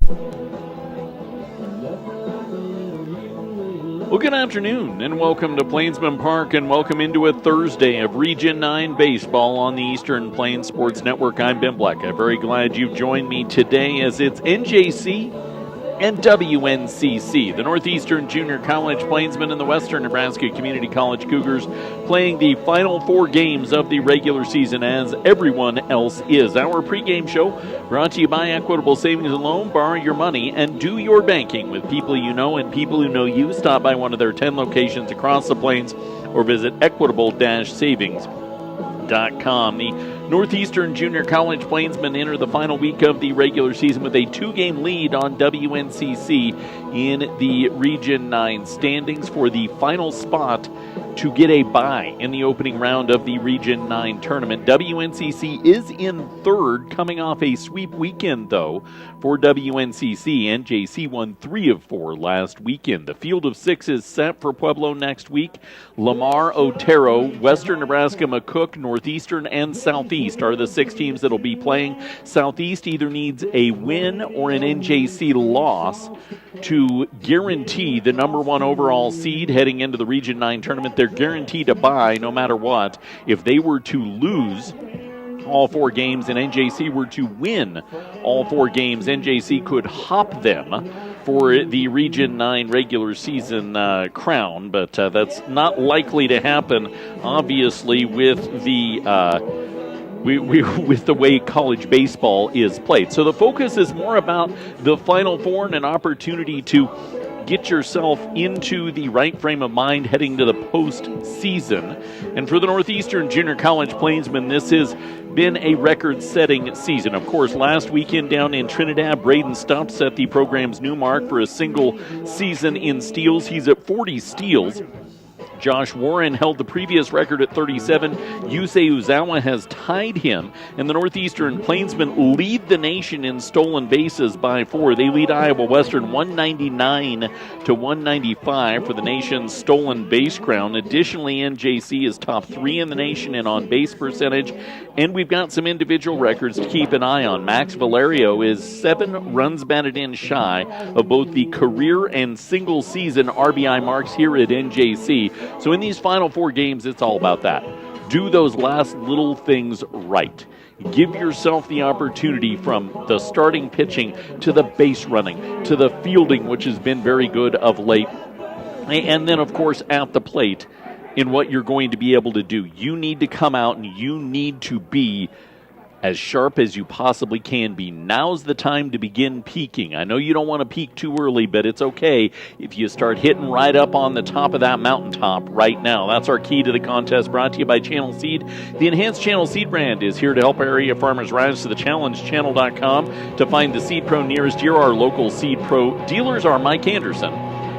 Well, good afternoon, and welcome to Plainsman Park, and welcome into a Thursday of Region 9 baseball on the Eastern Plains Sports Network. I'm Ben Black. I'm very glad you've joined me today as it's NJC and WNCC, the Northeastern Junior College Plainsmen and the Western Nebraska Community College Cougars, playing the final 4 games of the regular season as everyone else is. Our pregame show brought to you by Equitable Savings and Loan. Borrow your money and do your banking with people you know and people who know you. Stop by one of their 10 locations across the plains or visit equitable-savings.com. The Northeastern Junior College Plainsmen enter the final week of the regular season with a 2-game lead on WNCC in the Region 9 standings for the final spot to get a bye in the opening round of the Region 9 tournament. WNCC is in third, coming off a sweep weekend, though, for WNCC. NJC won 3 of 4 last weekend. The field of 6 is set for Pueblo next week. Lamar, Otero, Western Nebraska, McCook, Northeastern, and Southeast are the 6 teams that will be playing. Southeast either needs a win or an NJC loss to guarantee the number 1 overall seed heading into the Region 9 tournament. They're guaranteed a bye no matter what. If they were to lose all 4 games and NJC were to win all 4 games, NJC could hop them for the Region 9 regular season crown, but that's not likely to happen, obviously, with the with the way college baseball is played. So the focus is more about the Final Four and an opportunity to get yourself into the right frame of mind heading to the postseason. And for the Northeastern Junior College Plainsmen, this has been a record-setting season. Of course, last weekend down in Trinidad, Braden Stumpf set the program's new mark for a single season in steals. He's at 40 steals. Josh Warren held the previous record at 37. Yusei Uzawa has tied him, and the Northeastern Plainsmen lead the nation in stolen bases by 4. They lead Iowa Western 199 to 195 for the nation's stolen base crown. Additionally, NJC is top 3 in the nation in on-base percentage, and we've got some individual records to keep an eye on. Max Valerio is 7 runs batted in shy of both the career and single-season RBI marks here at NJC. So in these final 4 games, it's all about that. Do those last little things right. Give yourself the opportunity from the starting pitching to the base running to the fielding, which has been very good of late. And then, of course, at the plate in what you're going to be able to do. You need to come out and you need to be as sharp as you possibly can be. Now's the time to begin peaking. I know you don't want to peak too early, but it's okay if you start hitting right up on the top of that mountaintop right now. That's our key to the contest, brought to you by Channel Seed. The Enhanced Channel Seed brand is here to help area farmers rise to the challenge. Channel.com to find the Seed Pro nearest you. Our local Seed Pro dealers are Mike Anderson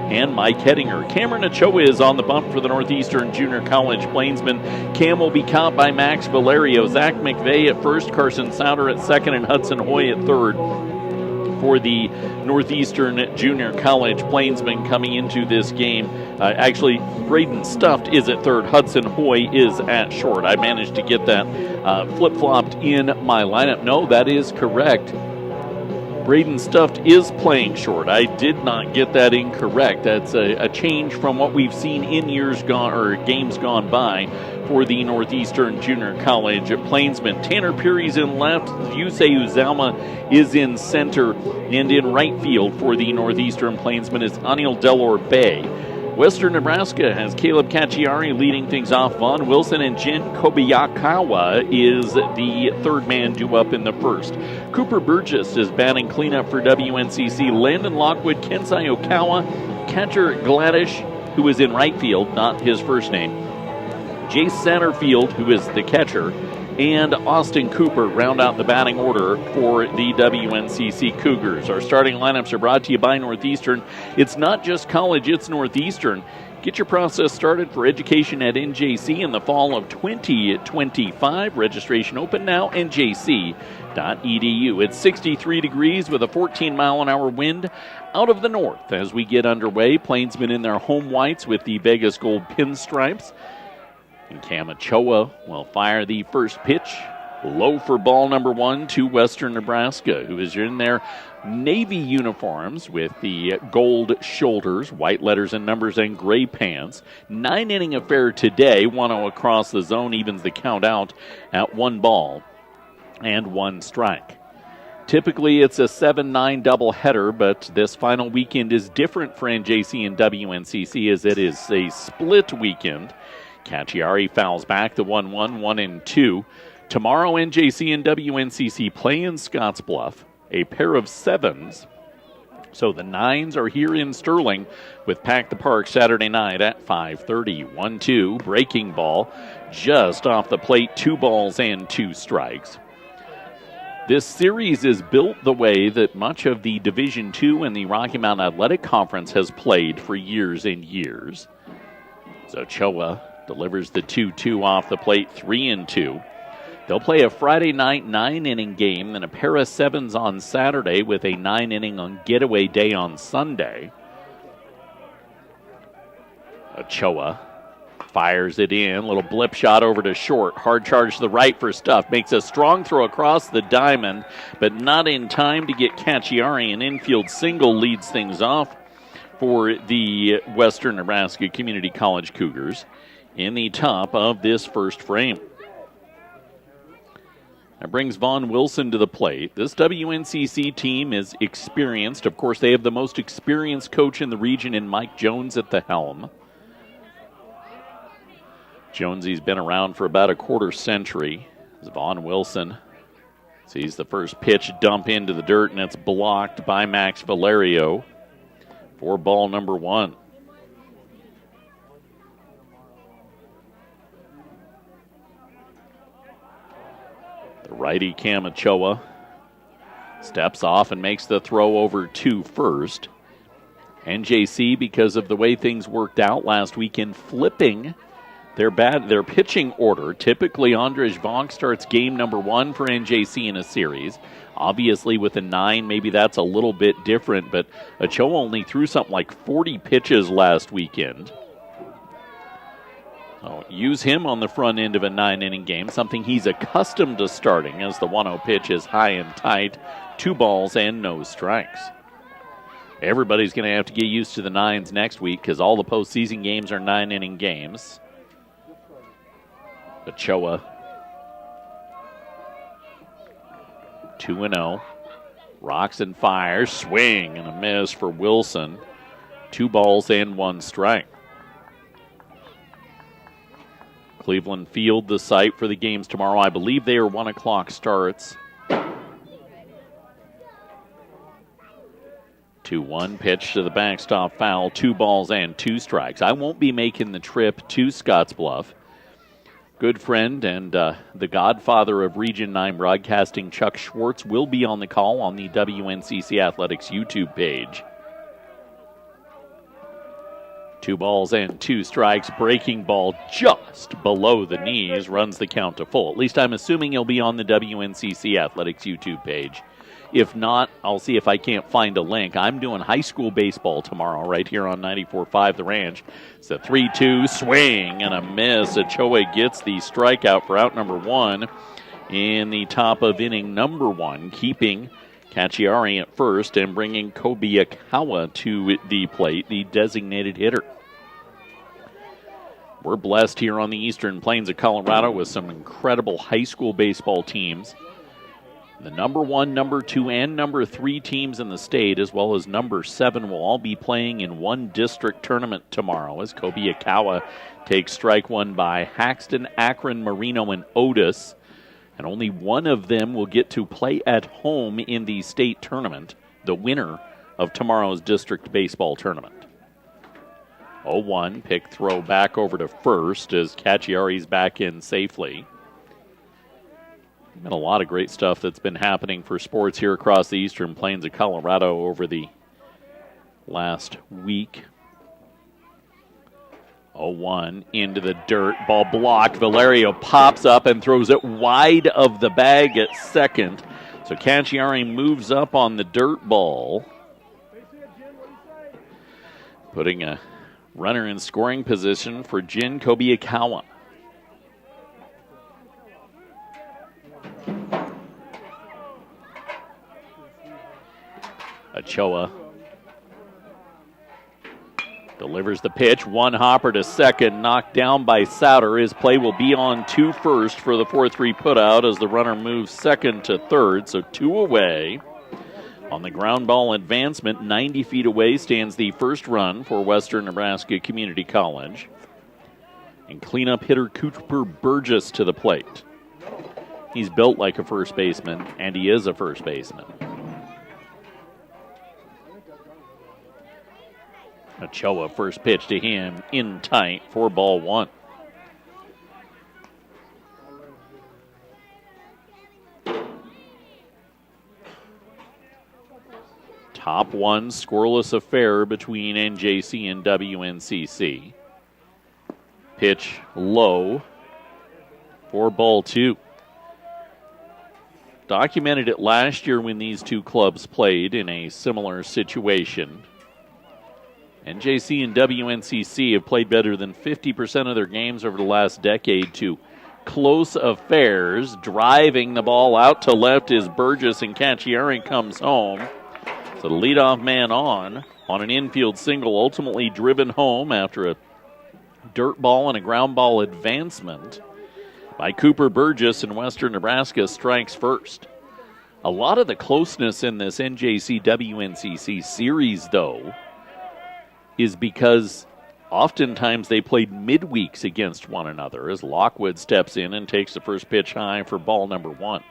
and Mike Hettinger. Cameron Ochoa is on the bump for the Northeastern Junior College Plainsmen. Cam will be caught by Max Valerio. Zach McVeigh at first, Carson Souter at second, and Hudson Hoy at third for the Northeastern Junior College Plainsmen coming into this game. Actually, Braden Stumpf is at third. Hudson Hoy is at short. I managed to get that flip-flopped in my lineup. No, that is correct. Braden Stumpf is playing short. I did not get that incorrect. That's a change from what we've seen in years gone or games gone by for the Northeastern Junior College Plainsmen. Tanner Peary's in left. Yusei Uzawa is in center. And in right field for the Northeastern Plainsmen is Anil Delor Bay. Western Nebraska has Caleb Cacciari leading things off. Vaughn Wilson and Jin Kobayakawa is the third man due up in the first. Cooper Burgess is batting cleanup for WNCC. Landon Lockwood, Kensai Okawa, catcher Gladish, who is in right field, not his first name. Jace Satterfield, who is the catcher, and Austin Cooper round out the batting order for the WNCC Cougars. Our starting lineups are brought to you by Northeastern. It's not just college, it's Northeastern. Get your process started for education at NJC in the fall of 2025. Registration open now, njc.edu. It's 63 degrees with a 14-mile-an-hour wind out of the north as we get underway. Plainsmen in their home whites with the Vegas gold pinstripes. And Cam Ochoa will fire the first pitch Low for ball number 1 to Western Nebraska, who is in their navy uniforms with the gold shoulders, white letters and numbers, and gray pants. 9-inning affair today. 1-0 across the zone evens the count out at 1 ball and 1 strike. Typically, it's a 7-9 doubleheader, but this final weekend is different for NJC and WNCC as it is a split weekend. Cacciari fouls back the 1-1, 1-2. Tomorrow, NJC and WNCC play in Scottsbluff, a pair of 7s. So the 9s are here in Sterling with Pack the Park Saturday night at 5:30. 1-2, breaking ball, just off the plate, 2 balls and 2 strikes. This series is built the way that much of the Division II and the Rocky Mountain Athletic Conference has played for years and years. So Choa delivers the 2-2 off the plate, 3-2. They'll play a Friday night 9-inning game, then a pair of 7s on Saturday with a 9-inning on getaway day on Sunday. Ochoa fires it in, little blip shot over to short, hard charge to the right for Stuff, makes a strong throw across the diamond, but not in time to get Cacciari. An infield single leads things off for the Western Nebraska Community College Cougars in the top of this first frame. That brings Vaughn Wilson to the plate. This WNCC team is experienced. Of course, they have the most experienced coach in the region in Mike Jones at the helm. Jonesy's been around for about a quarter century. As Vaughn Wilson sees the first pitch dump into the dirt, and it's blocked by Max Valerio for ball number 1. The righty Cam Ochoa steps off and makes the throw over to first. NJC, because of the way things worked out last weekend, flipping their pitching order. Typically, Andrzej Vonk starts game number 1 for NJC in a series. Obviously, with a 9, maybe that's a little bit different, but Ochoa only threw something like 40 pitches last weekend. So use him on the front end of a 9-inning game, something he's accustomed to starting as the 1-0 pitch is high and tight, 2 balls and no strikes. Everybody's going to have to get used to the 9s next week because all the postseason games are 9-inning games. Ochoa, 2-0, rocks and fires, swing and a miss for Wilson, 2 balls and 1 strike. Cleveland Field, the site for the games tomorrow. I believe they are 1 o'clock starts. 2-1 pitch to the backstop foul, 2 balls and 2 strikes. I won't be making the trip to Scottsbluff. Good friend and the godfather of Region 9 broadcasting, Chuck Schwartz, will be on the call on the WNCC Athletics YouTube page. 2 balls and 2 strikes. Breaking ball just below the knees runs the count to full. At least I'm assuming he'll be on the WNCC Athletics YouTube page. If not, I'll see if I can't find a link. I'm doing high school baseball tomorrow right here on 94.5 The Ranch. It's a 3-2 swing and a miss. Ochoa gets the strikeout for out number 1 in the top of inning number 1, keeping Cacciari at first and bringing Kobayakawa to the plate, the designated hitter. We're blessed here on the Eastern Plains of Colorado with some incredible high school baseball teams. The number 1, number 2, and number 3 teams in the state, as well as number 7, will all be playing in one district tournament tomorrow as Kobayakawa takes strike 1 by Haxton, Akron, Marino, and Otis. And only one of them will get to play at home in the state tournament, the winner of tomorrow's district baseball tournament. 0-1, pick throw back over to first as Cacciari's back in safely. Been a lot of great stuff that's been happening for sports here across the Eastern Plains of Colorado over the last week. 0-1 into the dirt, ball blocked. Valerio pops up and throws it wide of the bag at second. So Cacciari moves up on the dirt ball, putting a runner in scoring position for Jin Kobayakawa. Ochoa delivers the pitch. One hopper to second, knocked down by Souter. His play will be on 2 first for the 4-3 putout as the runner moves second to third, so 2 away. On the ground ball advancement, 90 feet away stands the first run for Western Nebraska Community College. And cleanup hitter Cooper Burgess to the plate. He's built like a first baseman, and he is a first baseman. Ochoa, first pitch to him, in tight for ball 1. Top 1 scoreless affair between NJC and WNCC. Pitch low for ball 2. Documented it last year when these two clubs played in a similar situation. NJC and WNCC have played better than 50% of their games over the last decade to close affairs. Driving the ball out to left is Burgess, and Cacciari comes home. So the leadoff man on an infield single, ultimately driven home after a dirt ball and a ground ball advancement by Cooper Burgess, and Western Nebraska strikes first. A lot of the closeness in this NJC-WNCC series, though, is because oftentimes they played midweeks against one another as Lockwood steps in and takes the first pitch high for ball number 1.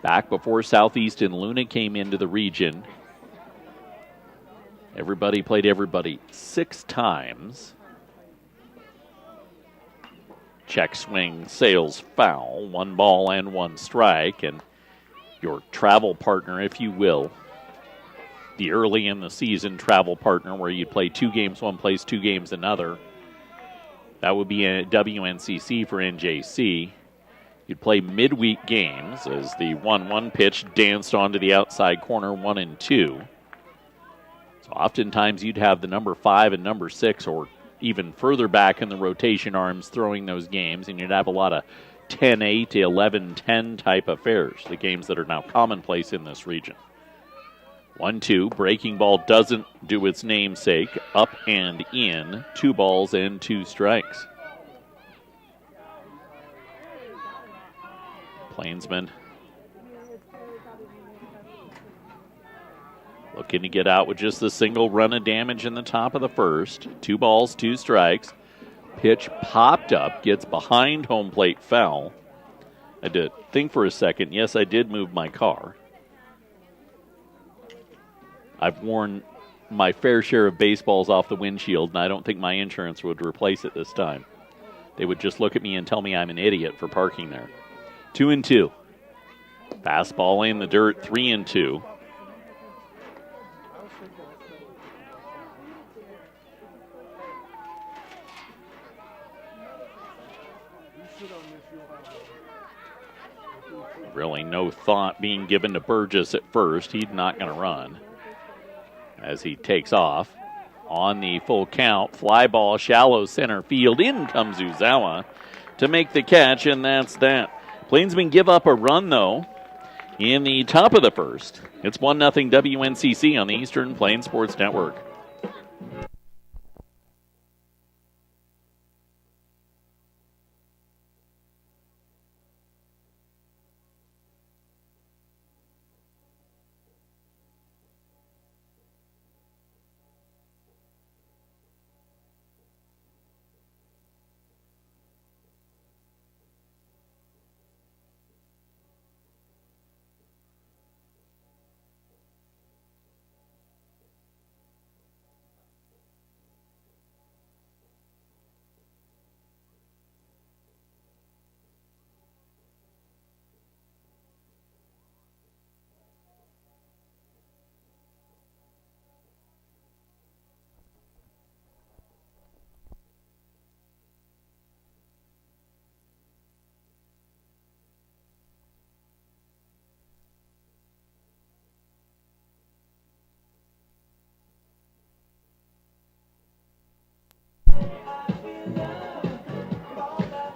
Back before Southeast and Luna came into the region, everybody played everybody 6 times. Check swing, sails foul, 1 ball and 1 strike, and your travel partner, if you will, the early in the season travel partner where you play 2 games one place, 2 games another. That would be a WNCC for NJC. You'd play midweek games as the 1-1 pitch danced onto the outside corner, 1 and 2. So oftentimes you'd have the number 5 and number 6 or even further back in the rotation arms throwing those games, and you'd have a lot of 10-8, 11-10 type affairs, the games that are now commonplace in this region. 1-2, breaking ball doesn't do its namesake, up and in, 2 balls and 2 strikes. Plainsman looking to get out with just the single run of damage in the top of the first. 2 balls, 2 strikes. Pitch popped up, gets behind home plate, foul. I had to think for a second. Yes, I did move my car. I've worn my fair share of baseballs off the windshield, and I don't think my insurance would replace it this time. They would just look at me and tell me I'm an idiot for parking there. 2-2. Fastball in the dirt, 3-2. Really no thought being given to Burgess at first. He's not going to run as he takes off. On the full count, fly ball, shallow center field. In comes Uzawa to make the catch, and that's that. Plainsmen give up a run, though, in the top of the first. It's 1-0 WNCC on the Eastern Plains Sports Network.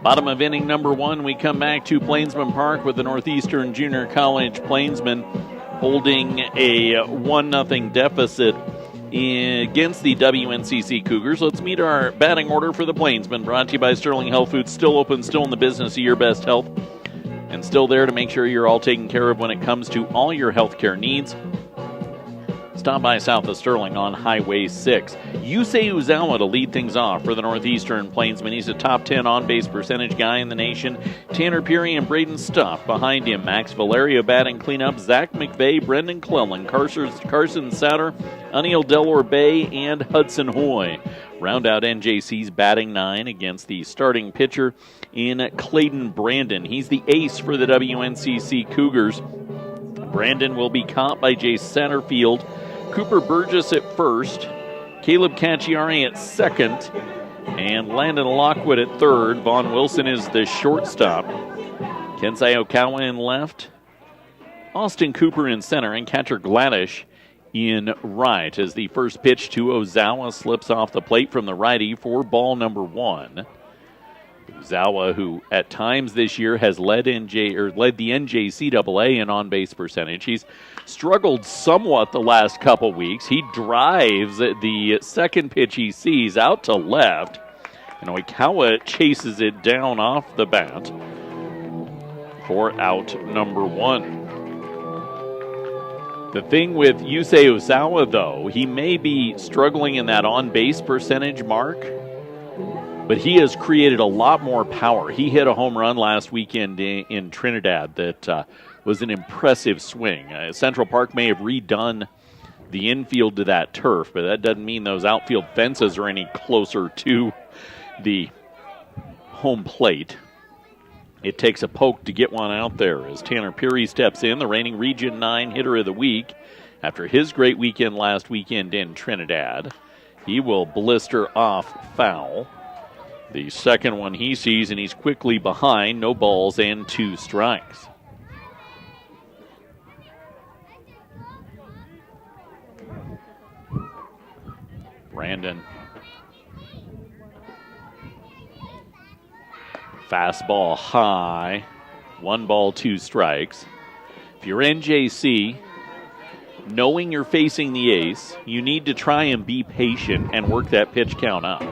Bottom of inning number 1, we come back to Plainsman Park with the Northeastern Junior College Plainsmen holding a 1-0 deficit against the WNCC Cougars. Let's meet our batting order for the Plainsmen, brought to you by Sterling Health Foods. Still open, still in the business of your best health, and still there to make sure you're all taken care of when it comes to all your health care needs. Stop by south of Sterling on Highway 6. Yusei Uzawa to lead things off for the Northeastern Plainsmen. He's a top 10 on-base percentage guy in the nation. Tanner Peary and Braden Stuff behind him. Max Valerio batting cleanup. Zach McVeigh, Brendan Clellan, Carson Sauter, Anil Delor Bay, and Hudson Hoy. Round out NJC's batting 9 against the starting pitcher in Clayton Brandon. He's the ace for the WNCC Cougars. Brandon will be caught by Jay Satterfield, Cooper Burgess at first, Caleb Cacciari at second, and Landon Lockwood at third. Vaughn Wilson is the shortstop. Kensai Okawa in left, Austin Cooper in center, and catcher Gladish in right as the first pitch to Ozawa slips off the plate from the righty for ball number 1. Ozawa, who at times this year has led the NJCAA in on-base percentage. He's struggled somewhat the last couple weeks. He drives the second pitch he sees out to left, and Oikawa chases it down off the bat for out number 1. The thing with Yusei Ozawa, though, he may be struggling in that on-base percentage mark, but he has created a lot more power. He hit a home run last weekend in Trinidad that was an impressive swing. Central Park may have redone the infield to that turf, but that doesn't mean those outfield fences are any closer to the home plate. It takes a poke to get one out there as Tanner Peary steps in, the reigning Region 9 hitter of the week, after his great weekend last weekend in Trinidad. He will blister off foul. The second one he sees, and he's quickly behind. No balls and 2 strikes. Brandon. Fastball high. 1 ball, 2 strikes. If you're NJC, knowing you're facing the ace, you need to try and be patient and work that pitch count up.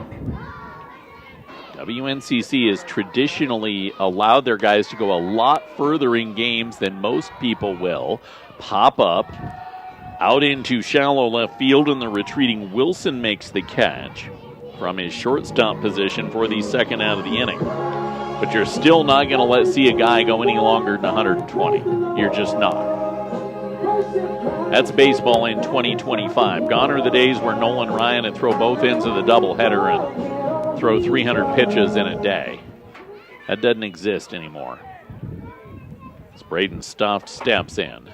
WNCC has traditionally allowed their guys to go a lot further in games than most people will. Pop up, out into shallow left field, and the retreating Wilson makes the catch from his shortstop position for the second out of the inning. But you're still not going to see a guy go any longer than 120. You're just not. That's baseball in 2025. Gone are the days where Nolan Ryan would throw both ends of the doubleheader and throw 300 pitches in a day. That doesn't exist anymore. As Braden Stuff steps in.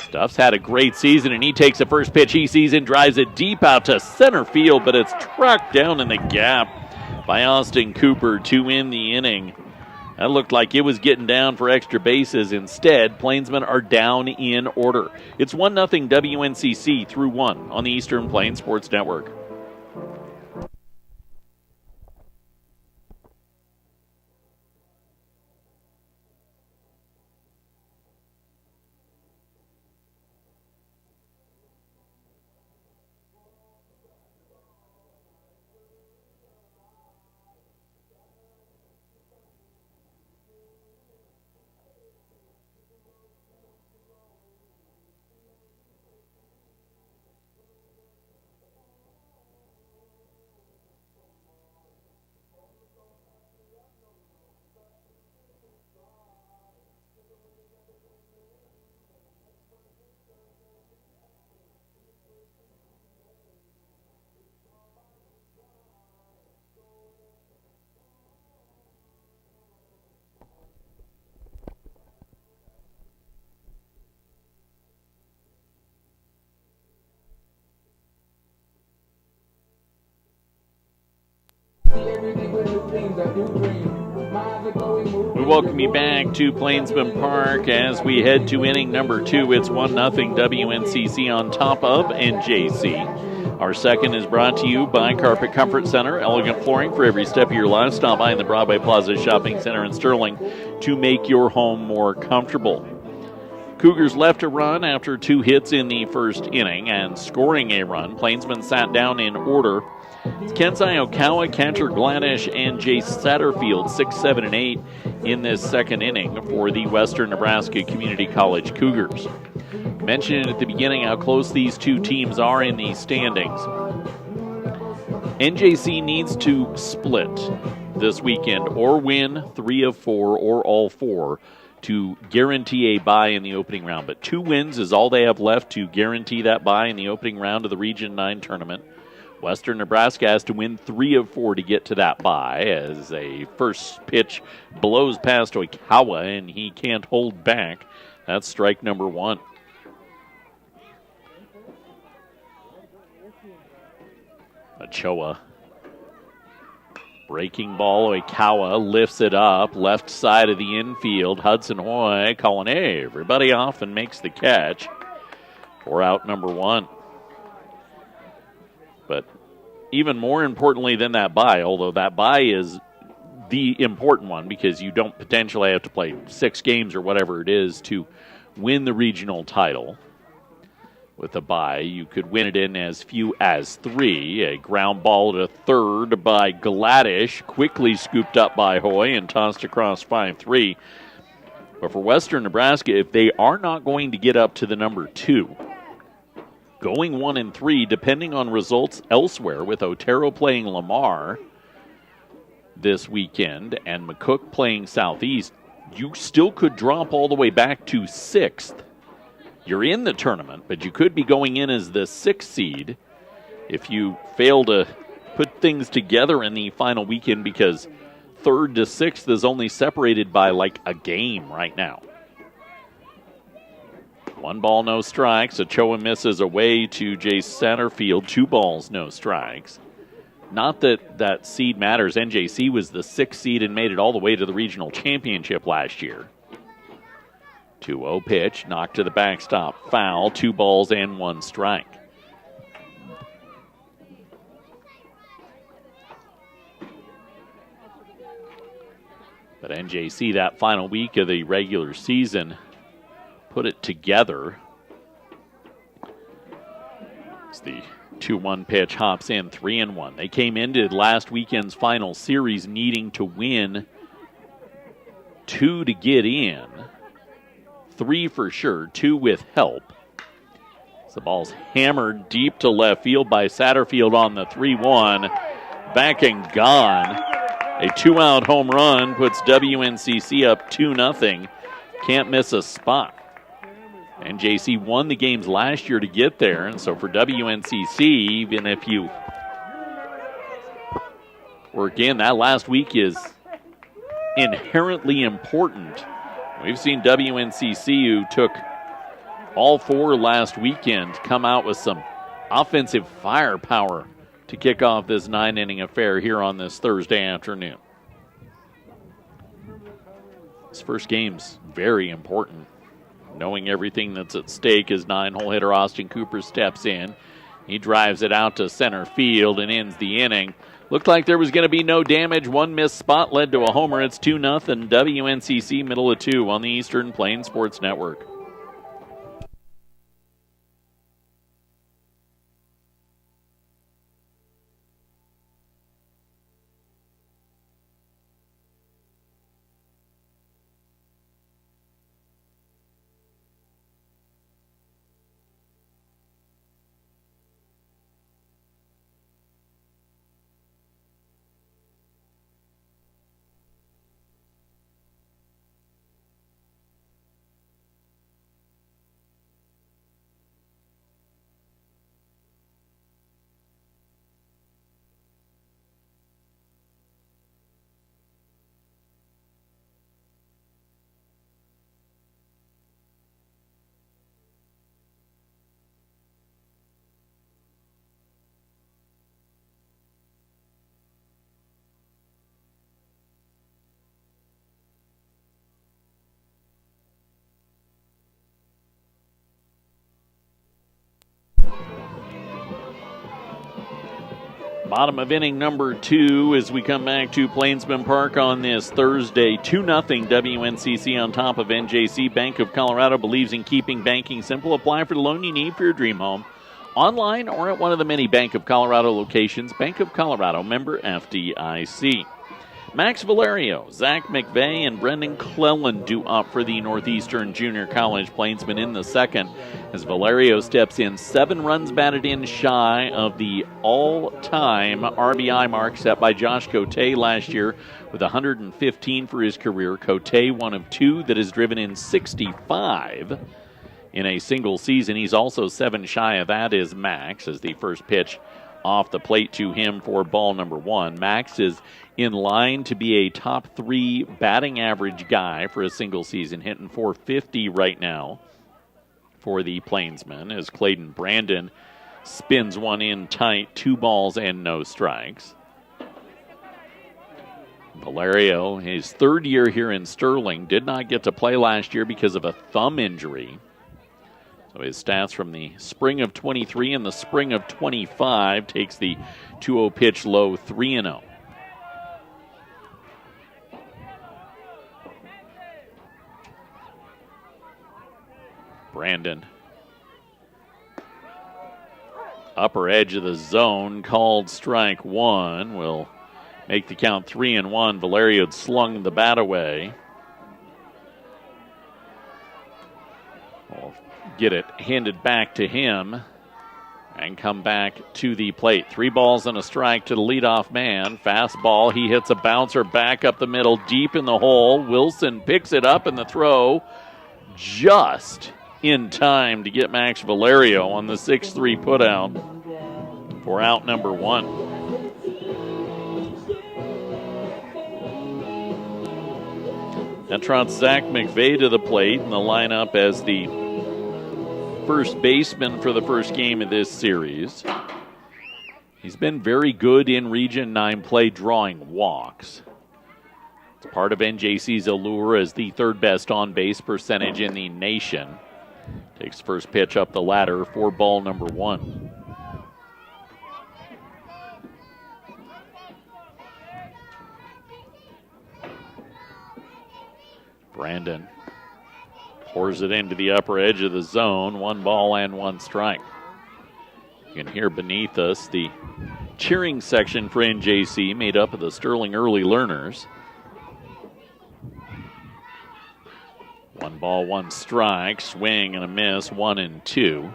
Stuff's had a great season, and he takes the first pitch he sees and drives it deep out to center field, but it's tracked down in the gap by Austin Cooper to end the inning. That looked like it was getting down for extra bases. Instead, Plainsmen are down in order. It's 1-0 WNCC through 1 on the Eastern Plains Sports Network. We welcome you back to Plainsman Park as we head to inning number 2. It's 1-0 WNCC on top of NJC. Our second is brought to you by Carpet Comfort Center, elegant flooring for every step of your life. Stop by in the Broadway Plaza Shopping Center in Sterling to make your home more comfortable. Cougars left a run after 2 hits in the first inning and scoring a run. Plainsmen sat down in order. Kensai Okawa, catcher Gladish, and Jace Satterfield, 6, 7, and 8 in this second inning for the Western Nebraska Community College Cougars. Mentioned at the beginning how close these two teams are in the standings. NJC needs to split this weekend or win 3 of 4 or all 4 to guarantee a bye in the opening round. But 2 wins is all they have left to guarantee that bye in the opening round of the Region 9 tournament. Western Nebraska has to win 3 of 4 to get to that bye as a first pitch blows past Oikawa and he can't hold back. That's strike number 1. Ochoa. Breaking ball, Oikawa lifts it up, left side of the infield. Hudson Hoy calling everybody off and makes the catch for out number 1. But even more importantly than that bye, although that bye is the important one because you don't potentially have to play 6 games or whatever it is to win the regional title. With a bye, you could win it in as few as 3. A ground ball to third by Gladish, quickly scooped up by Hoy and tossed across 5-3. But for Western Nebraska, if they are not going to get up to the number 2, going 1 and 3, depending on results elsewhere, with Otero playing Lamar this weekend and McCook playing Southeast, you still could drop all the way back to 6th. You're in the tournament, but you could be going in as the 6th seed if you fail to put things together in the final weekend because 3rd to 6th is only separated by like a game right now. 1 ball, no strikes. Ochoa misses away to Jace Satterfield. 2 balls, no strikes. Not that that seed matters. NJC was the 6th seed and made it all the way to the regional championship last year. 2-0 pitch, knocked to the backstop. Foul, 2 balls and 1 strike. But NJC, that final week of the regular season, put it together. As the 2-1 pitch hops in, 3-1. They came into last weekend's final series needing to win 2 to get in. 3 for sure, 2 with help. The ball's hammered deep to left field by Satterfield on the 3-1. Back and gone. A 2-out home run puts WNCC up 2-0. Can't miss a spot. NJC won the games last year to get there, and so for WNCC, even if you work in, that last week is inherently important. We've seen WNCC, who took all 4 last weekend, come out with some offensive firepower to kick off this 9-inning affair here on this Thursday afternoon. This first game's very important. Knowing everything that's at stake as 9-hole hitter Austin Cooper steps in. He drives it out to center field and ends the inning. Looked like there was going to be no damage. 1 missed spot led to a homer. It's 2-0. WNCC middle of 2 on the Eastern Plains Sports Network. Bottom of inning number 2 as we come back to Plainsman Park on this Thursday. 2-0 WNCC on top of NJC. Bank of Colorado believes in keeping banking simple. Apply for the loan you need for your dream home. Online or at one of the many Bank of Colorado locations. Bank of Colorado, member FDIC. Max Valerio, Zach McVeigh, and Brendan Clellan do up for the Northeastern Junior College Plainsmen in the second as Valerio steps in 7 runs batted in shy of the all-time RBI mark set by Josh Cote last year with 115 for his career. Cote, one of 2 that has driven in 65 in a single season. He's also 7 shy of that is Max as the first pitch off the plate to him for ball number 1. Max is in line to be a top 3 batting average guy for a single season, hitting .450 right now for the Plainsmen as Clayton Brandon spins one in tight, 2 balls and no strikes. Valerio, his 3rd year here in Sterling, did not get to play last year because of a thumb injury. So his stats from the spring of 23 and the spring of 25 takes the 2-0 pitch low 3-0. Brandon. Upper edge of the zone, called strike 1. Will make the count 3-1. Valerio had slung the bat away. We'll get it handed back to him and come back to the plate. 3 balls and a strike to the leadoff man. Fastball, he hits a bouncer back up the middle, deep in the hole. Wilson picks it up in the throw just in time to get Max Valerio on the 6-3 putout for out number 1. That trots Zach McVeigh to the plate in the lineup as the first baseman for the first game of this series. He's been very good in Region 9 play, drawing walks. It's part of NJC's allure as the 3rd best on-base percentage in the nation. Takes first pitch up the ladder for ball number 1. Brandon pours it into the upper edge of the zone. 1 ball and 1 strike. You can hear beneath us the cheering section for NJC made up of the Sterling early learners. 1 ball, 1 strike, swing and a miss, 1-2.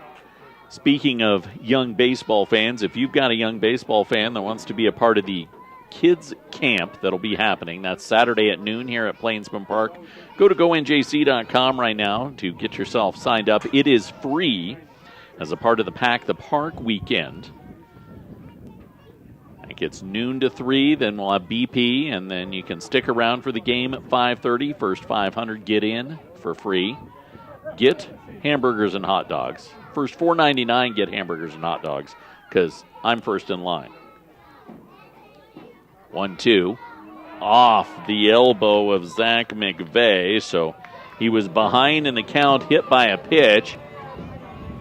Speaking of young baseball fans, if you've got a young baseball fan that wants to be a part of the kids camp that'll be happening, that's Saturday at noon here at Plainsman Park. Go to GoNJC.com right now to get yourself signed up. It is free as a part of the Pack the Park weekend. I think it's noon to 3, then we'll have BP, and then you can stick around for the game at 5:30. First 500 get in for free. Get hamburgers and hot dogs. First $4.99 get hamburgers and hot dogs because I'm first in line. 1-2. Off the elbow of Zach McVeigh, so he was behind in the count, hit by a pitch.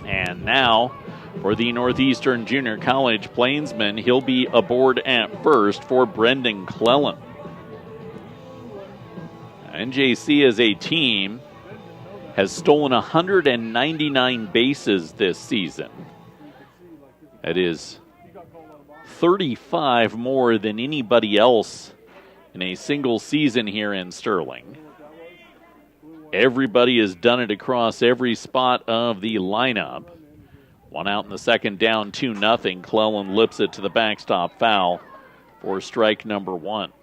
And now for the Northeastern Junior College Plainsmen, he'll be aboard at first for Brendan Clellan. NJC as a team has stolen 199 bases this season. That is 35 more than anybody else in a single season here in Sterling. Everybody has done it across every spot of the lineup. 1 out in the second, down 2-0. Clellan lips it to the backstop foul for strike number 1.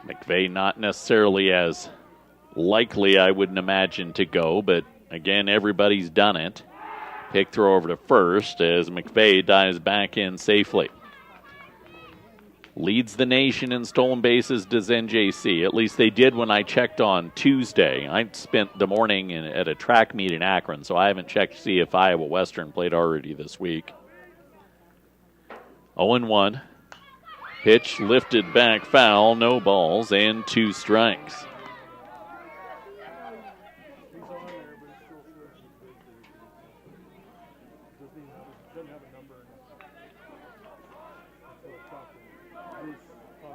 McVeigh not necessarily as likely, I wouldn't imagine, to go, but again, everybody's done it. Pick throw over to first as McVeigh dives back in safely. Leads the nation in stolen bases, does NJC. At least they did when I checked on Tuesday. I spent the morning at a track meet in Akron, so I haven't checked to see if Iowa Western played already this week. 0-1. Pitch lifted back, foul, no balls, and 2 strikes.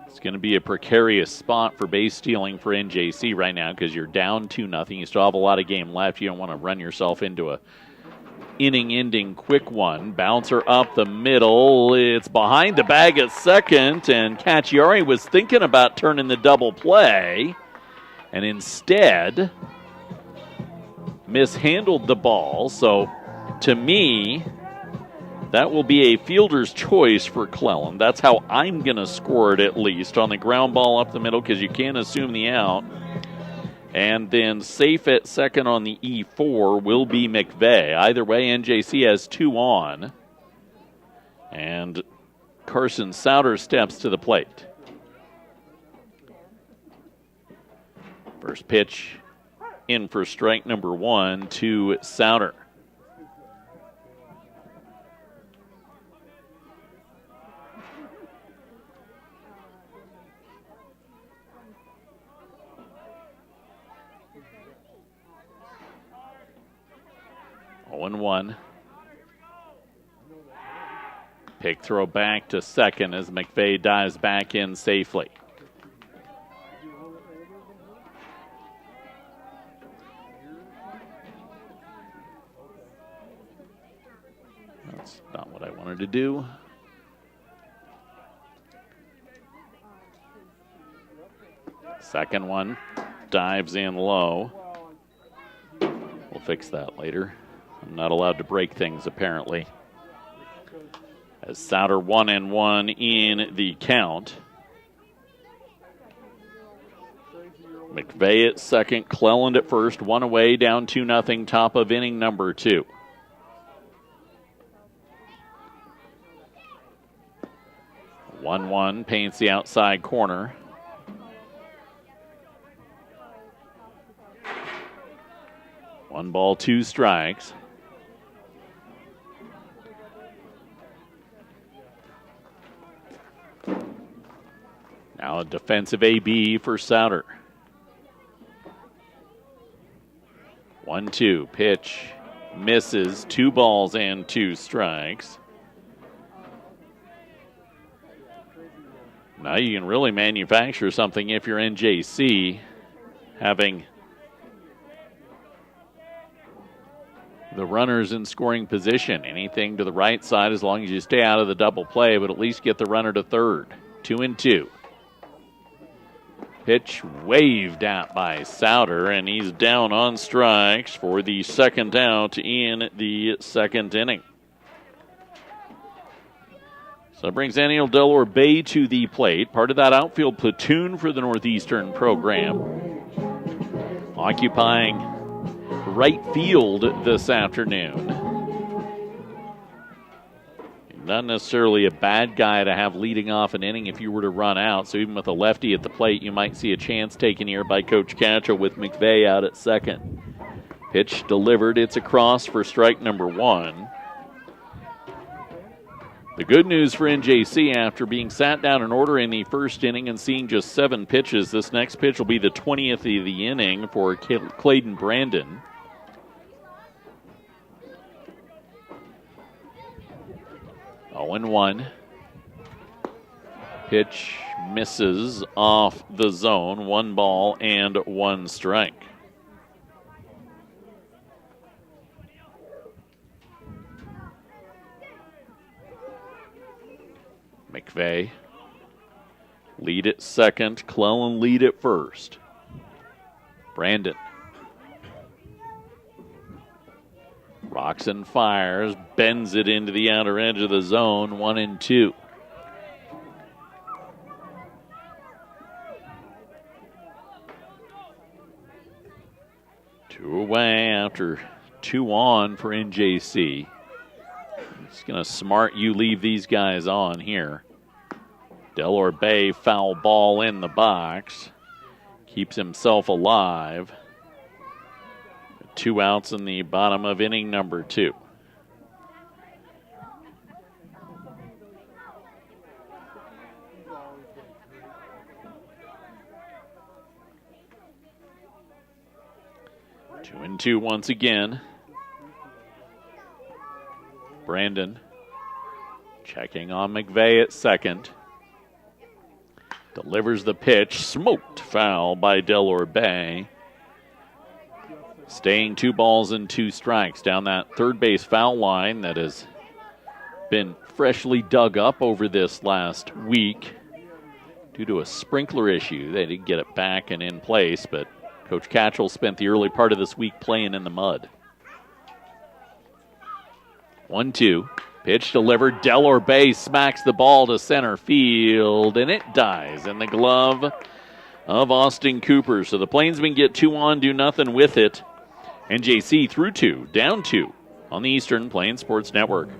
It's going to be a precarious spot for base stealing for NJC right now because you're down 2-0. You still have a lot of game left. You don't want to run yourself into a inning-ending quick one. Bouncer up the middle. It's behind the bag at second, and Cacciari was thinking about turning the double play, and instead mishandled the ball. So, to me, that will be a fielder's choice for Cleland. That's how I'm going to score it, at least, on the ground ball up the middle, because you can't assume the out. And then safe at second on the E4 will be McVeigh. Either way, NJC has 2 on. And Carson Souter steps to the plate. First pitch in for strike number 1 to Souter. Oh, 1. Pick throw back to second as McVeigh dives back in safely. That's not what I wanted to do. Second one dives in low. We'll fix that later. I'm not allowed to break things, apparently. As Souter 1-1 in the count. McVeigh at second, Cleland at first, 1 away, down 2-0, top of inning number 2. One paints the outside corner. One ball, 2 strikes. Now a defensive AB for Souter. 1-2, pitch misses, 2 balls and 2 strikes. Now you can really manufacture something if you're NJC, having the runners in scoring position. Anything to the right side as long as you stay out of the double play, but at least get the runner to third. 2-2. Pitch waved at by Souter, and he's down on strikes for the second out in the second inning. So that brings Daniel Delor Bay to the plate, part of that outfield platoon for the Northeastern program. Occupying right field this afternoon. Not necessarily a bad guy to have leading off an inning if you were to run out. So even with a lefty at the plate, you might see a chance taken here by Coach Cacho with McVeigh out at second. Pitch delivered. It's across for strike number 1. The good news for NJC, after being sat down in order in the first inning and seeing just 7 pitches, this next pitch will be the 20th of the inning for Clayton Brandon. Oh, 1. Pitch misses off the zone. 1 ball and 1 strike. McVeigh lead at second. Cleland lead at first. Brandon rocks and fires, bends it into the outer edge of the zone, 1-2. Two away after 2 on for NJC. It's going to smart you leave these guys on here. Delor Bay, foul ball in the box. Keeps himself alive. 2 outs in the bottom of inning number 2. 2-2 once again. Brandon checking on McVeigh at second. Delivers the pitch. Smoked foul by Delor Bay. Staying 2 balls and 2 strikes down that third base foul line that has been freshly dug up over this last week due to a sprinkler issue. They didn't get it back and in place, but Coach Catchell spent the early part of this week playing in the mud. 1-2. Pitch delivered. Delor Bay smacks the ball to center field, and it dies in the glove of Austin Cooper. So the Plainsmen get 2 on, do nothing with it. NJC through 2, down 2 on the Eastern Plains Sports Network.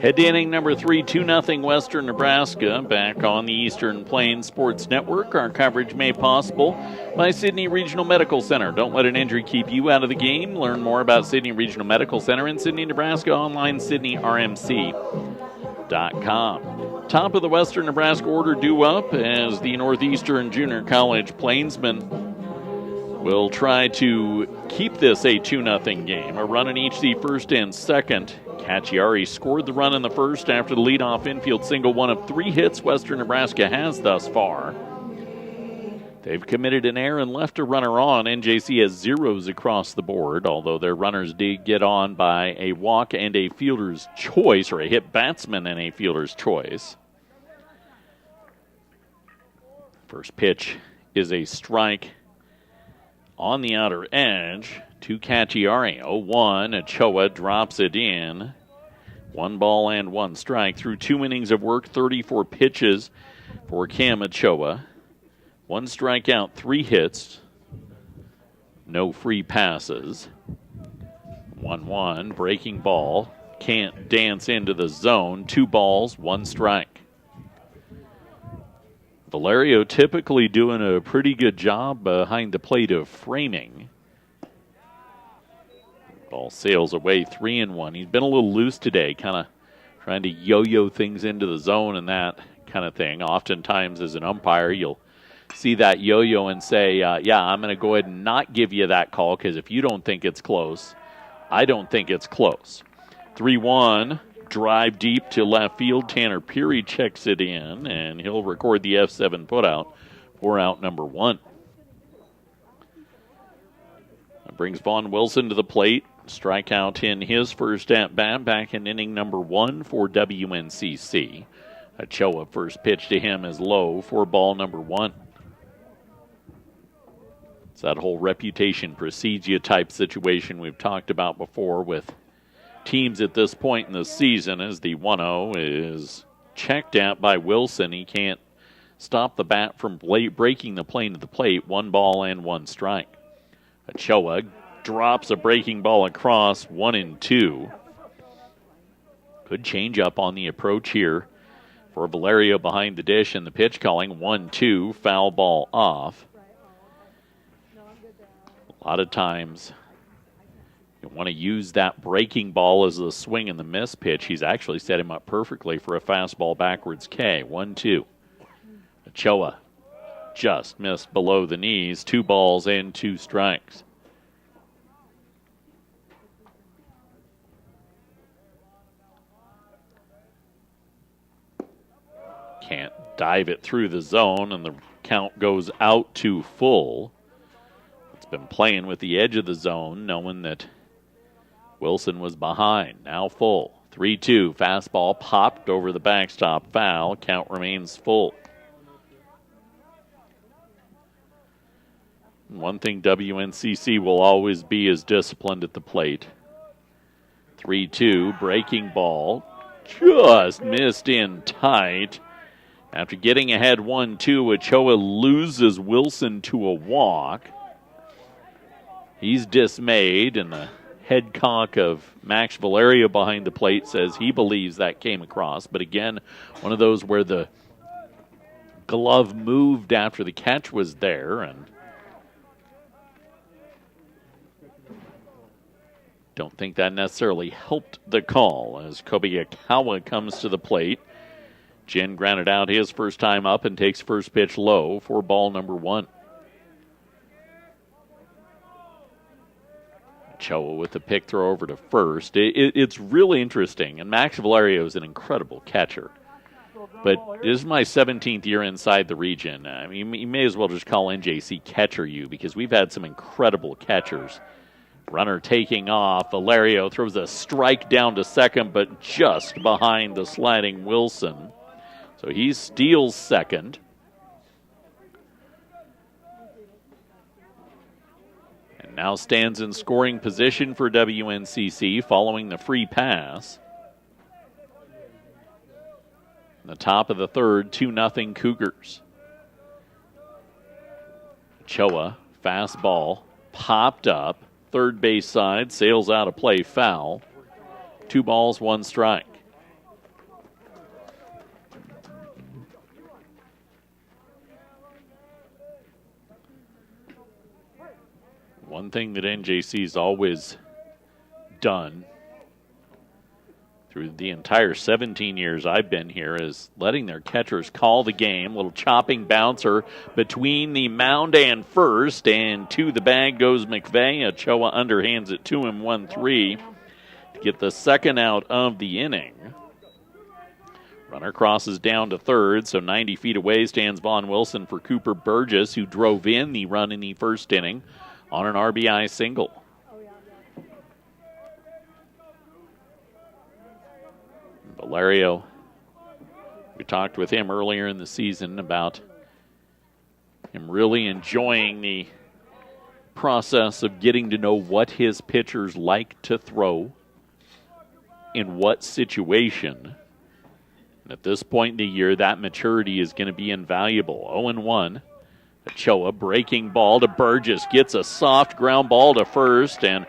Head to inning number 3, 2-0 Western Nebraska. Back on the Eastern Plains Sports Network. Our coverage made possible by Sidney Regional Medical Center. Don't let an injury keep you out of the game. Learn more about Sidney Regional Medical Center in Sidney, Nebraska, online, SydneyRMC.com. Top of the Western Nebraska order due up as the Northeastern Junior College Plainsmen will try to keep this a 2-0 game. A run in each the first and second. Cacciari scored the run in the first after the leadoff infield single, one of 3 hits Western Nebraska has thus far. They've committed an error and left a runner on. NJC has zeros across the board, although their runners did get on by a walk and a fielder's choice, or a hit batsman and a fielder's choice. First pitch is a strike on the outer edge to Cacciari. 0-1. Ochoa drops it in. 1 ball and 1 strike through 2 innings of work, 34 pitches for Cam Ochoa. 1 strikeout, 3 hits. No free passes. 1-1. Breaking ball. Can't dance into the zone. 2 balls, 1 strike. Valerio typically doing a pretty good job behind the plate of framing. Ball sails away 3-1. He's been a little loose today, kind of trying to yo-yo things into the zone and that kind of thing. Oftentimes as an umpire, you'll see that yo-yo and say, yeah, I'm going to go ahead and not give you that call because if you don't think it's close, I don't think it's close. 3-1. Drive deep to left field. Tanner Peary checks it in, and he'll record the F7 putout for out number 1. That brings Vaughn Wilson to the plate. Strikeout in his first at-bat back in inning number 1 for WNCC. Ochoa first pitch to him is low for ball number 1. It's that whole reputation precedes you type situation we've talked about before with teams at this point in the season, as the 1-0 is checked at by Wilson. He can't stop the bat from breaking the plane of the plate. 1 ball and 1 strike. Ochoa drops a breaking ball across, 1-2. Good change up on the approach here for Valerio behind the dish, and the pitch calling 1-2, foul ball off. A lot of times you want to use that breaking ball as the swing and the miss pitch. He's actually set him up perfectly for a fastball backwards K. 1-2. Ochoa just missed below the knees. 2 balls and 2 strikes. Can't dive it through the zone, and the count goes out to full. It's been playing with the edge of the zone, knowing that Wilson was behind. Now full. 3-2. Fastball popped over the backstop. Foul. Count remains full. One thing WNCC will always be is disciplined at the plate. 3-2. Breaking ball. Just missed in tight. After getting ahead 1-2, Ochoa loses Wilson to a walk. He's dismayed, and the head cock of Max Valerio behind the plate says he believes that came across. But again, one of those where the glove moved after the catch was there, and don't think that necessarily helped the call as Kobayakawa comes to the plate. Jin grounded out his first time up and takes first pitch low for ball number 1. Ochoa with the pick throw over to first. It's really interesting, and Max Valerio is an incredible catcher. But this is my 17th year inside the region. I mean, you may as well just call NJC Catcher U, because we've had some incredible catchers. Runner taking off. Valerio throws a strike down to second, but just behind the sliding Wilson. So he steals second. And now stands in scoring position for WNCC following the free pass. In the top of the third, 2-0 Cougars. Ochoa, fastball, popped up. Third base side, sails out of play, foul. 2 balls, 1 strike. One thing that NJC's always done through the entire 17 years I've been here is letting their catchers call the game. Little chopping bouncer between the mound and first, and to the bag goes McVeigh. Ochoa underhands it to him 1-3 to get the second out of the inning. Runner crosses down to third, so 90 feet away stands Vaughn Wilson for Cooper Burgess, who drove in the run in the first inning on an RBI single. Valerio, we talked with him earlier in the season about him really enjoying the process of getting to know what his pitchers like to throw in what situation. And at this point in the year, that maturity is going to be invaluable. 0-1. Ochoa breaking ball to Burgess, gets a soft ground ball to first, and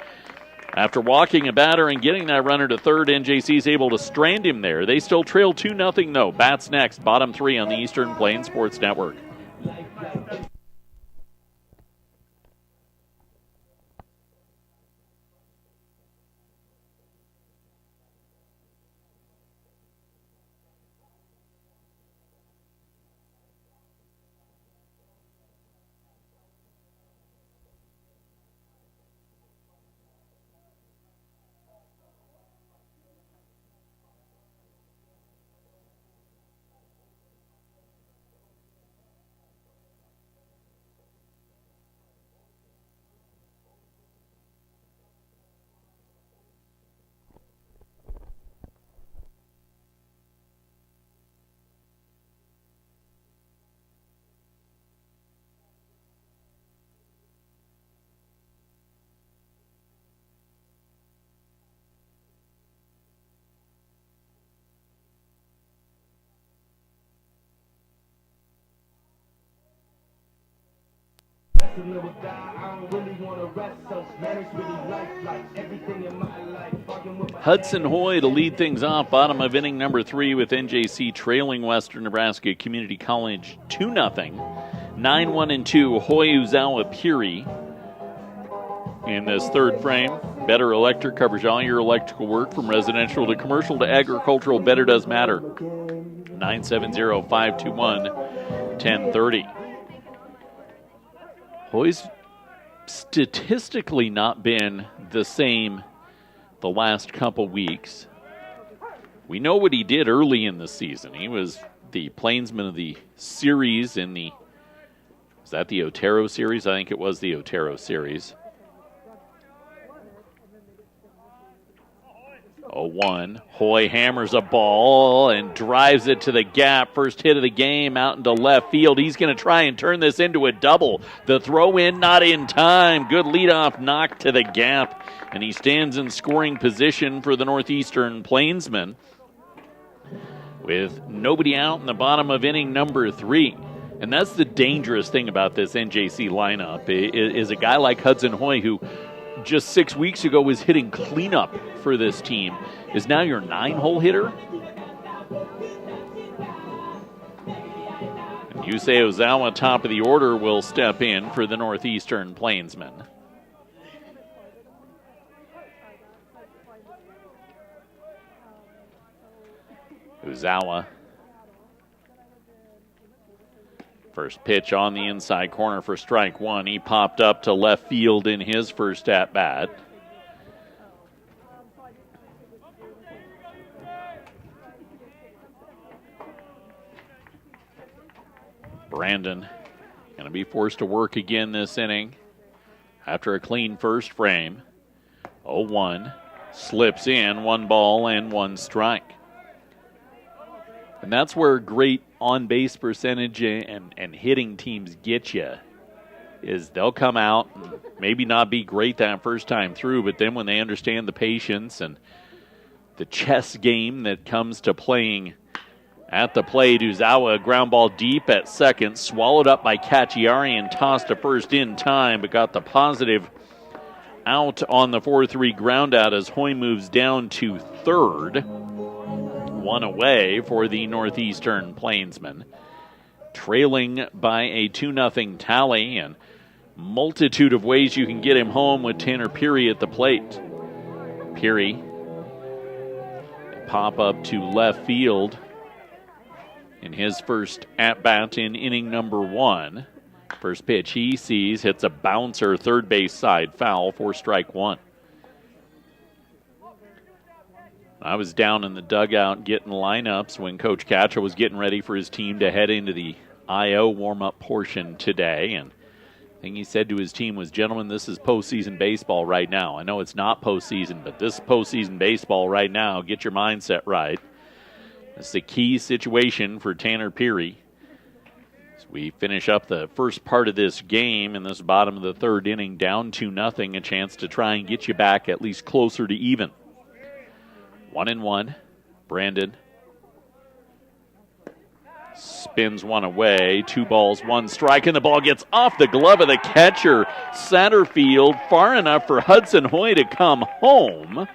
after walking a batter and getting that runner to third, NJC is able to strand him there. They still trail 2-0 though. Bats next, bottom 3 on the Eastern Plains Sports Network. Hudson Hoy to lead things off, bottom of inning number 3 with NJC trailing Western Nebraska Community College 2-0. 9-1-2, Hoy Uzawa Piri in this third frame. Better Electric covers all your electrical work from residential to commercial to agricultural. Better does matter. 970-521-1030. Hoy's statistically not been the same the last couple weeks. We know what he did early in the season. He was the Plainsman of the Series in the that the Otero series? I think it was the Otero series. 0-1. Hoy hammers a ball and drives it to the gap. First hit of the game out into left field. He's going to try and turn this into a double. The throw in, not in time. Good leadoff knock to the gap. And he stands in scoring position for the Northeastern Plainsmen with nobody out in the bottom of inning number 3. And that's the dangerous thing about this NJC lineup is a guy like Hudson Hoy, who just 6 weeks ago was hitting cleanup for this team, is now your 9-hole hitter. And Yusei Ozawa, top of the order, will step in for the Northeastern Plainsmen. Ozawa. First pitch on the inside corner for strike 1. He popped up to left field in his first at-bat. Brandon going to be forced to work again this inning after a clean first frame. 0-1. Slips in, 1 ball and 1 strike. And that's where great on-base percentage and hitting teams get you, is they'll come out and maybe not be great that first time through, but then when they understand the patience and the chess game that comes to playing at the plate, Uzawa, ground ball deep at second, swallowed up by Cacciari and tossed to first in time, but got the positive out on the 4-3 ground out as Hoy moves down to third. 1 away for the Northeastern Plainsmen. Trailing by a 2-0 tally, and multitude of ways you can get him home with Tanner Peary at the plate. Peary pop up to left field in his first at-bat in inning number 1. First pitch he sees hits a bouncer third base side foul for strike 1. I was down in the dugout getting lineups when Coach Catcher was getting ready for his team to head into the IO warm-up portion today. And the thing he said to his team was, gentlemen, this is postseason baseball right now. I know it's not postseason, but this is postseason baseball right now. Get your mindset right. This is a key situation for Tanner Peary. As we finish up the first part of this game in this bottom of the third inning, down 2-0, a chance to try and get you back at least closer to even. 1-1. Brandon spins one away. 2 balls, 1 strike, and the ball gets off the glove of the catcher. Center field, far enough for Hudson Hoy to come home.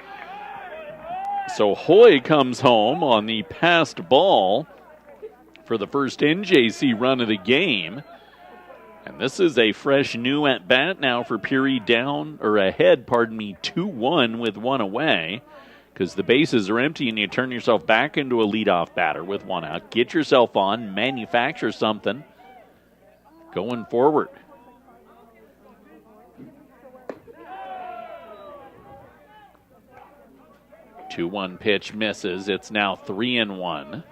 So Hoy comes home on the passed ball for the first NJC run of the game. And this is a fresh new at-bat now for Peary, ahead, 2-1 with 1 away. Because the bases are empty and you turn yourself back into a leadoff batter with 1 out. Get yourself on, manufacture something going forward. The 2-1 pitch misses. It's now 3-1.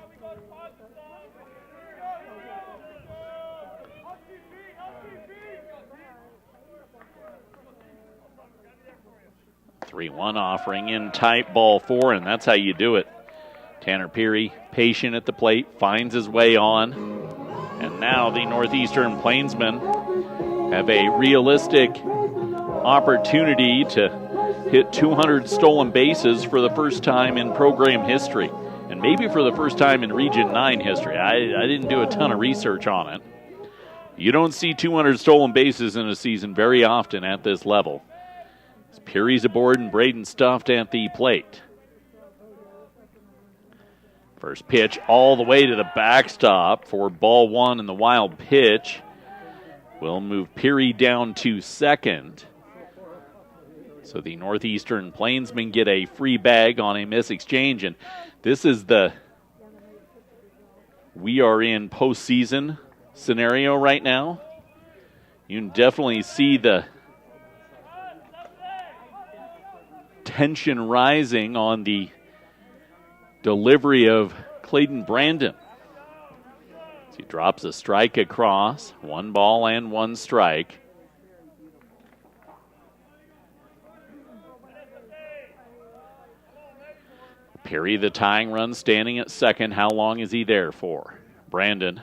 One offering in tight, ball 4, and that's how you do it. Tanner Peary, patient at the plate, finds his way on. And now the Northeastern Plainsmen have a realistic opportunity to hit 200 stolen bases for the first time in program history. And maybe for the first time in Region 9 history. I didn't do a ton of research on it. You don't see 200 stolen bases in a season very often at this level. Peary's aboard and Braden stuffed at the plate. First pitch all the way to the backstop for ball 1, and the wild pitch will move Peary down to second. So the Northeastern Plainsmen get a free bag on a miss exchange, and this is the we are in postseason scenario right now. You can definitely see the tension rising on the delivery of Clayton Brandon. He drops a strike across. 1 ball and 1 strike. Perry, the tying run, standing at second. How long is he there for? Brandon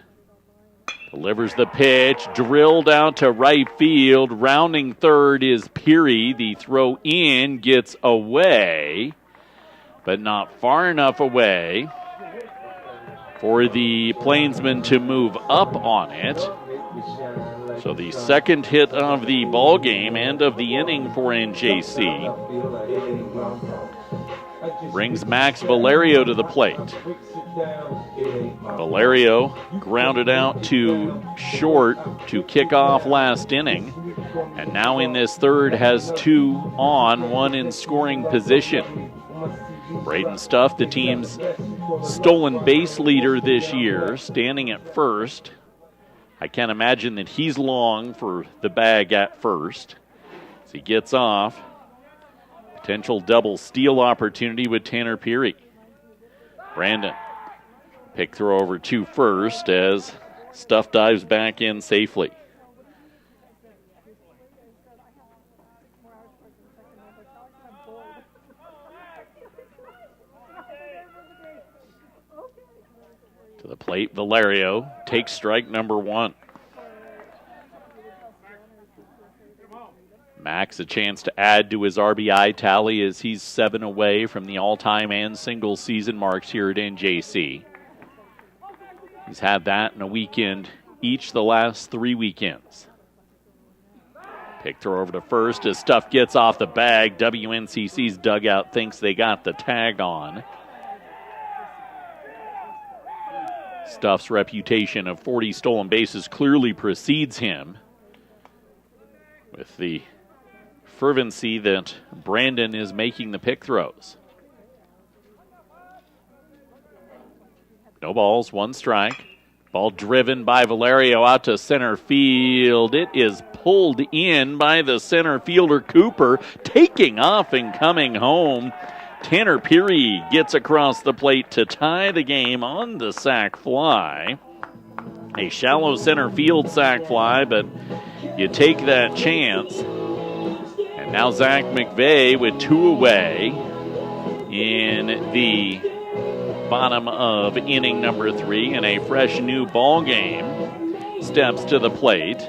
delivers the pitch, drilled out to right field. Rounding third is Peary. The throw in gets away, but not far enough away for the Plainsmen to move up on it. So the second hit of the ball game and of the inning for NJC brings Max Valerio to the plate. Valerio grounded out to short to kick off last inning, and now in this third has 2 on, 1 in scoring position. Braden Stuff, the team's stolen base leader this year, standing at first. I can't imagine that he's long for the bag at first. As he gets off, potential double steal opportunity with Tanner Peary. Brandon, pick throw over to first as Stuff dives back in safely. To the plate, Valerio takes strike number 1. Max a chance to add to his RBI tally as he's 7 away from the all-time and single season marks here at NJC. He's had that in a weekend each the last 3 weekends. Pick throw over to first as Stuff gets off the bag. WNCC's dugout thinks they got the tag on. Stuff's reputation of 40 stolen bases clearly precedes him, with the fervency that Brandon is making the pick throws. No balls, 1 strike. Ball driven by Valerio out to center field. It is pulled in by the center fielder Cooper, taking off and coming home. Tanner Peary gets across the plate to tie the game on the sac fly. A shallow center field sac fly, but you take that chance. And now Zach McVeigh with 2 away in the bottom of inning number 3 in a fresh new ball game steps to the plate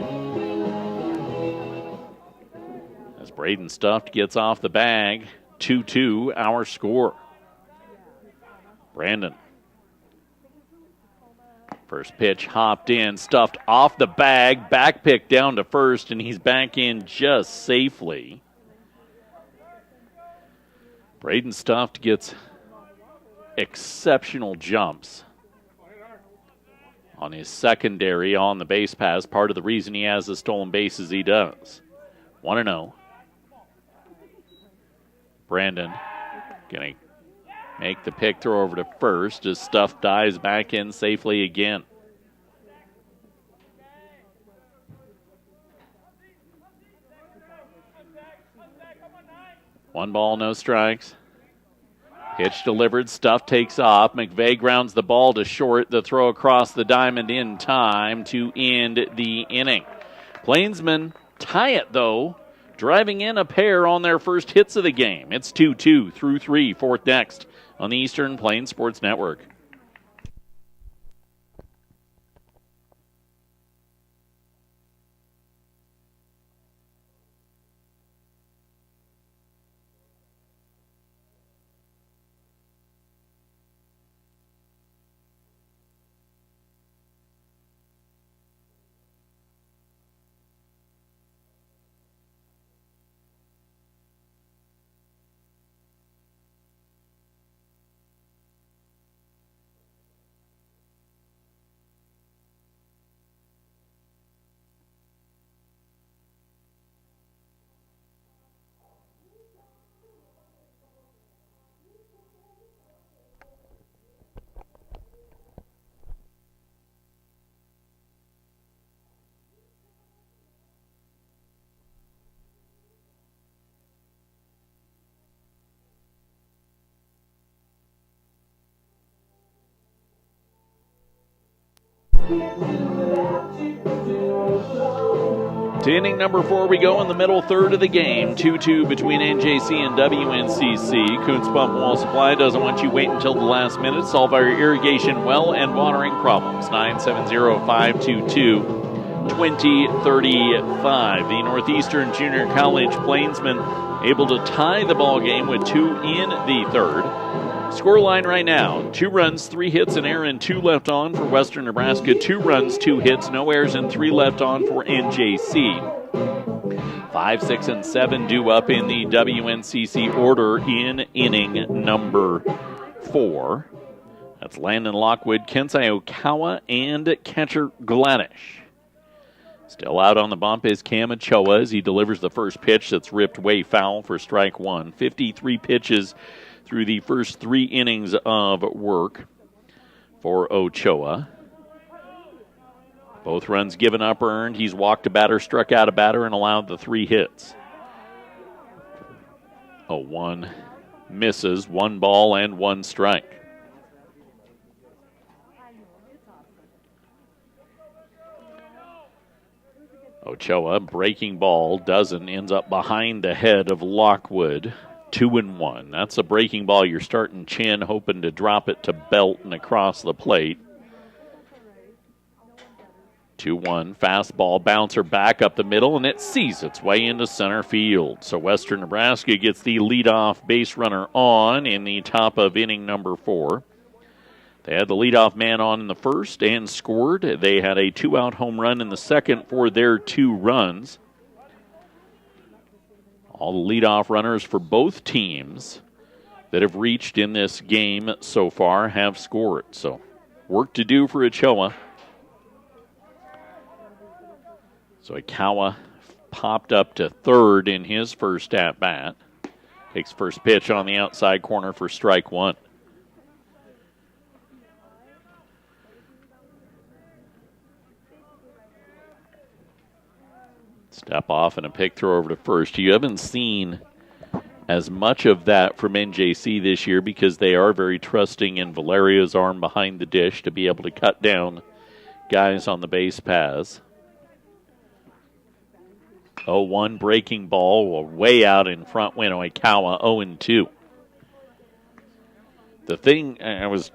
as Braden Stuff gets off the bag. 2-2 our score. Brandon, first pitch hopped in, Stuffed off the bag, back pick down to first, and he's back in just safely. Braden Stuffed gets exceptional jumps on his secondary on the base pass. Part of the reason he has the stolen bases he does. 1-0. Brandon going to make the pick throw over to first as Stuff dives back in safely again. One ball, no strikes. Pitch delivered, Stuff takes off. McVeigh grounds the ball to short. The throw across the diamond in time to end the inning. Plainsmen tie it, though, driving in a pair on their first hits of the game. It's 2-2 through 3, fourth next on the Eastern Plains Sports Network. To inning number 4 we go in the middle third of the game. 2-2 between NJC and WNCC. Kuntz Pump Wall Supply doesn't want you wait until the last minute. Solve our irrigation, well, and watering problems. 970-522-2035. The Northeastern Junior College Plainsmen able to tie the ball game with 2 in the third. Scoreline right now, 2 runs, 3 hits, an error, and 2 left on for Western Nebraska. 2 runs, 2 hits, no errors, and 3 left on for NJC. 5, 6, and 7 due up in the WNCC order in inning number 4. That's Landon Lockwood, Kensai Okawa, and catcher Gladish. Still out on the bump is Cam Ochoa as he delivers the first pitch that's ripped way foul for strike 1. 53 pitches through the first 3 innings of work for Ochoa. Both runs given up earned. He's walked a batter, struck out a batter, and allowed the 3 hits. 0-1 misses, 1 ball and 1 strike. Ochoa, breaking ball, doesn't, ends up behind the head of Lockwood. 2-1. That's a breaking ball. You're starting chin, hoping to drop it to belt and across the plate. 2-1. Fastball bouncer back up the middle, and it sees its way into center field. So Western Nebraska gets the leadoff base runner on in the top of inning number 4. They had the leadoff man on in the first and scored. They had a 2-out home run in the second for their 2 runs. All the leadoff runners for both teams that have reached in this game so far have scored. So work to do for Ochoa. So Okawa popped up to third in his first at-bat. Takes first pitch on the outside corner for strike 1. Step off and a pick throw over to first. You haven't seen as much of that from NJC this year because they are very trusting in Valerio's arm behind the dish to be able to cut down guys on the base paths. 0-1 breaking ball way out in front went Okawa 0-2. The thing, I was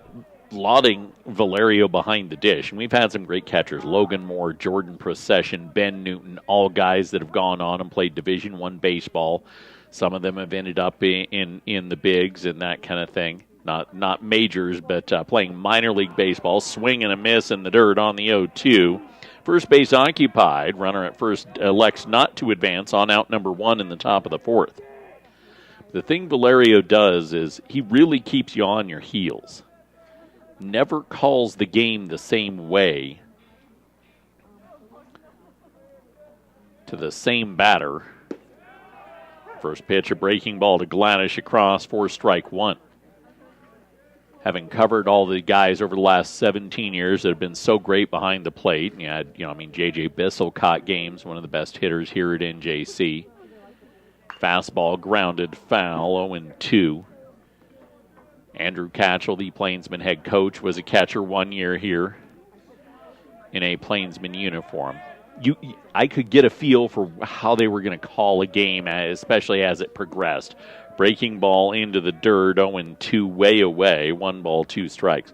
lauding Valerio behind the dish, and we've had some great catchers. Logan Moore, Jordan Procession, Ben Newton, all guys that have gone on and played Division I baseball. Some of them have ended up in the bigs and that kind of thing. Not majors, but playing minor league baseball. Swing and a miss in the dirt on the 0-2. First base occupied. Runner at first elects not to advance on out number 1 in the top of the 4th. The thing Valerio does is he really keeps you on your heels. Never calls the game the same way to the same batter. First pitch, a breaking ball to Gladish across for strike 1. Having covered all the guys over the last 17 years that have been so great behind the plate, and you had, J.J. Bissell caught games, one of the best hitters here at NJC. Fastball grounded foul, 0-2. Andrew Catchell, the Plainsman head coach, was a catcher 1 year here in a Plainsman uniform. I could get a feel for how they were going to call a game, especially as it progressed. Breaking ball into the dirt, 0-2, way away, 1 ball, 2 strikes.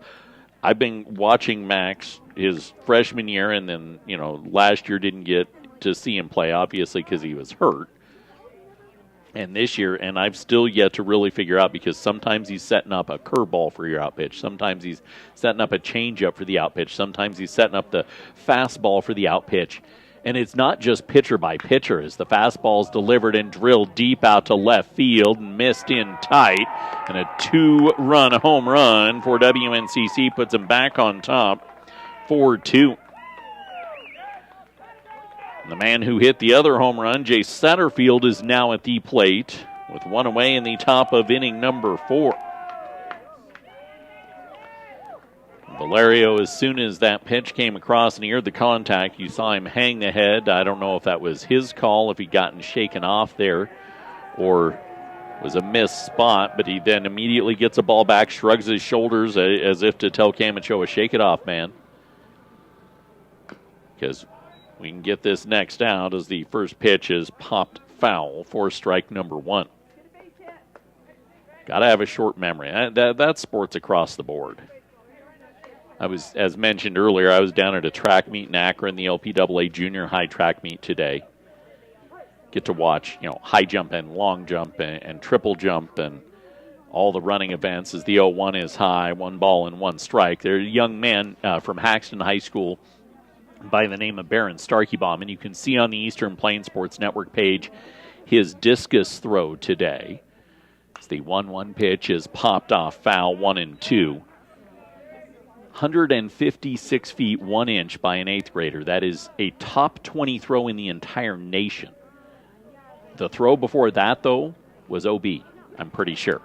I've been watching Max his freshman year, and then, last year didn't get to see him play, obviously, because he was hurt. And this year, and I've still yet to really figure out, because sometimes he's setting up a curveball for your out pitch. Sometimes he's setting up a changeup for the out pitch. Sometimes he's setting up the fastball for the out pitch. And it's not just pitcher by pitcher as the fastball's delivered and drilled deep out to left field and missed in tight. And a 2-run home run for WNCC puts them back on top, 4-2. The man who hit the other home run, Jay Satterfield, is now at the plate with 1 away in the top of inning number 4. Valerio, as soon as that pitch came across and he heard the contact, you saw him hang the head. I don't know if that was his call, if he'd gotten shaken off there, or was a missed spot, but he then immediately gets a ball back, shrugs his shoulders as if to tell Cam Ochoa, shake it off, man. because we can get this next out as the first pitch is popped foul for strike number 1. Got to have a short memory. That's sports across the board. As mentioned earlier, I was down at a track meet in Akron, the LPAA junior high track meet today. Get to watch, high jump and long jump and triple jump and all the running events as the 0-1 is high, 1 ball and 1 strike. There's a young man from Haxton High School by the name of Baron Starkeybaum, and you can see on the Eastern Plains Sports Network page his discus throw today. The 1-1 pitch is popped off foul, 1-2. 156 feet 1 inch by an 8th grader. That is a top 20 throw in the entire nation. The throw before that, though, was OB, I'm pretty sure.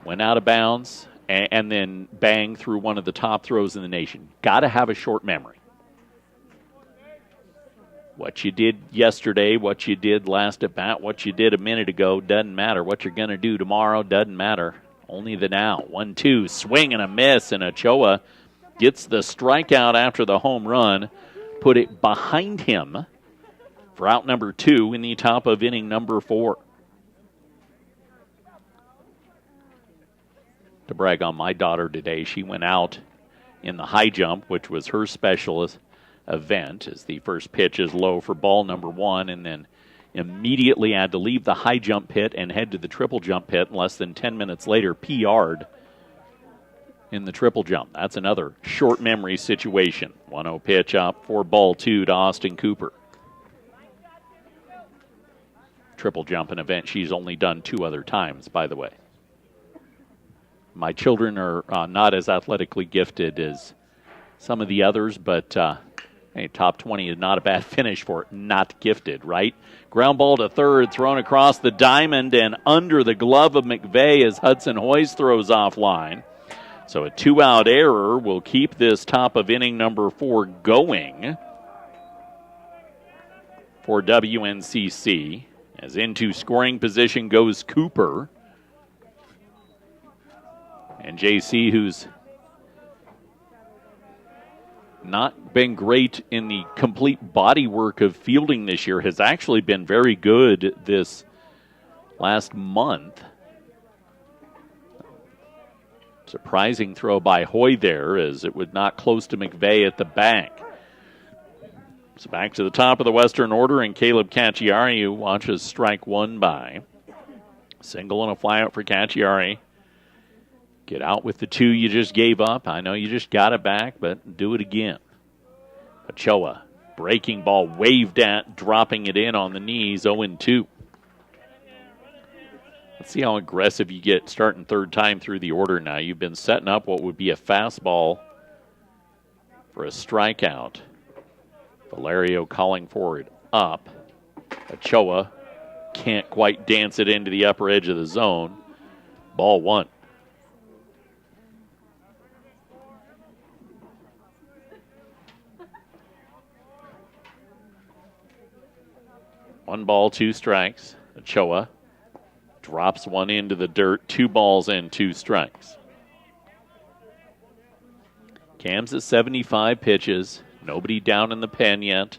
Went out of bounds and then bang through one of the top throws in the nation. Got to have a short memory. What you did yesterday, what you did last at bat, what you did a minute ago doesn't matter. What you're going to do tomorrow doesn't matter. Only the now. 1-2, swing and a miss, and Ochoa gets the strikeout after the home run. Put it behind him for out number 2 in the top of inning number 4. To brag on my daughter today, she went out in the high jump, which was her specialist event, as the first pitch is low for ball number 1, and then immediately had to leave the high jump pit and head to the triple jump pit, and less than 10 minutes later PR'd in the triple jump. That's another short memory situation. 1-0 pitch up for ball 2 to Austin Cooper. Triple jump, an event she's only done 2 other times, by the way. My children are not as athletically gifted as some of the others, but hey, top 20 is not a bad finish for not gifted, right? Ground ball to third, thrown across the diamond and under the glove of McVeigh as Hudson Hoyes throws offline. So a 2-out error will keep this top of inning number 4 going for WNCC. As into scoring position goes Cooper. And JC, who's not been great in the complete body work of fielding this year, has actually been very good this last month. Surprising throw by Hoy there, as it would knock close to McVeigh at the bank. So back to the top of the Western order, and Caleb Cacciari, who watches strike 1 by. Single and a flyout for Cacciari. Get out with the 2 you just gave up. I know you just got it back, but do it again. Ochoa, breaking ball, waved at, dropping it in on the knees, 0-2. Let's see how aggressive you get starting 3rd time through the order now. You've been setting up what would be a fastball for a strikeout. Valerio calling for it up. Ochoa can't quite dance it into the upper edge of the zone. Ball 1. One ball, 2 strikes. Ochoa drops one into the dirt. 2 balls and 2 strikes. Cam's at 75 pitches. Nobody down in the pen yet.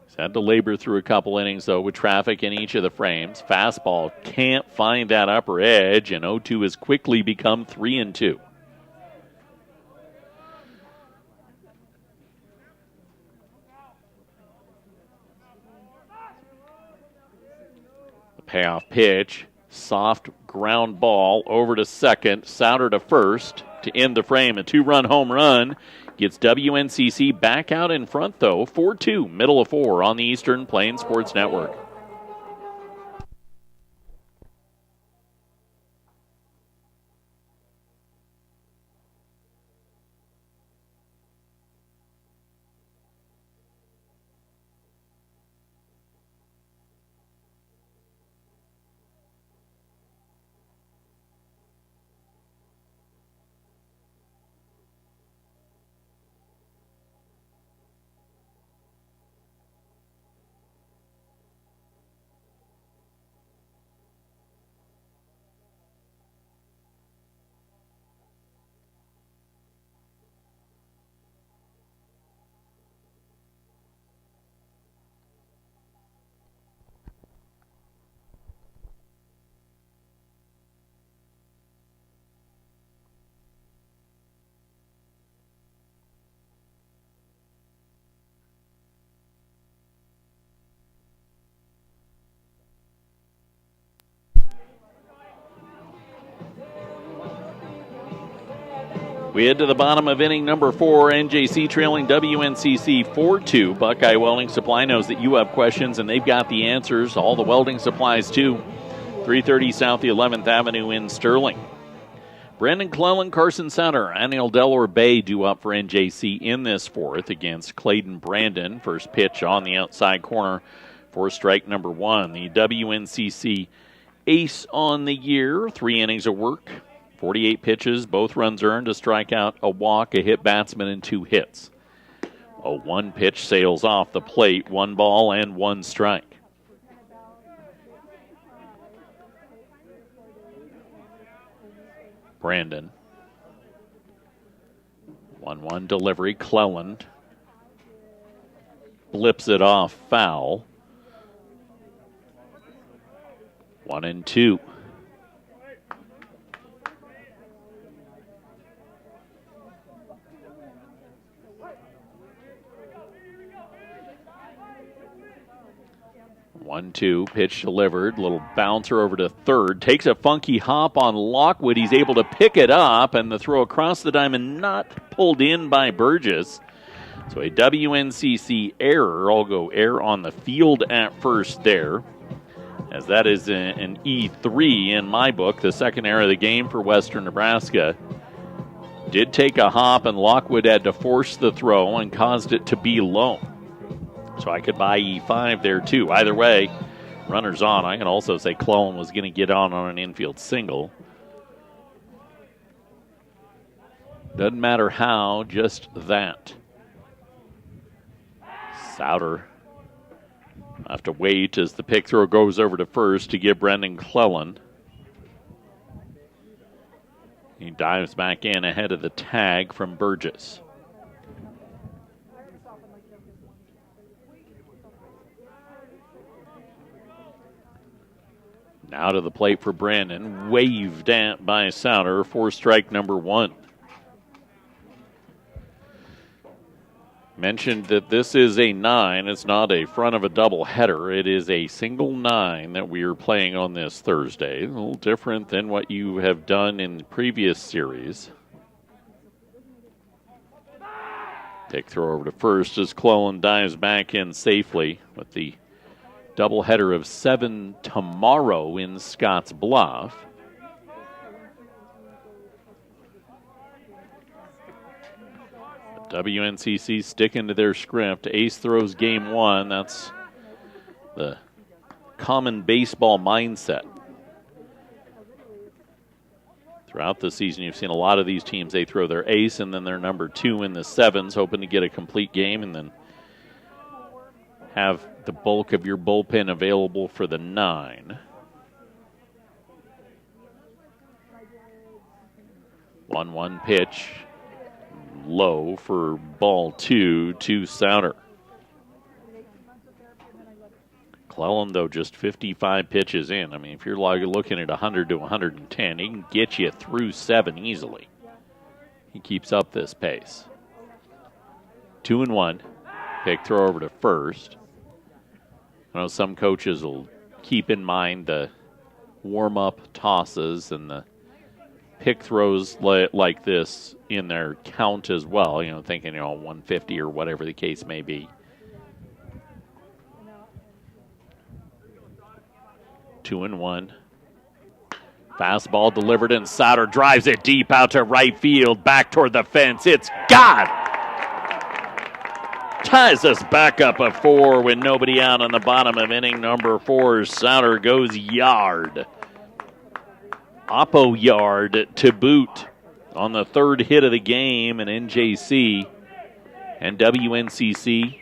He's had to labor through a couple innings, though, with traffic in each of the frames. Fastball can't find that upper edge, and 0-2 has quickly become 3-2. Payoff pitch, soft ground ball over to second, Souter to first to end the frame. A 2-run home run gets WNCC back out in front, though. 4-2, middle of 4 on the Eastern Plains Sports Network. We head to the bottom of inning number 4. NJC trailing WNCC 4-2. Buckeye Welding Supply knows that you have questions, and they've got the answers. All the welding supplies, too. 330 South the 11th Avenue in Sterling. Brendan Clellan, Carson Sutter, Anil Delor Bay due up for NJC in this 4th against Clayton Brandon. First pitch on the outside corner for strike number 1. The WNCC ace on the year. 3 innings of work. 48 pitches, both runs earned, a strikeout, a walk, a hit batsman, and 2 hits. A 1 pitch sails off the plate, 1 ball and 1 strike. Brandon. 1-1 delivery, Clellan blips it off foul. 1-2. One-two, pitch delivered, little bouncer over to third, takes a funky hop on Lockwood. He's able to pick it up, and the throw across the diamond not pulled in by Burgess. So a WNCC error. I'll go error on the field at first there, as that is an E3 in my book, the second error of the game for Western Nebraska. Did take a hop, and Lockwood had to force the throw and caused it to be low. So I could buy E5 there, too. Either way, runners on. I can also say Clellan was going to get on an infield single. Doesn't matter how, just that. Souter have to wait as the pick throw goes over to first to give Brendan Clellan. He dives back in ahead of the tag from Burgess. Now to the plate for Brandon, waved at by Souter for strike number 1. Mentioned that this is a 9. It's not a front of a doubleheader. It is a single 9 that we are playing on this Thursday. A little different than what you have done in previous series. Pick throw over to first as Clellan dives back in safely with the doubleheader of 7 tomorrow in Scotts Bluff. WNCC sticking to their script. Ace throws game 1. That's the common baseball mindset. Throughout the season, you've seen a lot of these teams, they throw their ace and then their number 2 in the 7s, hoping to get a complete game and then have the bulk of your bullpen available for the 9. 1-1 pitch. Low for ball 2 to Souter. Clellan, though, just 55 pitches in. I mean, if you're looking at 100 to 110, he can get you through 7 easily. He keeps up this pace. 2-1. Pick throw over to first. I know some coaches will keep in mind the warm-up tosses and the pick throws like this in their count as well, thinking, 150 or whatever the case may be. 2-1. Fastball delivered, and Souter drives it deep out to right field, back toward the fence. It's gone! Ties us back up a 4 with nobody out on the bottom of inning number 4. Souter goes yard. Oppo yard to boot on the 3rd hit of the game, and NJC and WNCC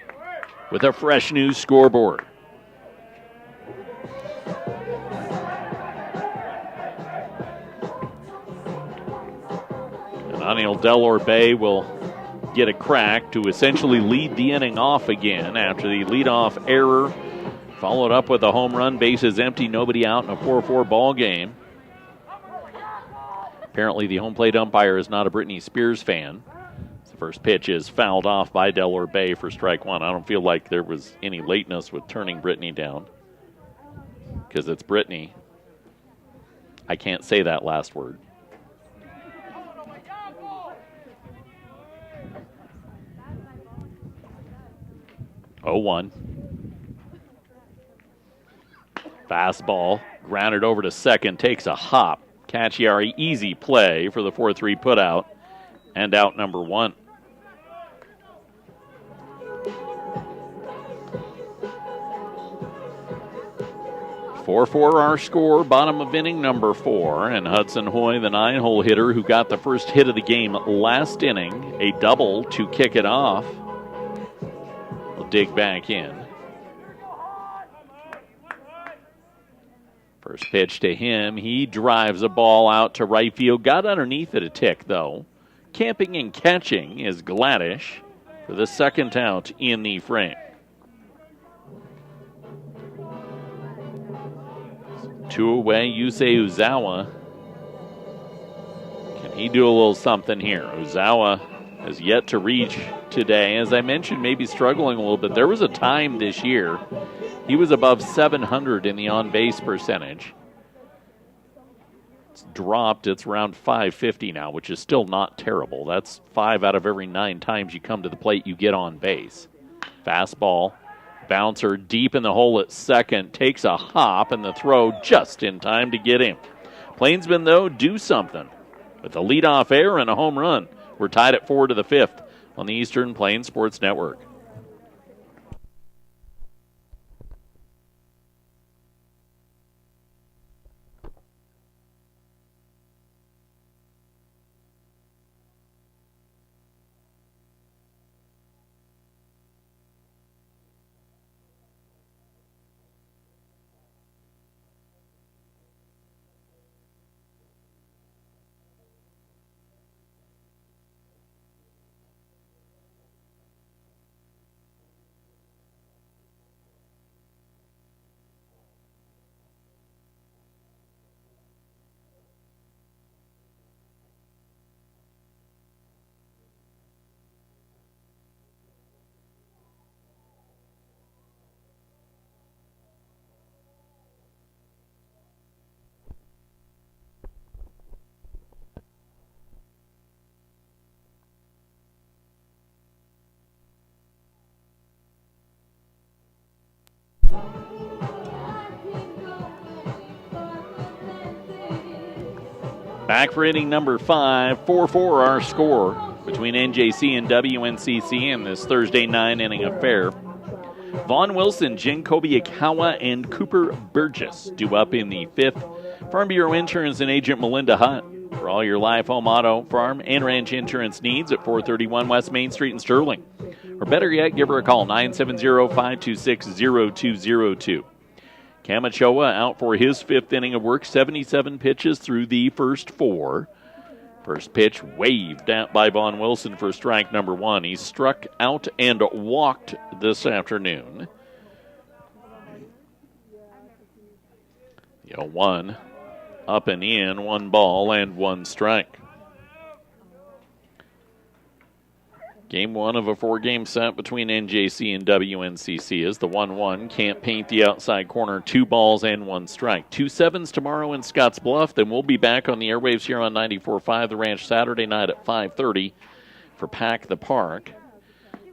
with a fresh new scoreboard. And Anil Delor Bay will get a crack to essentially lead the inning off again after the leadoff error, followed up with a home run, bases empty, nobody out in a 4-4 ball game. Apparently the home plate umpire is not a Britney Spears fan. The first pitch is fouled off by Delor Bay for strike 1. I don't feel like there was any lateness with turning Britney down, because it's Britney. I can't say that last word. 0-1. Fastball, grounded over to second, takes a hop. Cacciari, easy play for the 4-3 putout, and out number 1. Four our score, bottom of inning number 4, and Hudson Hoy, the 9-hole hitter who got the first hit of the game last inning, a double to kick it off, will dig back in. First pitch to him, he drives a ball out to right field, got underneath it a tick though. Camping and catching is Gladish for the second out in the frame. 2 away, Yusei Uzawa. Can he do a little something here? Uzawa has yet to reach today. As I mentioned, maybe struggling a little bit. There was a time this year he was above 700 in the on-base percentage. It's dropped. It's around 550 now, which is still not terrible. That's 5 out of every 9 times you come to the plate you get on base. Fastball. Bouncer deep in the hole at second, takes a hop, and the throw just in time to get him. Plainsmen, though, do something with a leadoff error and a home run. We're tied at 4 to the 5th on the Eastern Plains Sports Network. Back for inning number 5, 4-4 our score between NJC and WNCC in this Thursday 9-inning affair. Vaughn Wilson, Jen Kobiakawa, and Cooper Burgess due up in the 5th. Farm Bureau Insurance and Agent Melinda Hutt for all your life, home, auto, farm, and ranch insurance needs at 431 West Main Street in Sterling. Or better yet, give her a call, 970-526-0202. Camachoa out for his 5th inning of work, 77 pitches through the first 4. First pitch waved out by Vaughn Wilson for strike number 1. He struck out and walked this afternoon. The 0-1 up and in, 1 ball and 1 strike. Game 1 of a 4-game set between NJC and WNCC is the 1-1. Can't paint the outside corner. 2 balls and 1 strike. 2 7s tomorrow in Scotts Bluff. Then we'll be back on the airwaves here on 94.5 The Ranch Saturday night at 5:30 for Pack the Park.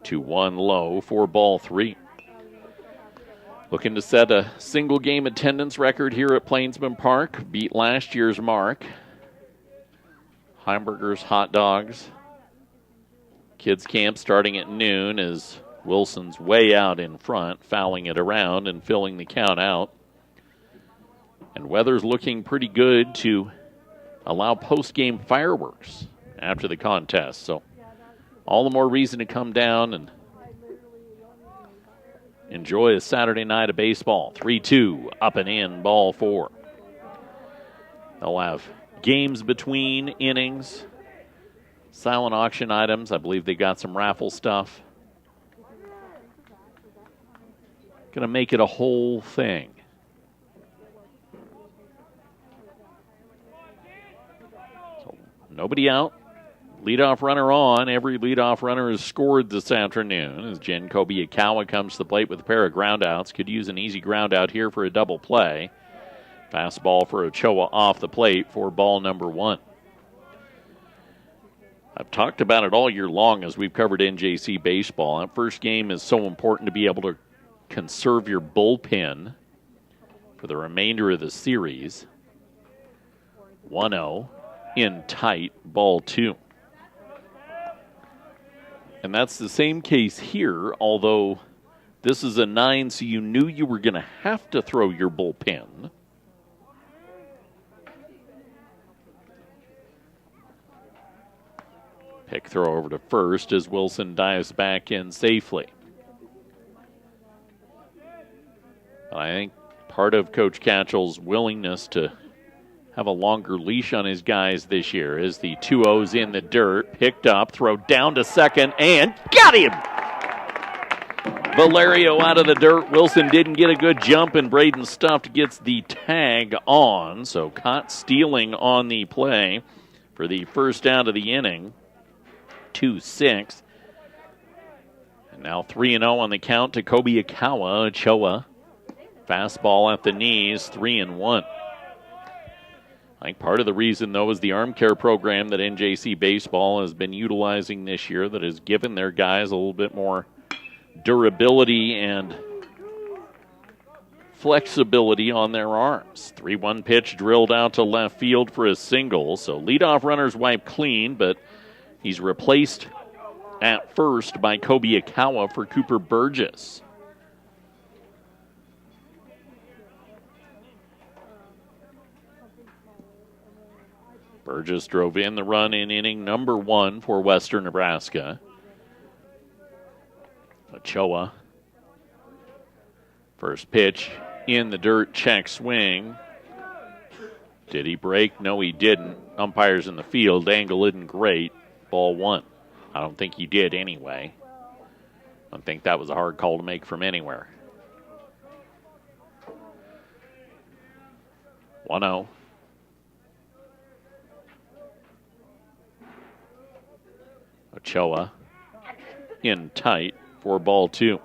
2-1 low for ball 3. Looking to set a single-game attendance record here at Plainsman Park. Beat last year's mark. Hamburgers, hot dogs. Kids camp starting at noon as Wilson's way out in front, fouling it around and filling the count out. And weather's looking pretty good to allow post-game fireworks after the contest. So all the more reason to come down and enjoy a Saturday night of baseball. 3-2, up and in, ball 4. They'll have games between innings. Silent auction items. I believe they got some raffle stuff. Going to make it a whole thing. So, nobody out. Leadoff runner on. Every leadoff runner has scored this afternoon as Jen Kobiakawa comes to the plate with a pair of groundouts. Could use an easy ground out here for a double play. Fastball for Ochoa off the plate for ball number 1. I've talked about it all year long as we've covered NJC baseball. That first game is so important to be able to conserve your bullpen for the remainder of the series. 1-0 in tight, ball 2. And that's the same case here, although this is a 9, so you knew you were going to have to throw your bullpen. Pick throw over to first as Wilson dives back in safely. I think part of Coach Catchell's willingness to have a longer leash on his guys this year is the 2-0's in the dirt, picked up, throw down to second, and got him! Valerio out of the dirt. Wilson didn't get a good jump, and Braden Stuft gets the tag on. So caught stealing on the play for the first out of the inning. 2-6. And now 3-0 on the count to Kobe Akawa. Ochoa. Fastball at the knees, 3-1. I think part of the reason, though, is the arm care program that NJC Baseball has been utilizing this year that has given their guys a little bit more durability and flexibility on their arms. 3-1 pitch drilled out to left field for a single. So leadoff runner's wiped clean, but he's replaced at first by Kobe Akawa for Cooper Burgess. Burgess drove in the run in inning number 1 for Western Nebraska. Ochoa. First pitch in the dirt, check swing. Did he break? No, he didn't. Umpires in the field. Angle isn't great. Ball 1. I don't think he did anyway. I don't think that was a hard call to make from anywhere. 1-0. Ochoa in tight for ball 2.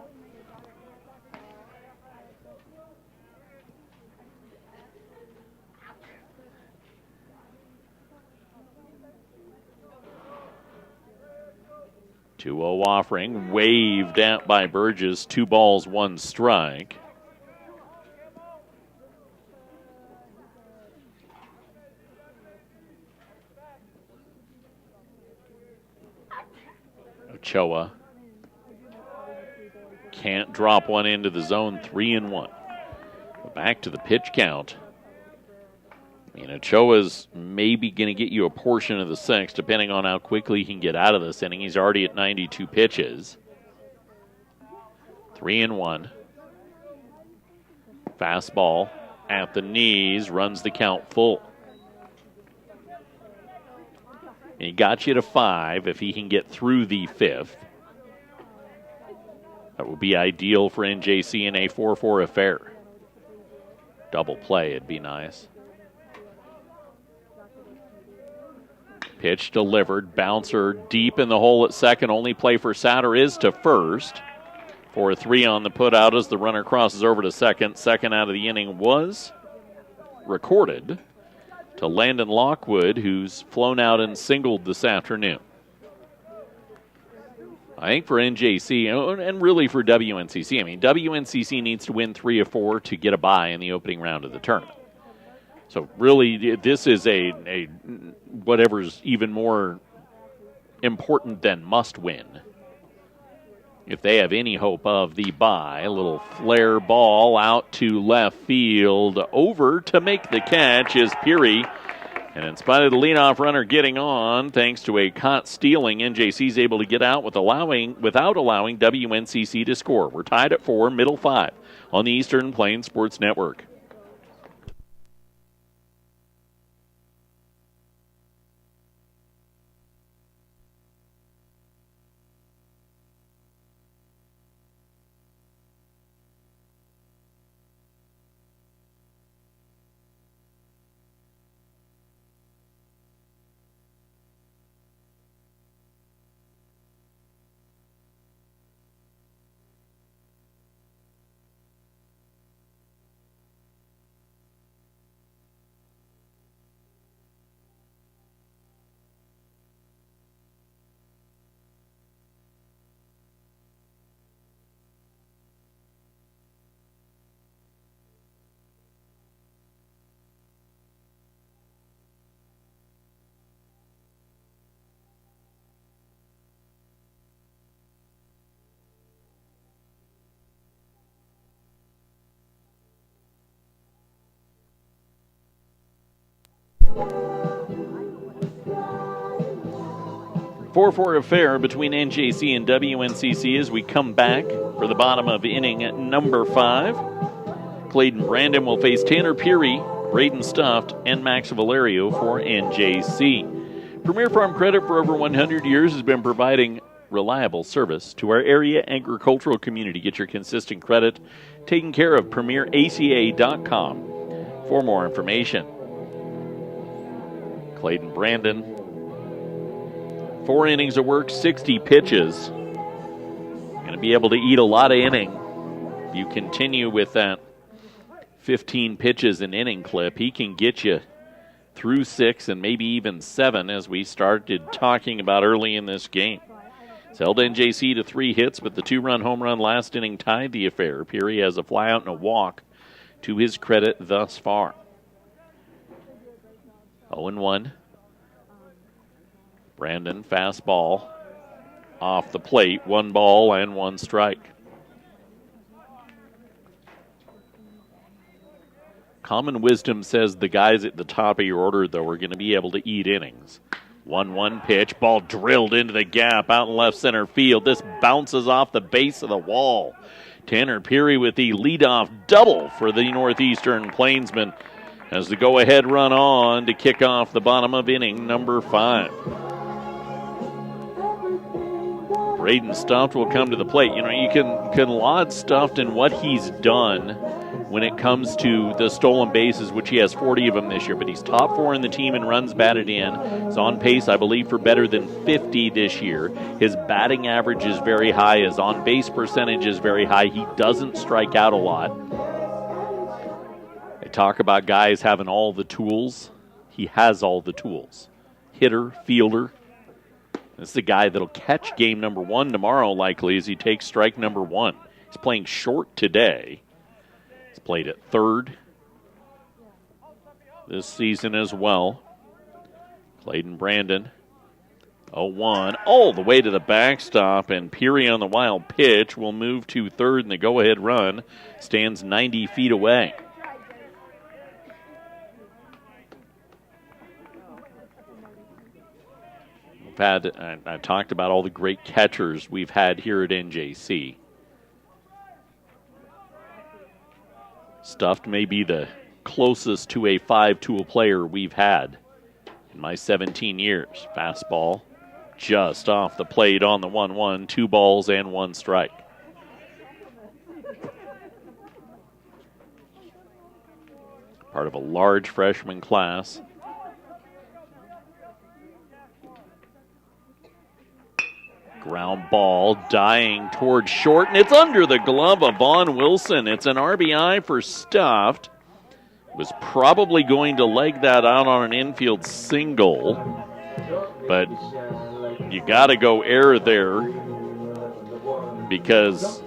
Two-0 offering, waved at by Burgess. 2 balls, 1 strike. Ochoa can't drop one into the zone. 3-1. Back to the pitch count. I mean, Ochoa's maybe going to get you a portion of the 6, depending on how quickly he can get out of this inning. He's already at 92 pitches. 3-1. Fastball at the knees, runs the count full. And he got you to 5 if he can get through the 5th. That would be ideal for NJC in a 4-4 affair. Double play, it'd be nice. Pitch delivered, bouncer deep in the hole at second. Only play for Satter is to first. 4-3 on the putout as the runner crosses over to second. Second out of the inning was recorded to Landon Lockwood, who's flown out and singled this afternoon. I think for NJC, and really for WNCC, I mean, WNCC needs to win 3 of 4 to get a bye in the opening round of the tournament. So really, this is a whatever's even more important than must win. If they have any hope of the bye, a little flare ball out to left field. Over to make the catch is Peary. And in spite of the leadoff runner getting on, thanks to a caught stealing, NJC's able to get out without allowing WNCC to score. We're tied at 4, middle 5 on the Eastern Plains Sports Network. 4-4 affair between NJC and WNCC as we come back for the bottom of inning number 5. Clayton Brandon will face Tanner Peary, Braden Stuft, and Max Valerio for NJC. Premier Farm Credit for over 100 years has been providing reliable service to our area agricultural community. Get your consistent credit taken care of. PremierACA.com for more information. Clayton Brandon, 4 innings of work, 60 pitches. Going to be able to eat a lot of inning. If you continue with that 15 pitches an inning clip, he can get you through 6 and maybe even 7, as we started talking about early in this game. It's held NJC to 3 hits, but the 2-run home run last inning tied the affair. Peary has a flyout and a walk to his credit thus far. 0-1. Brandon, fastball off the plate, 1 ball and 1 strike. Common wisdom says the guys at the top of your order, though, are going to be able to eat innings. 1-1 pitch, ball drilled into the gap out in left center field. This bounces off the base of the wall. Tanner Peary with the leadoff double for the Northeastern Plainsmen as the go-ahead run on to kick off the bottom of inning number 5. Braden Stuft will come to the plate. You know, you can laud Stuft in what he's done when it comes to the stolen bases, which he has 40 of them this year, but he's top 4 in the team in runs batted in. He's on pace, I believe, for better than 50 this year. His batting average is very high. His on-base percentage is very high. He doesn't strike out a lot. I talk about guys having all the tools. He has all the tools. Hitter, fielder. This is the guy that'll catch game number 1 tomorrow, likely, as he takes strike number 1. He's playing short today. He's played at third this season as well. Clayton Brandon, 0-1, all the way to the backstop, and Peary on the wild pitch will move to third, and the go-ahead run stands 90 feet away. I talked about all the great catchers we've had here at NJC. Stuft may be the closest to a 5-tool player we've had in my 17 years. Fastball just off the plate on the 1-1, 2 balls and 1 strike. Part of a large freshman class. Ground ball dying towards short, and it's under the glove of Vaughn Wilson. It's an RBI for Stuft. Was probably going to leg that out on an infield single, but you got to go air there because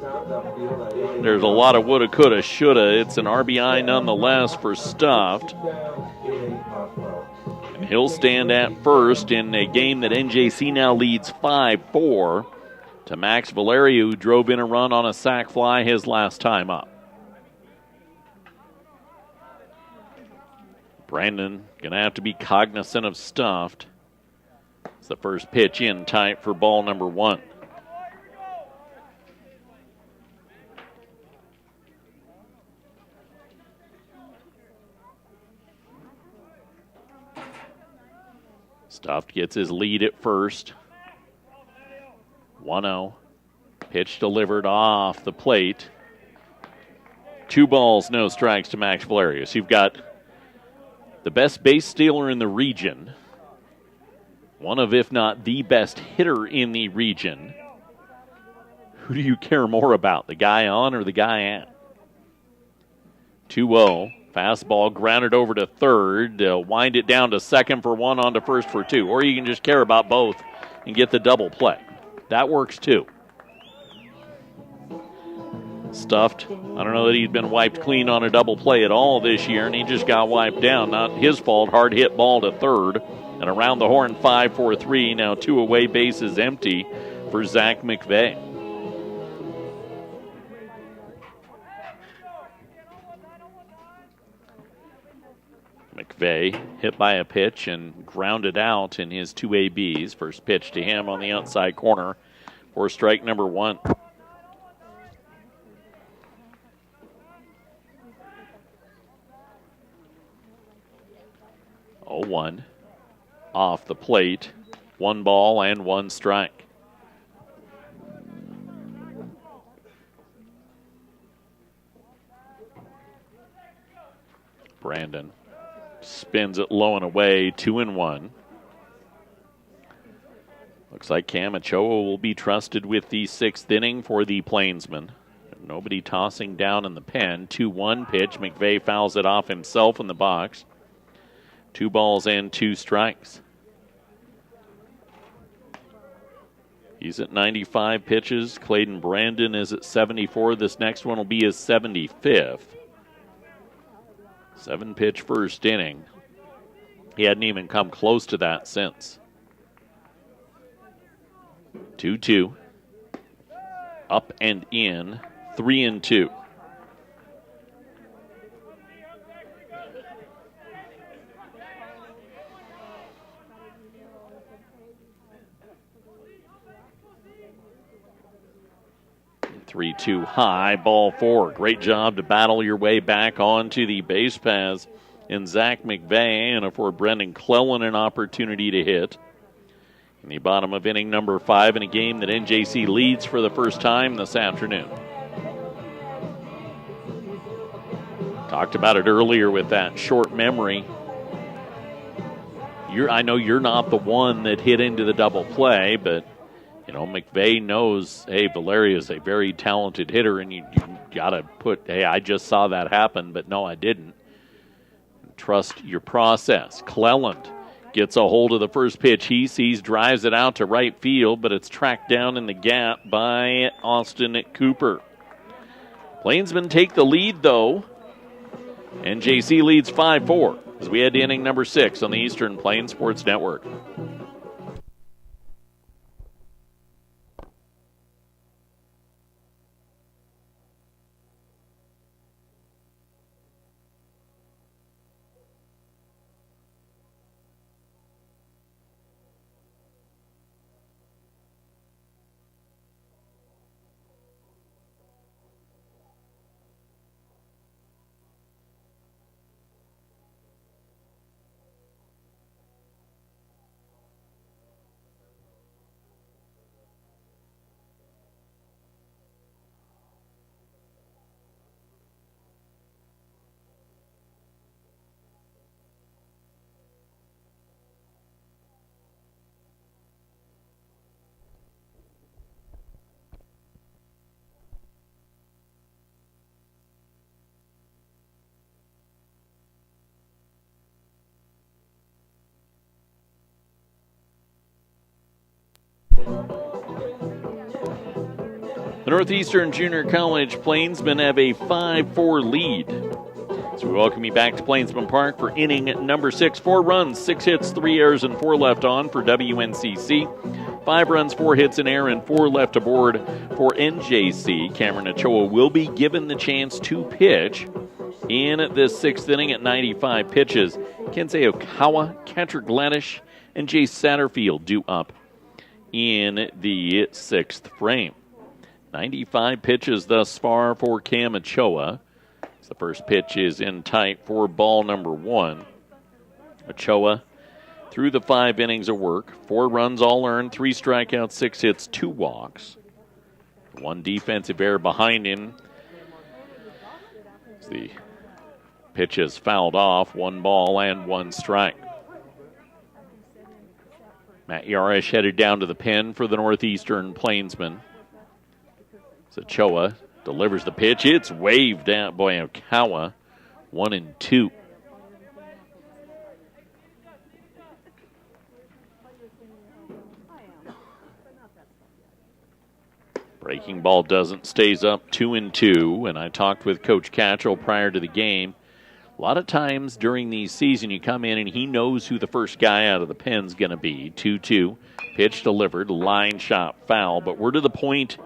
there's a lot of woulda, coulda, shoulda. It's an RBI nonetheless for Stuft. And he'll stand at first in a game that NJC now leads 5-4 to Max Valerio, who drove in a run on a sac fly his last time up. Brandon going to have to be cognizant of Stuft. It's the first pitch in tight for ball number 1. Stuft gets his lead at first. 1-0. Pitch delivered off the plate. 2 balls, no strikes to Max Valerio. So you've got the best base stealer in the region. One of, if not the best hitter in the region. Who do you care more about, the guy on or the guy at? 2-0. Fastball grounded over to third. Wind it down to second for 1, on to first for 2. Or you can just care about both and get the double play. That works too. Stuft. I don't know that he's been wiped clean on a double play at all this year, and he just got wiped down. Not his fault. Hard hit ball to third. And around the horn, 5-4-3. Now 2 away bases empty for Zach McVeigh. McVeigh hit by a pitch and grounded out in his two ABs. First pitch to him on the outside corner for strike number 1. Oh, 1 off the plate. 1 ball and 1 strike. Brandon spins it low and away, 2-1. Looks like Cam Ochoa will be trusted with the 6th inning for the Plainsmen. Nobody tossing down in the pen. 2-1 pitch. McVeigh fouls it off himself in the box. 2 balls and 2 strikes. He's at 95 pitches. Clayton Brandon is at 74. This next one will be his 75th. 7-pitch first inning. He hadn't even come close to that since. 2-2. Up and in. 3-2. Three-two high, ball 4. Great job to battle your way back onto the base paths in Zach McVeigh and afford Brendan Clellan an opportunity to hit. In the bottom of inning number 5 in a game that NJC leads for the first time this afternoon. Talked about it earlier with that short memory. I know you're not the one that hit into the double play, but McVeigh knows, hey, Valeria is a very talented hitter, and you got to put, hey, I just saw that happen, but no, I didn't. Trust your process. Cleland gets a hold of the first pitch he sees, drives it out to right field, but it's tracked down in the gap by Austin Cooper. Plainsmen take the lead, though. NJC leads 5-4 as we head to inning number 6 on the Eastern Plains Sports Network. The Northeastern Junior College Plainsmen have a 5-4 lead. So we welcome you back to Plainsman Park for inning number 6. 4 runs, 6 hits, 3 errors, and 4 left on for WNCC. 5 runs, 4 hits, an error, and 4 left aboard for NJC. Cameron Ochoa will be given the chance to pitch in this 6th inning at 95 pitches. Kensei Okawa, Catcher Gladish, and Jay Satterfield due up in the 6th frame. 95 pitches thus far for Cam Ochoa. The first pitch is in tight for ball number 1. Ochoa through the 5 innings of work. 4 runs all earned, 3 strikeouts, 6 hits, 2 walks. 1 defensive error behind him. The pitch is fouled off. 1 ball and 1 strike. Matt Yarish headed down to the pen for the Northeastern Plainsmen. Ochoa delivers the pitch. It's waved out by Okawa. 1-2. Breaking ball doesn't, stays up 2-2. And I talked with Coach Catchell prior to the game. A lot of times during the season, you come in and he knows who the first guy out of the pen's going to be. 2-2. Pitch delivered. Line shot foul. But we're to the point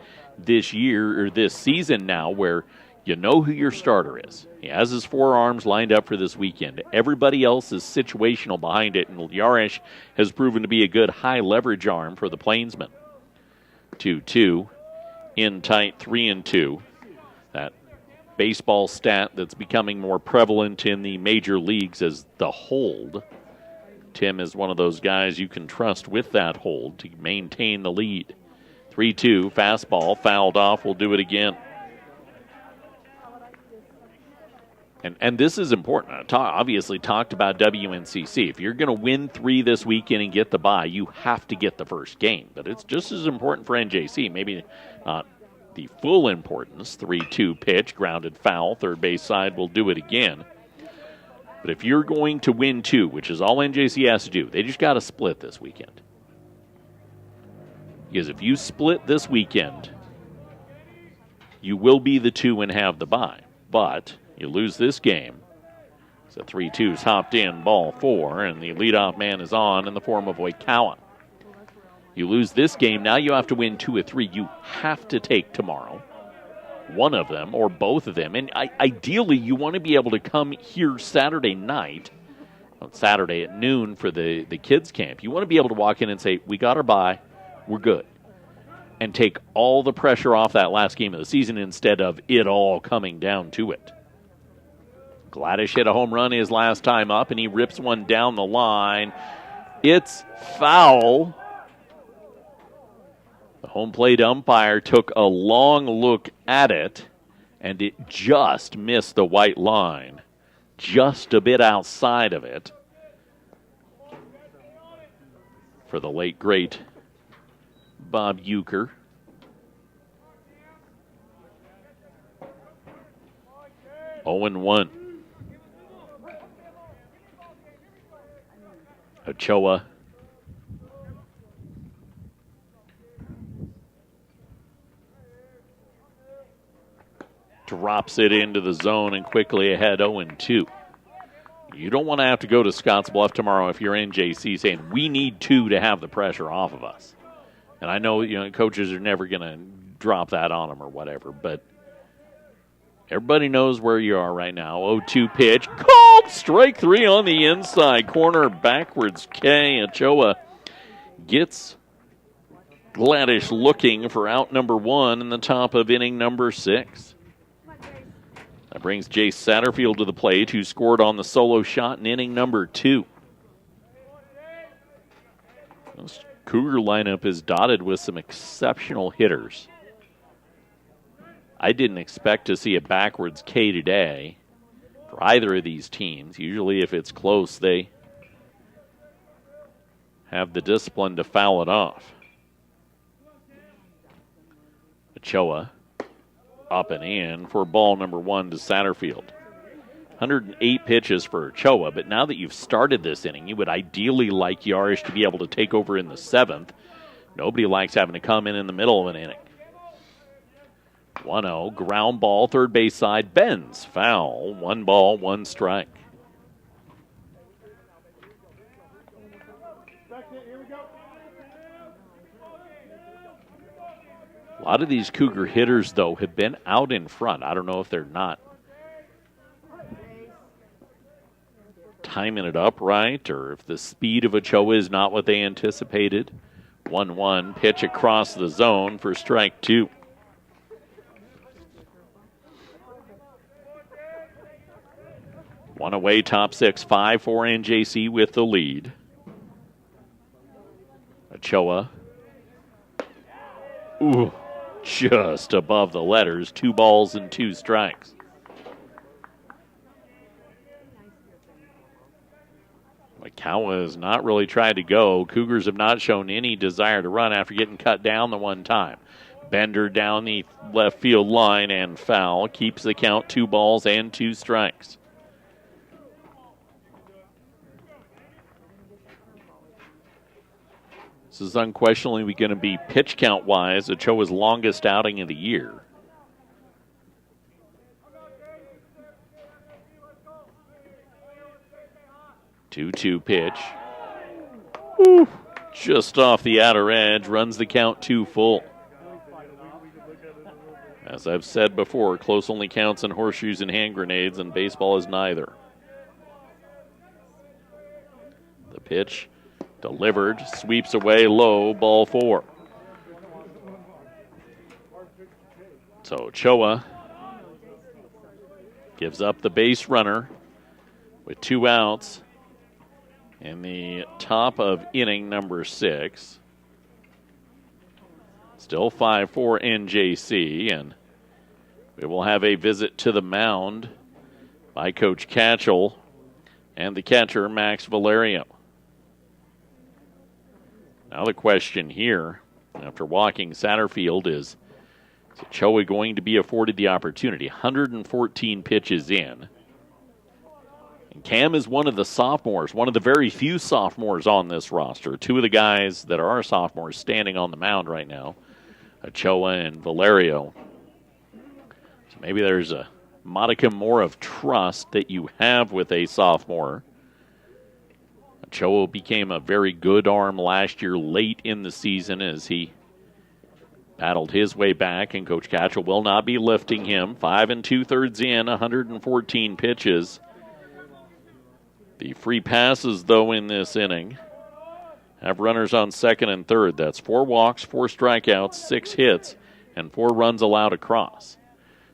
this year or this season now where You know who your starter is. He has his forearms lined up for this weekend. Everybody else is situational behind it, and Yarish has proven to be a good high-leverage arm for the Plainsmen. 2-2, in tight, 3-2. That baseball stat that's becoming more prevalent in the major leagues as the hold. Tim is one of those guys you can trust with that hold to maintain the lead. 3-2, fastball, fouled off, we'll do it again. And this is important. I obviously talked about WNCC. If you're going to win 3 this weekend and get the bye, you have to get the first game. But it's just as important for NJC. Maybe not the full importance. 3-2 pitch, grounded foul, third base side, will do it again. But if you're going to win 2, which is all NJC has to do, they just got to split this weekend. Because if you split this weekend, you will be the 2 and have the bye. But you lose this game. So 3-2's hopped in, ball 4, and the leadoff man is on in the form of Oikawa. You lose this game, now you have to win 2 of 3. You have to take tomorrow, one of them or both of them. And ideally, you want to be able to come here Saturday night, on Saturday at noon for the kids' camp. You want to be able to walk in and say, we got our bye, we're good. And take all the pressure off that last game of the season instead of it all coming down to it. Gladish hit a home run his last time up, and he rips one down the line. It's foul. The home plate umpire took a long look at it, and it just missed the white line, just a bit outside of it. For the late, great Bob Euchre. Oh and 1. Ochoa drops it into the zone and quickly ahead 0-2. You don't want to have to go to Scottsbluff tomorrow if you're NJC saying, we need 2 to have the pressure off of us. And I know, coaches are never going to drop that on them or whatever, but everybody knows where you are right now. 0-2 pitch. Called strike 3 on the inside corner. Backwards K. Ochoa gets Gladish looking for out number 1 in the top of inning number 6. That brings Jace Satterfield to the plate, who scored on the solo shot in inning number 2. This Cougar lineup is dotted with some exceptional hitters. I didn't expect to see a backwards K today for either of these teams. Usually if it's close, they have the discipline to foul it off. Ochoa up and in for ball number 1 to Satterfield. 108 pitches for Ochoa, but now that you've started this inning, you would ideally like Yarish to be able to take over in the 7th. Nobody likes having to come in the middle of an inning. 1-0, ground ball, third base side, bends, foul, 1 ball, 1 strike. A lot of these Cougar hitters, though, have been out in front. I don't know if they're not timing it up right or if the speed of Ochoa is not what they anticipated. 1-1, pitch across the zone for strike 2. One away, top 6, 5 for NJC with the lead. Ochoa. Ooh, just above the letters. 2 balls and 2 strikes. Oikawa has not really tried to go. Cougars have not shown any desire to run after getting cut down the one time. Bender down the left field line and foul. Keeps the count, 2 balls and 2 strikes. This is unquestionably going to be pitch count-wise Ochoa's longest outing of the year. Two-two pitch. Woo, just off the outer edge, runs the count 2 full. As I've said before, close only counts in horseshoes and hand grenades, and baseball is neither. The pitch delivered, sweeps away low, ball 4. So Ochoa gives up the base runner with 2 outs in the top of inning number 6. Still 5-4 NJC, and we will have a visit to the mound by Coach Catchell and the catcher, Max Valerio. Now the question here, after walking Satterfield, is Ochoa going to be afforded the opportunity? 114 pitches in. And Cam is one of the sophomores, one of the very few sophomores on this roster. 2 of the guys that are sophomores standing on the mound right now, Ochoa and Valerio. So maybe there's a modicum more of trust that you have with a sophomore. Ochoa became a very good arm last year late in the season as he battled his way back, and Coach Catchell will not be lifting him. 5 2/3 in, 114 pitches. The free passes, though, in this inning have runners on second and third. That's 4 walks, 4 strikeouts, 6 hits, and 4 runs allowed across.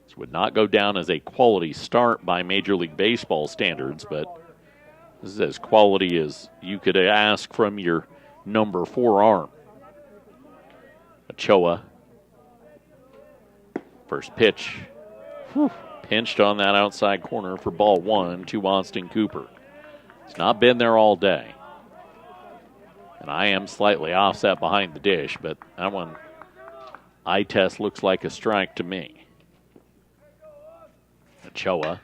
This would not go down as a quality start by Major League Baseball standards, but this is as quality as you could ask from your number 4 arm. Ochoa. First pitch. Pinched on that outside corner for ball 1 to Austin Cooper. It's not been there all day. And I am slightly offset behind the dish, but that one, eye test, looks like a strike to me. Ochoa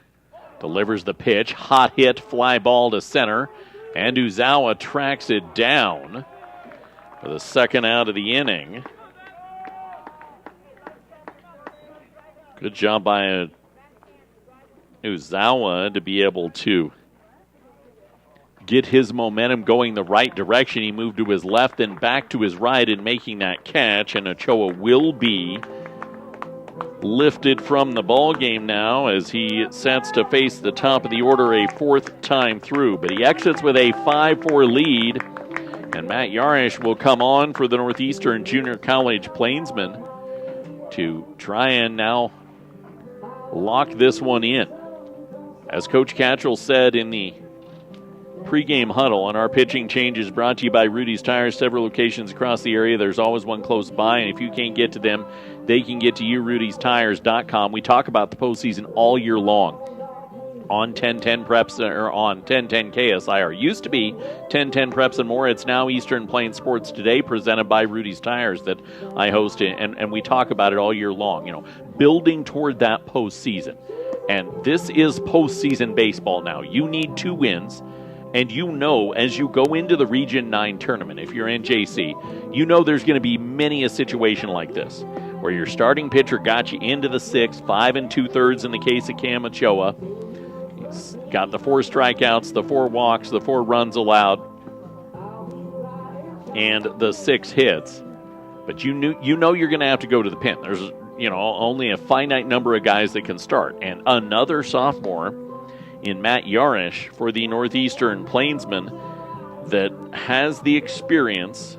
delivers the pitch. Hot hit, fly ball to center. And Uzawa tracks it down for the second out of the inning. Good job by Uzawa to be able to get his momentum going the right direction. He moved to his left and back to his right in making that catch, and Ochoa will be lifted from the ball game now as he sets to face the top of the order a 4th time through. But he exits with a 5-4 lead, and Matt Yarish will come on for the Northeastern Junior College Plainsmen to try and now lock this one in. As Coach Catchell said in the pregame huddle, and our pitching change is brought to you by Rudy's Tires, several locations across the area. There's always one close by, and if you can't get to them, they can get to you, rudystires.com. We talk about the postseason all year long on 1010 Preps, or on 1010 KSIR. Used to be 1010 Preps and More. It's now Eastern Plains Sports Today, presented by Rudy's Tires, that I host, and we talk about it all year long, you know, building toward that postseason. And this is postseason baseball now. You need 2 wins. And you know, as you go into the Region 9 tournament, if you're in JC, you know there's going to be many a situation like this, where your starting pitcher got you into the 6th, 5 2/3 in the case of Cam Ochoa. He's got the 4 strikeouts, the 4 walks, the 4 runs allowed, and the 6 hits. But you know you're going to have to go to the pen. There's, only a finite number of guys that can start. And another sophomore in Matt Yarish for the Northeastern Plainsmen that has the experience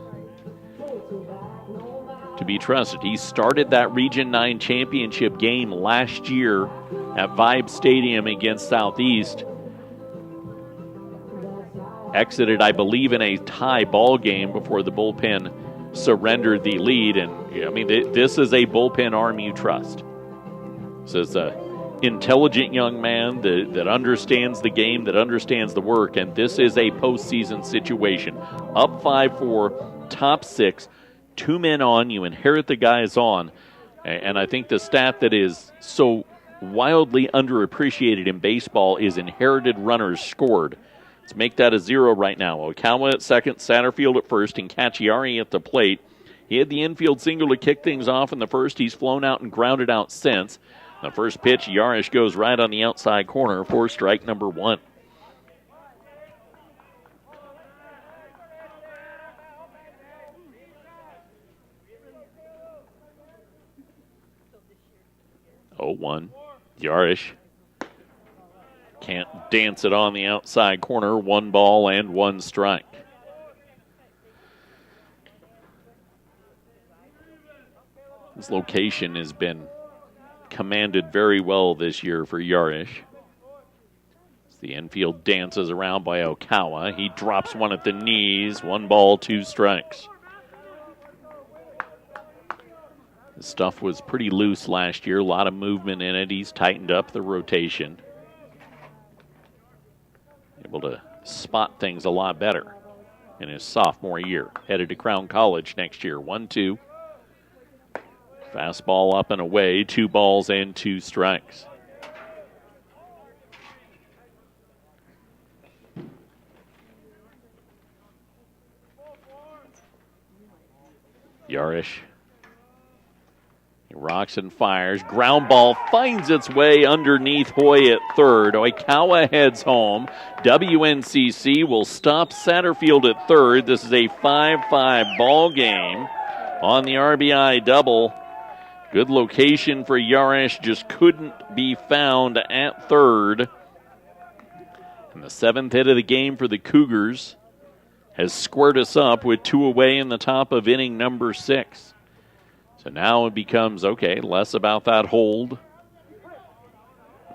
to be trusted. He started that Region 9 championship game last year at Vibe Stadium against Southeast. Exited, I believe, in a tie ball game before the bullpen surrendered the lead. And, this is a bullpen arm you trust. So it's a intelligent young man that understands the game, that understands the work, and this is a postseason situation. Up 5-4, top 6, 2 men on, you inherit the guys on, and I think the stat that is so wildly underappreciated in baseball is inherited runners scored. Let's make that a 0 right now. Okawa at second, Satterfield at first, and Cacciari at the plate. He had the infield single to kick things off in the first. He's flown out and grounded out since. The first pitch, Yarish goes right on the outside corner for strike number 1. 0-1. Yarish can't dance it on the outside corner. 1 ball and 1 strike. His location has been commanded very well this year for Yarish. As the infield dances around by Okawa. He drops one at the knees. 1 ball, 2 strikes. The stuff was pretty loose last year. A lot of movement in it. He's tightened up the rotation. Able to spot things a lot better in his sophomore year. Headed to Crown College next year. 1-2. Fastball up and away. 2 balls and 2 strikes. Yarish. He rocks and fires. Ground ball finds its way underneath Hoy at third. Oikawa heads home. WNCC will stop Satterfield at third. This is a 5-5 ball game on the RBI double. Good location for Yarish, just couldn't be found at third. And the 7th hit of the game for the Cougars has squared us up with 2 away in the top of inning number 6. So now it becomes, okay, less about that hold,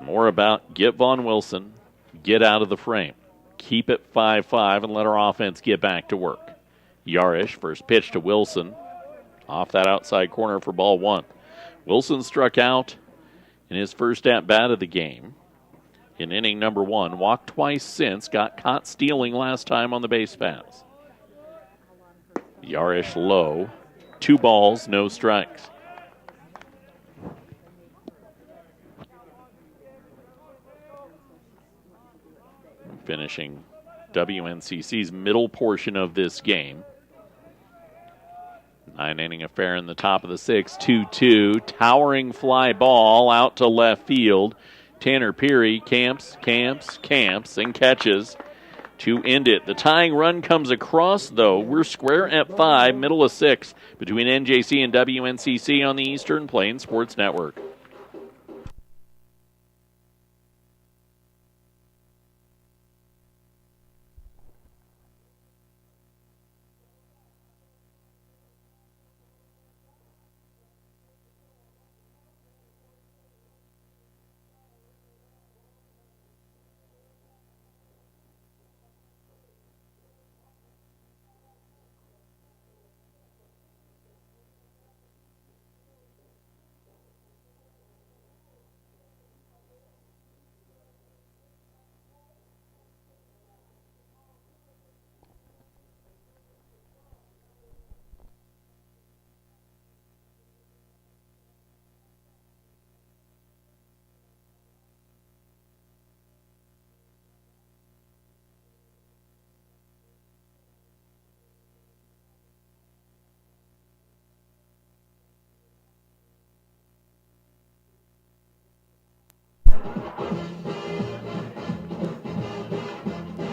more about get Vaughn Wilson, get out of the frame, keep it 5-5, and let our offense get back to work. Yarish, first pitch to Wilson, off that outside corner for ball 1. Wilson struck out in his first at-bat of the game in inning number 1. Walked twice since, got caught stealing last time on the base pass. Yarish low. 2 balls, no strikes. Finishing WNCC's middle portion of this game. 9-inning affair in the top of the 6th. 2-2. Towering fly ball out to left field. Tanner Peary camps, and catches to end it. The tying run comes across, though. We're square at 5, middle of 6, between NJC and WNCC on the Eastern Plains Sports Network.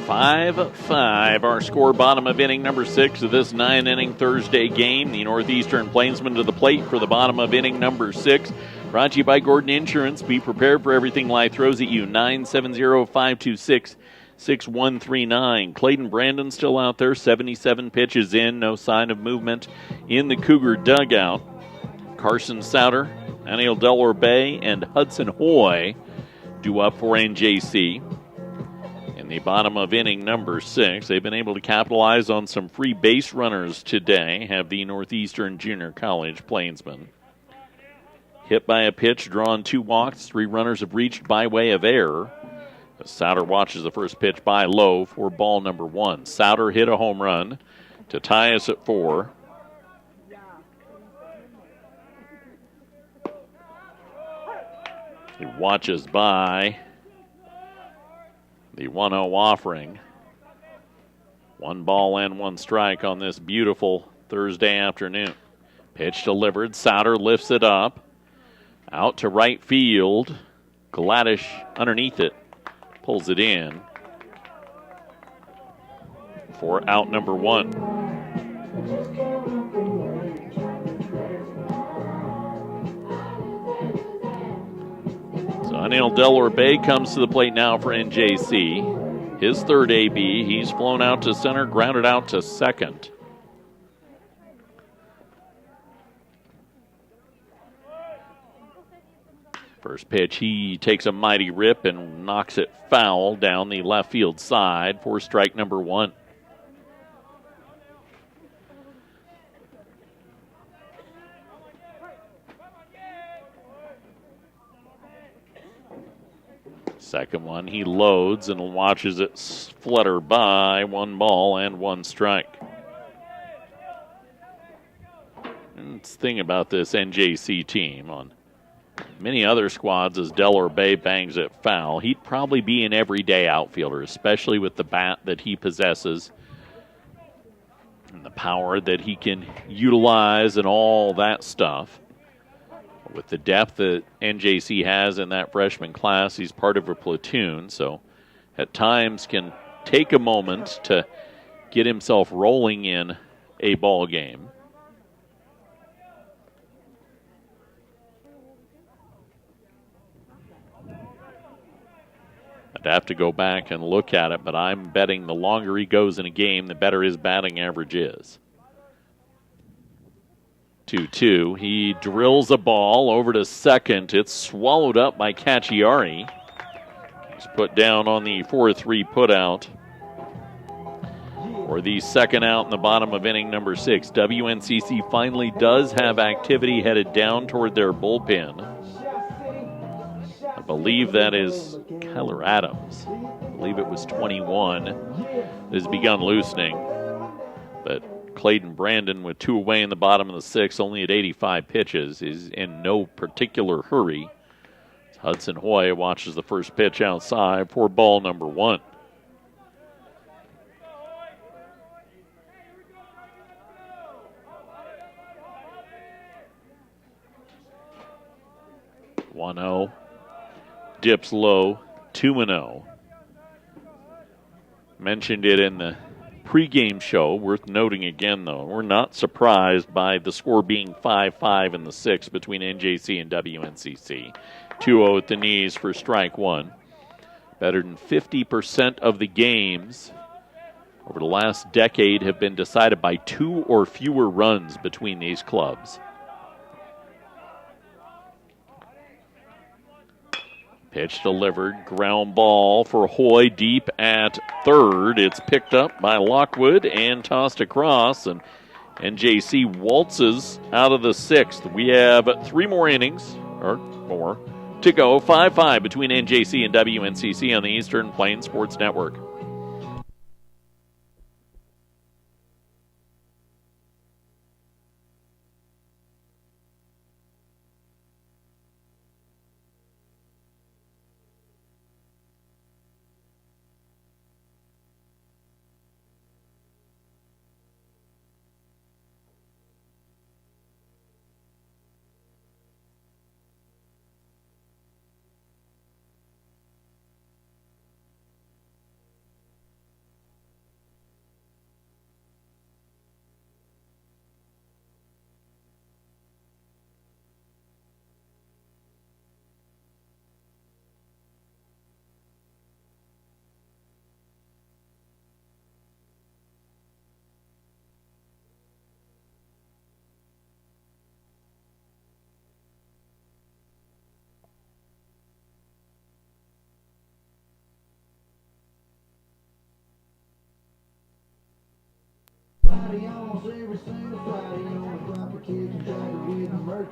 Five, our score, bottom of inning number 6 of this 9-inning Thursday game. The Northeastern Plainsmen to the plate for the bottom of inning number 6. Brought to you by Gordon Insurance. Be prepared for everything life throws at you. 970-526-6139. Clayton Brandon still out there. 77 pitches in. No sign of movement in the Cougar dugout. Carson Souter, Aniel Delaware Bay, and Hudson Hoy due up for NJC. In the bottom of inning number 6, they've been able to capitalize on some free base runners today, have the Northeastern Junior College Plainsmen. Hit by a pitch, drawn 2 walks, 3 runners have reached by way of error. Souter watches the first pitch by low for ball number 1. Souter hit a home run to tie us at 4. He watches by the 1-0 offering. 1 ball and 1 strike on this beautiful Thursday afternoon. Pitch delivered. Souter lifts it up. Out to right field. Gladish underneath it. Pulls it in for out number 1. Lionel Delaware Bay comes to the plate now for NJC. His third AB. He's flown out to center, grounded out to second. First pitch, he takes a mighty rip and knocks it foul down the left field side for strike number one. Second one, he loads and watches it flutter by. 1 ball and 1 strike. And the thing about this NJC team on many other squads, as Delaware Bay bangs it foul, he'd probably be an everyday outfielder, especially with the bat that he possesses and the power that he can utilize and all that stuff. With the depth that NJC has in that freshman class, he's part of a platoon, so at times can take a moment to get himself rolling in a ball game. I'd have to go back and look at it, but I'm betting the longer he goes in a game, the better his batting average is. 2-2. He drills a ball over to second. It's swallowed up by Cacciari. He's put down on the 4-3 putout. For the second out in the bottom of inning number 6. WNCC finally does have activity headed down toward their bullpen. I believe that is Kyler Adams. I believe it was 21. It has begun loosening. But Clayton Brandon, with 2 away in the bottom of the 6th, only at 85 pitches, is in no particular hurry. Hudson Hoy watches the first pitch outside for ball number 1. (1-0). Dips low, 2-0. Mentioned it in the pregame show. Worth noting again, though, we're not surprised by the score being 5-5 in the 6th between NJC and WNCC. 2-0 at the knees for strike 1. Better than 50% of the games over the last decade have been decided by 2 or fewer runs between these clubs. Pitch delivered, ground ball for Hoy deep at third. It's picked up by Lockwood and tossed across, and NJC waltzes out of the 6th. We have 3 more innings, or more, to go. 5-5 between NJC and WNCC on the Eastern Plains Sports Network.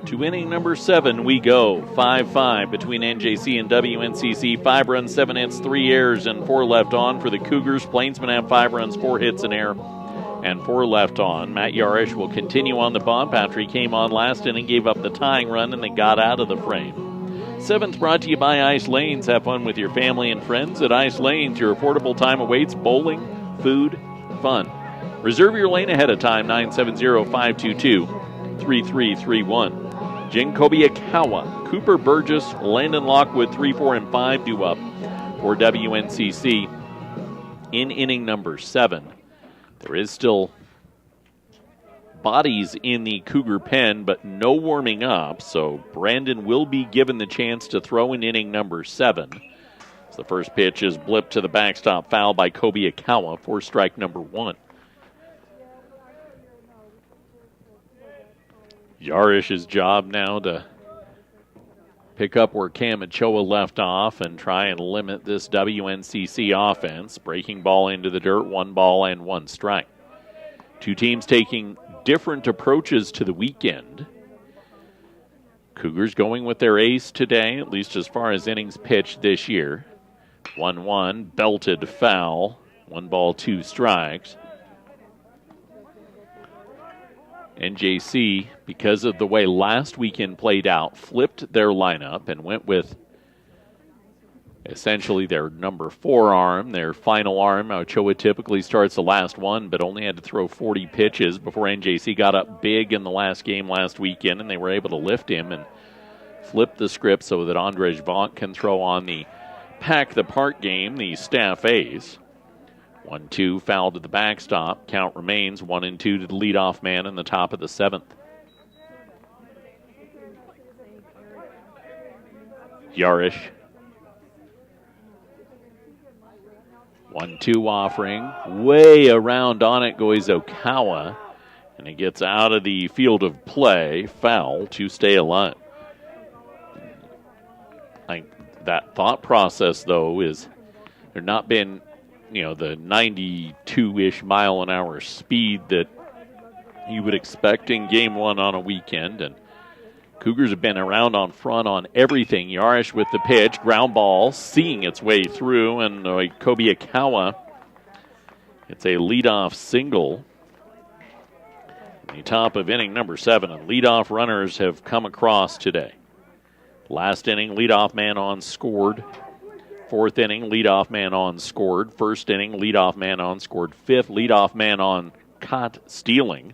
To inning number 7 we go. 5-5 between NJC and WNCC. 5 runs, 7 hits, 3 errors, and 4 left on for the Cougars. Plainsmen have 5 runs, 4 hits, an error, and 4 left on. Matt Yarish will continue on the bump after he came on last inning, gave up the tying run, and then got out of the frame. 7th brought to you by Ice Lanes. Have fun with your family and friends at Ice Lanes. Your affordable time awaits. Bowling, food, fun. Reserve your lane ahead of time, 970-522-3331. Jen Kobiakawa, Cooper Burgess, Landon Lockwood, 3, 4, and 5 due up for WNCC in inning number 7. There is still bodies in the Cougar pen, but no warming up, so Brandon will be given the chance to throw in inning number 7. So the first pitch is blipped to the backstop, foul by Kobe Akawa for strike number 1. Yarish's job now to pick up where Cam Ochoa left off and try and limit this WNCC offense. Breaking ball into the dirt, 1 ball and 1 strike. Two teams taking different approaches to the weekend. Cougars going with their ace today, at least as far as innings pitched this year. 1-1, belted foul, 1 ball, 2 strikes. NJC, because of the way last weekend played out, flipped their lineup and went with essentially their number 4 arm, their final arm. Ochoa typically starts the last one, but only had to throw 40 pitches before NJC got up big in the last game last weekend, and they were able to lift him and flip the script so that Andrej Vonk can throw on the Pack the Park game, the staff ace. 1-2, foul to the backstop. Count remains 1-2 to the leadoff man in the top of the 7th. Yarish. 1-2 offering. Way around on it goes Okawa. And it gets out of the field of play. Foul to stay alive. That thought process, though, is there not been, the 92-ish mile an hour speed that you would expect in game 1 on a weekend. And Cougars have been around on front on everything. Yarish with the pitch, ground ball, seeing its way through, and Kobe Akawa, it's a leadoff single. The top of inning number 7, and leadoff runners have come across today. Last inning, leadoff man on scored. 4th inning, leadoff man on scored. 1st inning, leadoff man on scored. 5th, leadoff man on caught stealing.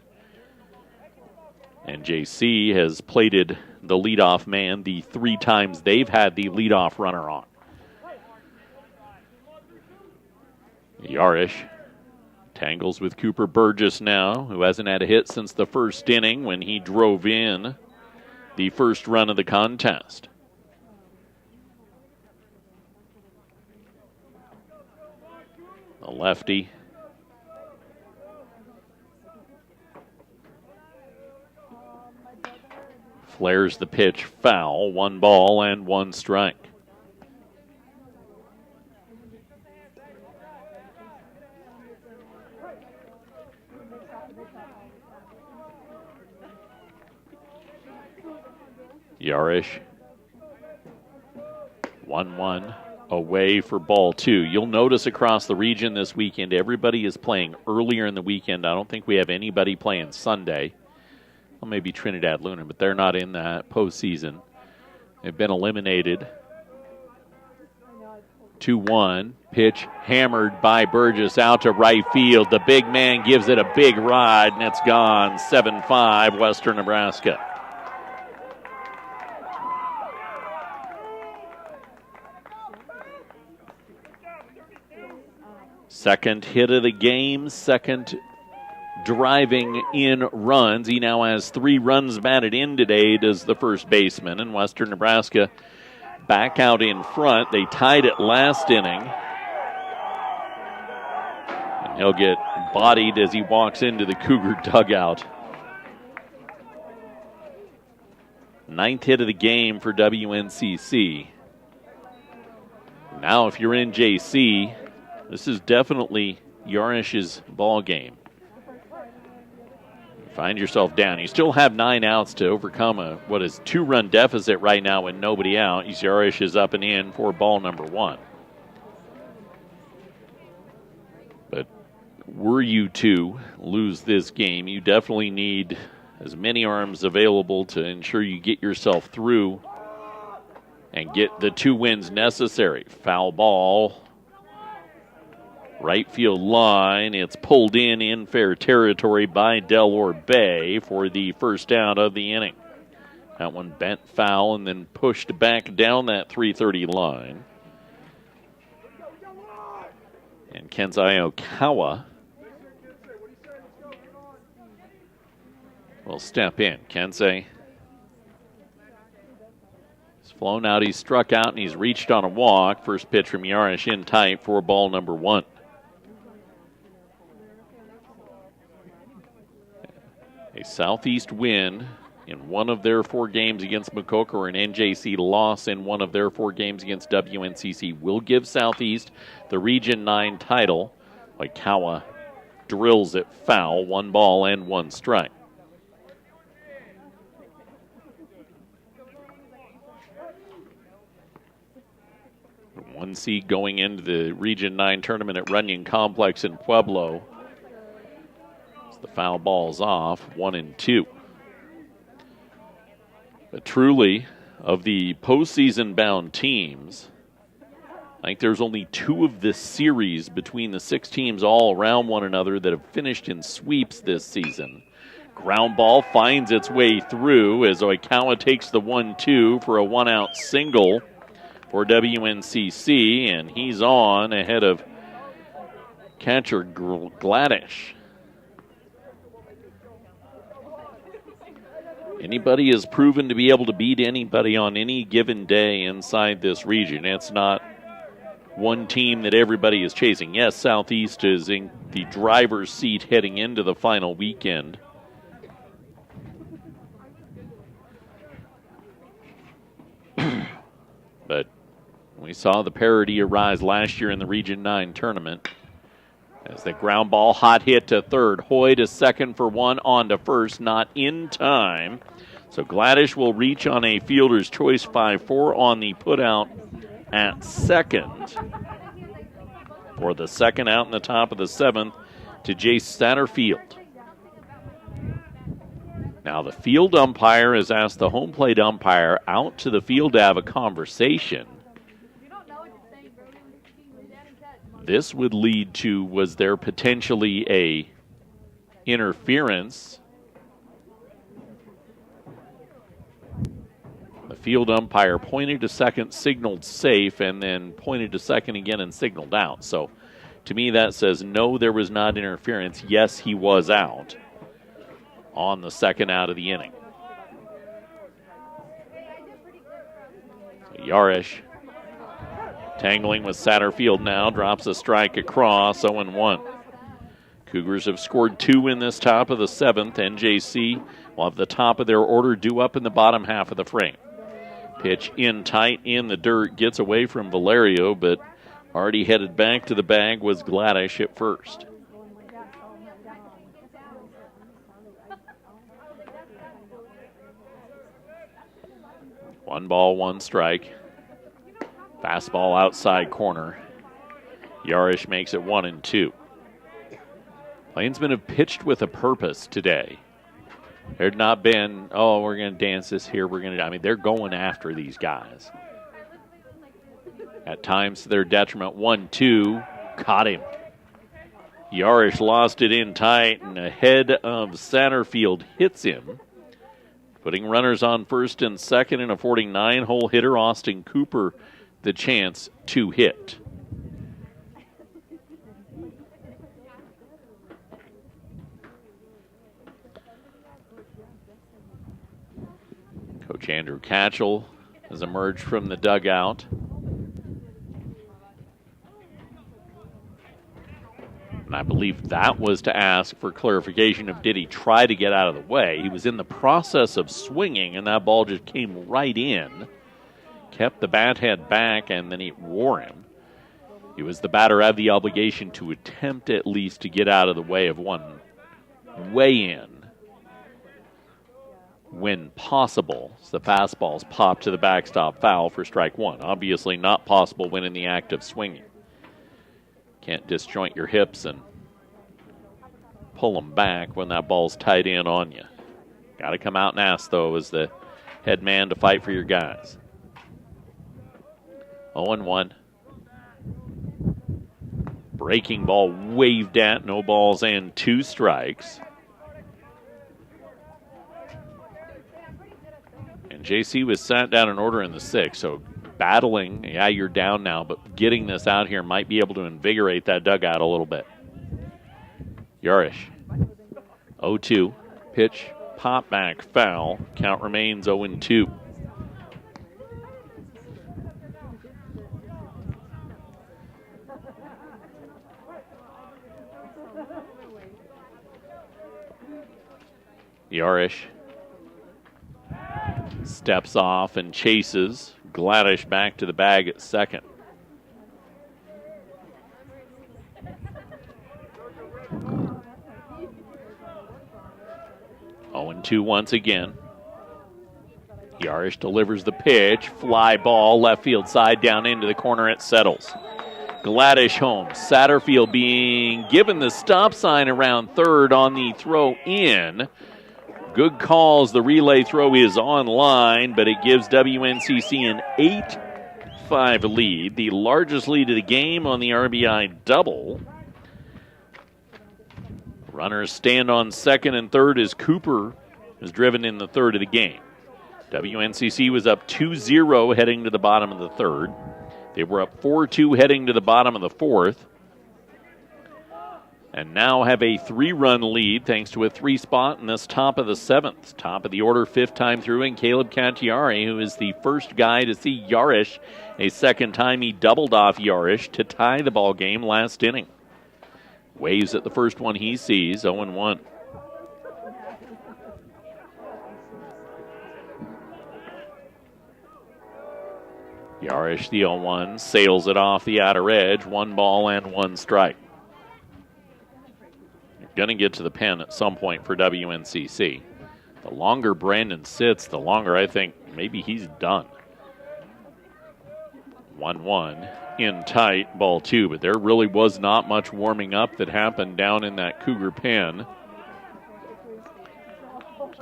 And JC has plated the leadoff man the 3 times they've had the leadoff runner on. Yarish tangles with Cooper Burgess now, who hasn't had a hit since the 1st inning when he drove in the first run of the contest. A lefty. Flares the pitch foul. 1 ball and 1 strike. Yarish. 1-1 away for ball 2. You'll notice across the region this weekend, everybody is playing earlier in the weekend. I don't think we have anybody playing Sunday. Well, maybe Trinidad Lunar, but they're not in that postseason. They've been eliminated. 2-1. Pitch hammered by Burgess out to right field. The big man gives it a big ride, and it's gone. 7-5, Western Nebraska. Second hit of the game, second driving in runs. He now has 3 runs batted in today, does the first baseman. And Western Nebraska back out in front. They tied it last inning. And he'll get bodied as he walks into the Cougar dugout. 9th hit of the game for WNCC. Now if you're in JC, this is definitely Yarish's ball game. Find yourself down. You still have 9 outs to overcome what is 2-run deficit right now with nobody out. Yarish is up and in for ball number 1. But were you to lose this game, you definitely need as many arms available to ensure you get yourself through and get the 2 wins necessary. Foul ball. Right field line. It's pulled in fair territory by Delaware Bay for the first out of the inning. That one bent foul and then pushed back down that 330 line. And Kenzai Okawa will step in. Kensei has flown out. He's struck out, and he's reached on a walk. First pitch from Yarish in tight for ball number 1. A Southeast win in one of their 4 games against Mukoka, or an NJC loss in one of their 4 games against WNCC will give Southeast the Region 9 title. Oikawa drills it foul, 1 ball and 1 strike. One seed going into the Region 9 tournament at Runyon Complex in Pueblo. As the foul ball's off, 1-2. But truly, of the postseason bound teams, I think there's only 2 of this series between the 6 teams all around one another that have finished in sweeps this season. Ground ball finds its way through as Oikawa takes the 1-2 for a 1-out single for WNCC, and he's on ahead of catcher Gladish. Anybody has proven to be able to beat anybody on any given day inside this region. It's not one team that everybody is chasing. Yes, Southeast is in the driver's seat heading into the final weekend. But we saw the parity arise last year in the Region 9 tournament. As the ground ball, hot hit to third. Hoy to second for 1, on to first, not in time. So Gladish will reach on a fielder's choice 5-4 on the putout at second. For the second out in the top of the 7th to Jace Satterfield. Now the field umpire has asked the home plate umpire out to the field to have a conversation. This would lead to, was there potentially a interference? The field umpire pointed to second, signaled safe, and then pointed to second again and signaled out. So to me that says no, there was not interference. Yes, he was out on the second out of the inning. So Yarish tangling with Satterfield now, drops a strike across, 0-1. Cougars have scored 2 in this top of the 7th. NJC will have the top of their order due up in the bottom half of the frame. Pitch in tight, in the dirt, gets away from Valerio, but already headed back to the bag was Gladish at first. One ball, 1 strike. Fastball outside corner. Yarish makes it 1-2. Plainsmen have pitched with a purpose today. There'd not been, oh, we're going to dance this here. They're going after these guys. At times to their detriment. 1-2. Caught him. Yarish lost it in tight, and ahead of Satterfield hits him, putting runners on first and second and affording 9-hole hitter Austin Cooper the chance to hit. Coach Andrew Catchell has emerged from the dugout. And I believe that was to ask for clarification of did he try to get out of the way. He was in the process of swinging, and that ball just came right in. Kept the bat head back, and then it wore him. He was the batter, had the obligation to attempt at least to get out of the way of one way in when possible. So the fastballs pop to the backstop, foul for strike 1. Obviously not possible when in the act of swinging. Can't disjoint your hips and pull them back when that ball's tight in on you. Got to come out and ask, though, as the head man to fight for your guys. 0-1. Breaking ball waved at, no balls and 2 strikes. And JC was sat down in order in the 6th, so battling, yeah, you're down now, but getting this out here might be able to invigorate that dugout a little bit. Yarish, 0-2, pitch, pop-back foul. Count remains 0-2. Yarish steps off and chases. Gladish back to the bag at second. Oh, and 2 once again. Yarish delivers the pitch. Fly ball, left field side, down into the corner. It settles. Gladish home. Satterfield being given the stop sign around third on the throw in. Good calls. The relay throw is online, but it gives WNCC an 8-5 lead, the largest lead of the game on the RBI double. Runners stand on second and third as Cooper is driven in the third of the game. WNCC was up 2-0 heading to the bottom of the third. They were up 4-2 heading to the bottom of the fourth. And now have a 3-run lead thanks to a 3-spot in this top of the seventh. Top of the order, 5th time through, and Caleb Cacciari, who is the first guy to see Yarish a second time. He doubled off Yarish to tie the ball game last inning. Waves at the first one he sees, 0-1. Yarish, the 0-1, sails it off the outer edge. 1 ball and 1 strike. Going to get to the pen at some point for WNCC. The longer Brandon sits, the longer I think maybe he's done. 1-1 in tight, ball 2, but there really was not much warming up that happened down in that Cougar pen.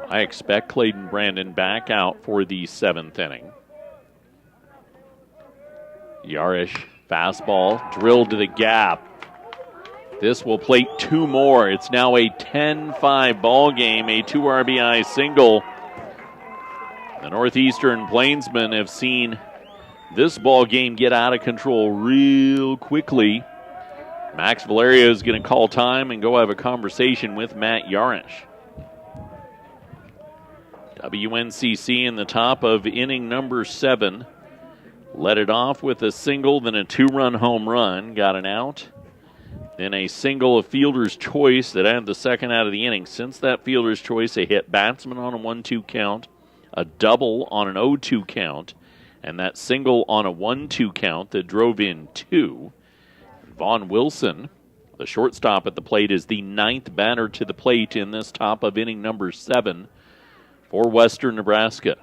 I expect Clayton Brandon back out for the 7th inning. Yarish, fastball, drilled to the gap. This will plate 2 more. It's now a 10-5 ball game, a 2 RBI single. The Northeastern Plainsmen have seen this ball game get out of control real quickly. Max Valerio is going to call time and go have a conversation with Matt Yarish. WNCC in the top of inning number 7. Led it off with a single, then a 2-run home run. Got an out. Then a single, a fielder's choice that added the second out of the inning. Since that fielder's choice, a hit batsman on a 1-2 count, a double on an 0-2 count, and that single on a 1-2 count that drove in 2. Vaughn Wilson, the shortstop at the plate, is the 9th batter to the plate in this top of inning number 7 for Western Nebraska.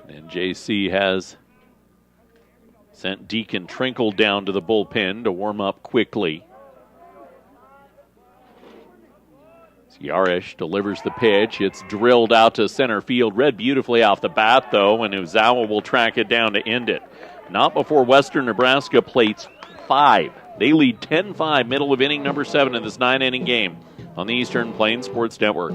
And JC has sent Deacon Trinkle down to the bullpen to warm up quickly. Yarish delivers the pitch. It's drilled out to center field. Read beautifully off the bat, though, and Uzawa will track it down to end it. Not before Western Nebraska plates 5. They lead 10-5, middle of inning number 7 in this 9-inning game on the Eastern Plains Sports Network.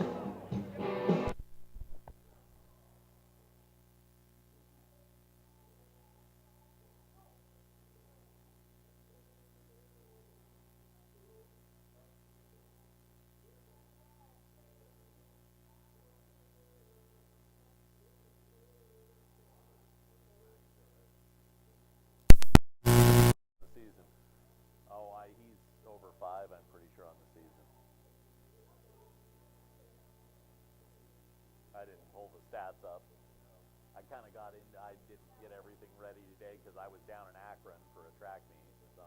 I didn't get everything ready today because I was down in Akron for a track meet, so.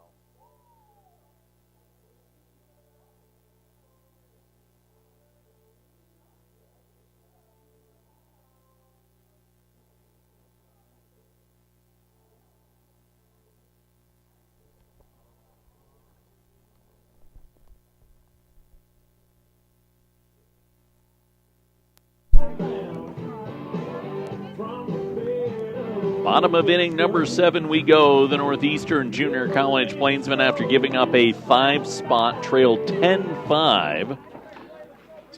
Bottom of inning number 7 we go. The Northeastern Junior College Plainsmen, after giving up a 5-spot, trailed 10-5.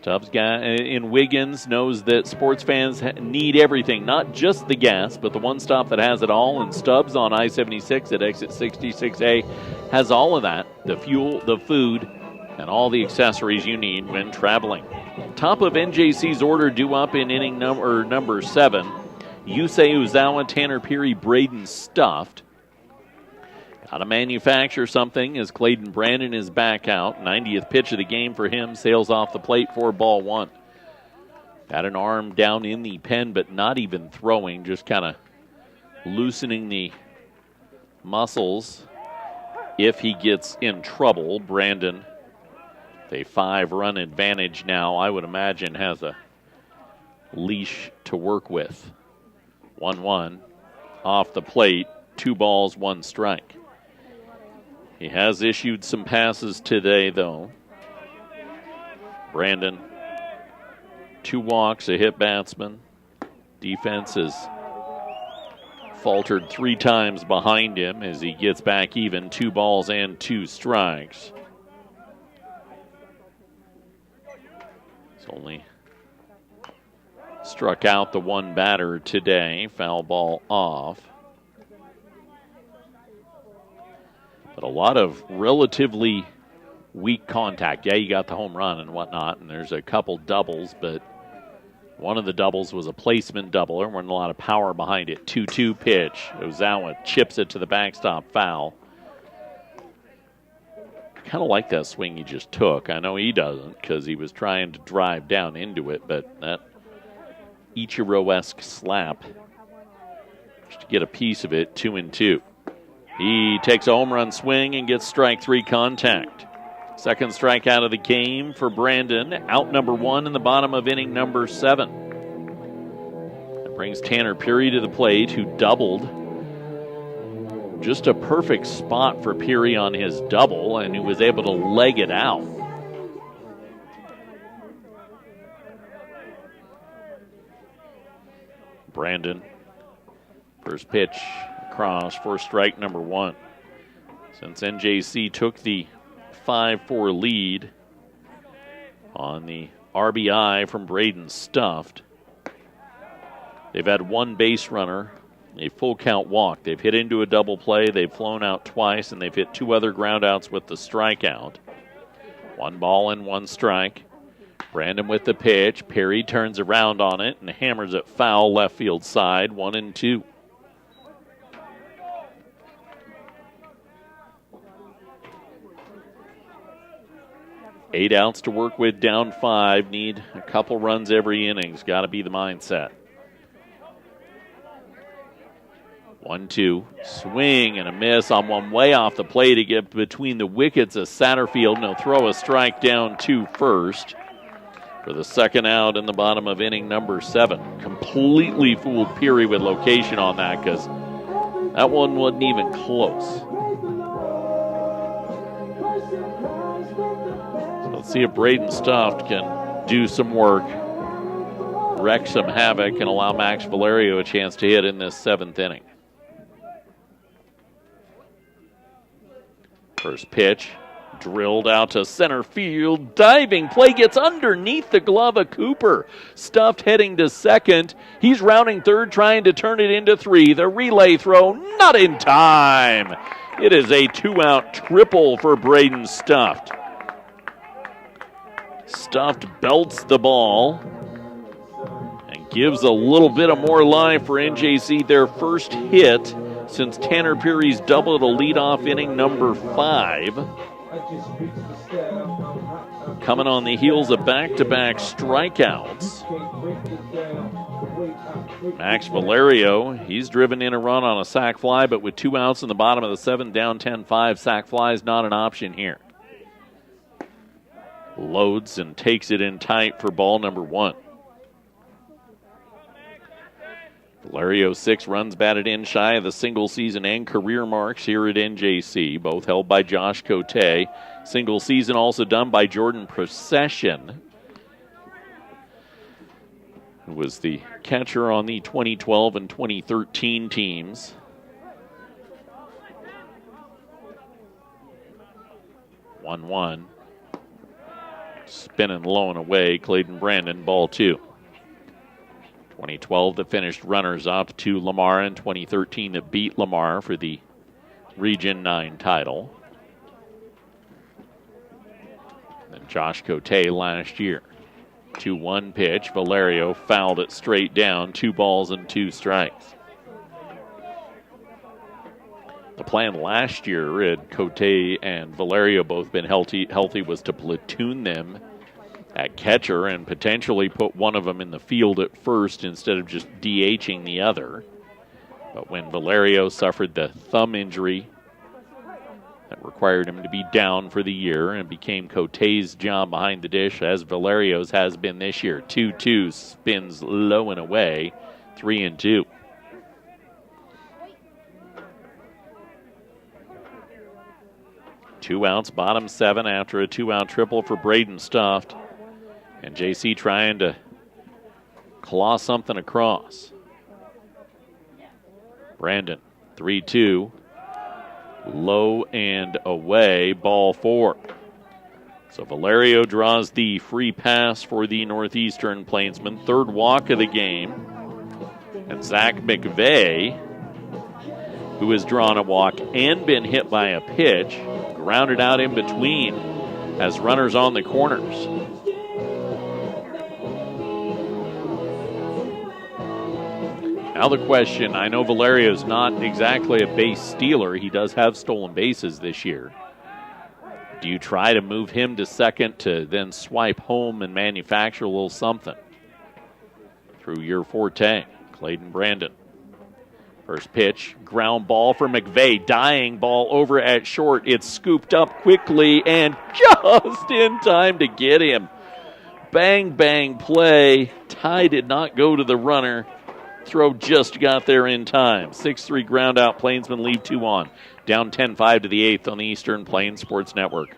Stubbs in Wiggins knows that sports fans need everything, not just the gas, but the one stop that has it all. And Stubbs on I-76 at exit 66A has all of that, the fuel, the food, and all the accessories you need when traveling. Top of NJC's order due up in inning number 7. Yusei Uzawa, Tanner Peary, Braden Stuffed. Got to manufacture something as Clayton Brandon is back out. 90th pitch of the game for him. Sails off the plate for ball 1. Got an arm down in the pen, but not even throwing. Just kind of loosening the muscles if he gets in trouble. Brandon, a 5-run advantage now, I would imagine, has a leash to work with. 1-1 off the plate. 2 balls, 1 strike. He has issued some passes today, though. Brandon, 2 walks, a hit batsman. Defense has faltered 3 times behind him as he gets back even. 2 balls and 2 strikes. He's only struck out the 1 batter today. Foul ball off. But a lot of relatively weak contact. Yeah, you got the home run and whatnot, and there's a couple doubles, but one of the doubles was a placement double. There wasn't a lot of power behind it. 2-2 pitch. Ozawa chips it to the backstop, foul. Kind of like that swing he just took. I know he doesn't because he was trying to drive down into it, but that Ichiro-esque slap, just to get a piece of it, 2-2. He takes a home run swing and gets strike 3 contact. Second strikeout of the game for Brandon. Out number 1 in the bottom of inning number 7. That brings Tanner Peary to the plate, who doubled. Just a perfect spot for Peary on his double, and who was able to leg it out. Brandon, first pitch across for strike number 1. Since NJC took the 5-4 lead on the RBI from Braden Stuffed, they've had 1 base runner, a full count walk. They've hit into a double play, they've flown out twice, and they've hit 2 other groundouts with the strikeout. 1 ball and 1 strike. Brandon with the pitch. Perry turns around on it and hammers it foul left field side. 1-2. Eight outs to work with, down 5. Need a couple runs every inning's got to be the mindset. 1-2. Swing and a miss on one way off the plate to get between the wickets of Satterfield, and he'll throw a strike down to first for the second out in the bottom of inning number 7. Completely fooled Peary with location on that because that one wasn't even close. Let's see if Braden Stuffed can do some work, wreak some havoc, and allow Max Valerio a chance to hit in this 7th inning. First pitch, drilled out to center field. Diving play gets underneath the glove of Cooper. Stuffed heading to second. He's rounding third, trying to turn it into 3. The relay throw, not in time. It is a 2-out triple for Braden Stuffed. Stuffed belts the ball and gives a little bit of more life for NJC, their first hit since Tanner Peary's double to lead off inning number 5. Coming on the heels of back-to-back strikeouts. Max Valerio, he's driven in a run on a sac fly, but with 2 outs in the bottom of the 7th, down 10-5, sac fly is not an option here. Loads and takes it in tight for ball number 1. Valerio 6 runs batted in, shy of the single season and career marks here at NJC, both held by Josh Cote. Single season also done by Jordan Procession, who was the catcher on the 2012 and 2013 teams. 1-1. spinning low and away. Clayton Brandon, ball 2. 2012 that finished runners-up to Lamar, and 2013 that beat Lamar for the Region 9 title. Then Josh Cote last year. 2-1 pitch. Valerio fouled it straight down. 2 balls and 2 strikes. The plan last year, had Cote and Valerio both been healthy, was to platoon them at catcher and potentially put one of them in the field at first instead of just DHing the other. But when Valerio suffered the thumb injury that required him to be down for the year, and became Cote's job behind the dish, as Valerio's has been this year. 2-2, spins low and away, 3-2. Two outs, bottom 7 after a 2-out triple for Braden Stuft. And JC trying to claw something across. Brandon, 3-2. Low and away, ball 4. So Valerio draws the free pass for the Northeastern Plainsmen. 3rd walk of the game. And Zach McVeigh, who has drawn a walk and been hit by a pitch, grounded out in between as runners on the corners. Now the question, I know Valerio's not exactly a base stealer. He does have stolen bases this year. Do you try to move him to second to then swipe home and manufacture a little something through your forte? Clayton Brandon. First pitch, ground ball for McVeigh. Dying ball over at short. It's scooped up quickly and just in time to get him. Bang, bang play. Ty did not go to the runner. Throw just got there in time. 6-3 ground out. Plainsmen leave 2 on. Down 10-5 to the 8th on the Eastern Plains Sports Network.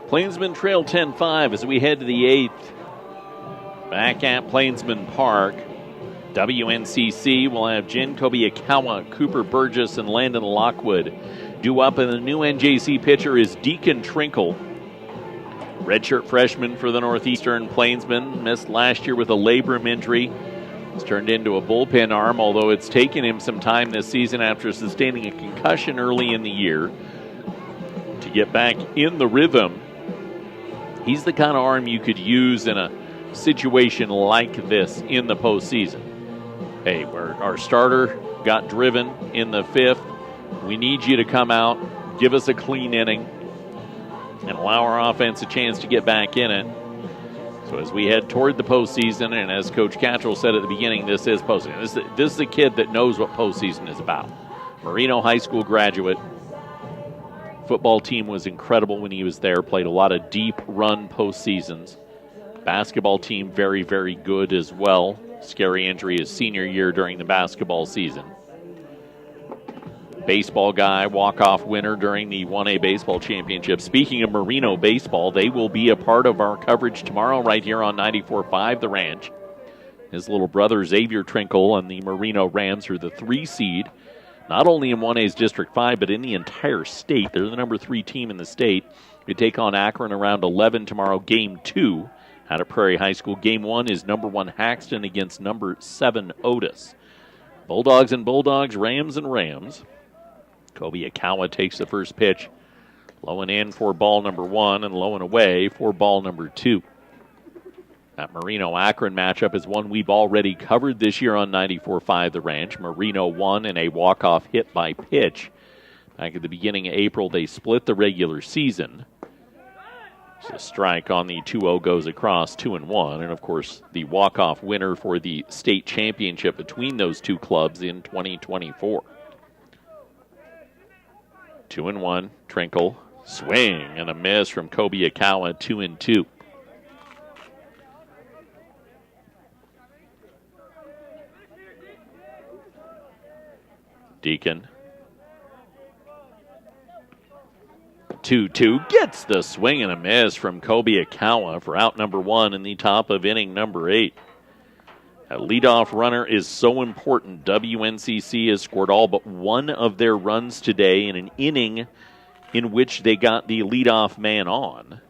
Plainsmen trail 10-5 as we head to the 8th. Back at Plainsman Park, WNCC will have Jen Kobayakawa, Cooper Burgess, and Landon Lockwood. Due up, and the new NJC pitcher is Deacon Trinkle. Redshirt freshman for the Northeastern Plainsmen. Missed last year with a labrum injury. It's turned into a bullpen arm, although it's taken him some time this season after sustaining a concussion early in the year to get back in the rhythm. He's the kind of arm you could use in a situation like this in the postseason. Hey, our starter got driven in the 5th. We need you to come out, give us a clean inning, and allow our offense a chance to get back in it. So as we head toward the postseason, and as Coach Cattrall said at the beginning, this is postseason. This is a kid that knows what postseason is about. Marino High School graduate. Football team was incredible when he was there. Played a lot of deep run postseasons. Basketball team very, very good as well. Scary injury his senior year during the basketball season. Baseball guy, walk-off winner during the 1A baseball championship. Speaking of Marino baseball, they will be a part of our coverage tomorrow right here on 94.5 The Ranch. His little brother Xavier Trinkle and the Marino Rams are the 3 seed. Not only in 1A's District 5, but in the entire state. They're the number 3 team in the state. We take on Akron around 11 tomorrow, Game 2 out of Prairie High School. Game 1 is number 1 Haxton against number 7 Otis. Bulldogs and Bulldogs, Rams and Rams. Kobe Akawa takes the first pitch. Low and in for ball number 1 and low and away for ball number 2. That Marino-Akron matchup is one we've already covered this year on 94.5 The Ranch. Marino won in a walk-off hit by pitch. Back at the beginning of April, they split the regular season. So strike on the 2-0 goes across, 2-1. And, of course, the walk-off winner for the state championship between those two clubs in 2024. 2-1, Trinkle. Swing and a miss from Kobe Akawa, 2-2. Deacon. 2-2 gets the swing and a miss from Kobe Akawa for out number 1 in the top of inning number 8. A leadoff runner is so important. WNCC has scored all but one of their runs today in an inning in which they got the leadoff man on.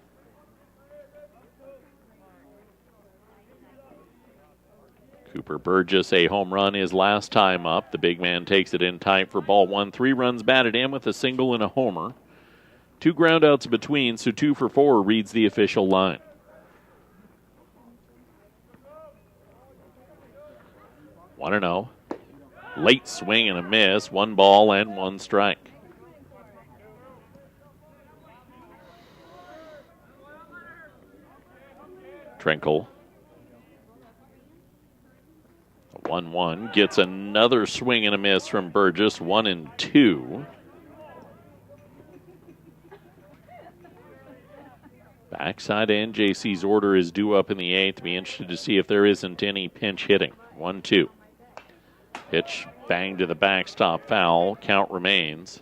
Cooper Burgess, a home run his last time up. The big man takes it in tight for ball 1. 3 runs batted in with a single and a homer. 2 groundouts between, so 2 for 4 reads the official line. One and 0. Late swing and a miss. 1 ball and 1 strike. Trinkle. 1-1 gets another swing and a miss from Burgess. 1-2. Backside end, JC's order is due up in the 8th. Be interested to see if there isn't any pinch hitting. 1-2. Pitch banged to the backstop, foul. Count remains.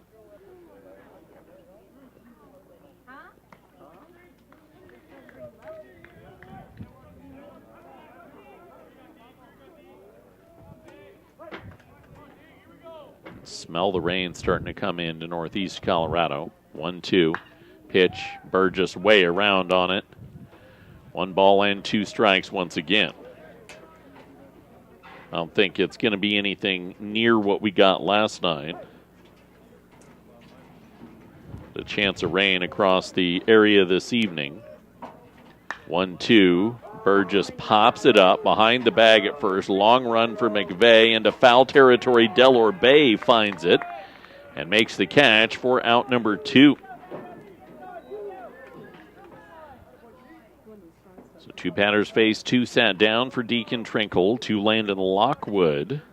Smell the rain starting to come into northeast Colorado. 1-2. Pitch, Burgess way around on it. 1 ball and 2 strikes once again. I don't think it's going to be anything near what we got last night. The chance of rain across the area this evening. 1-2. Burgess pops it up behind the bag at first. Long run for McVeigh into foul territory. Delor Bay finds it and makes the catch for out number 2. So 2 batters faced, 2 sat down for Deacon Trinkle, 2 Landon Lockwood,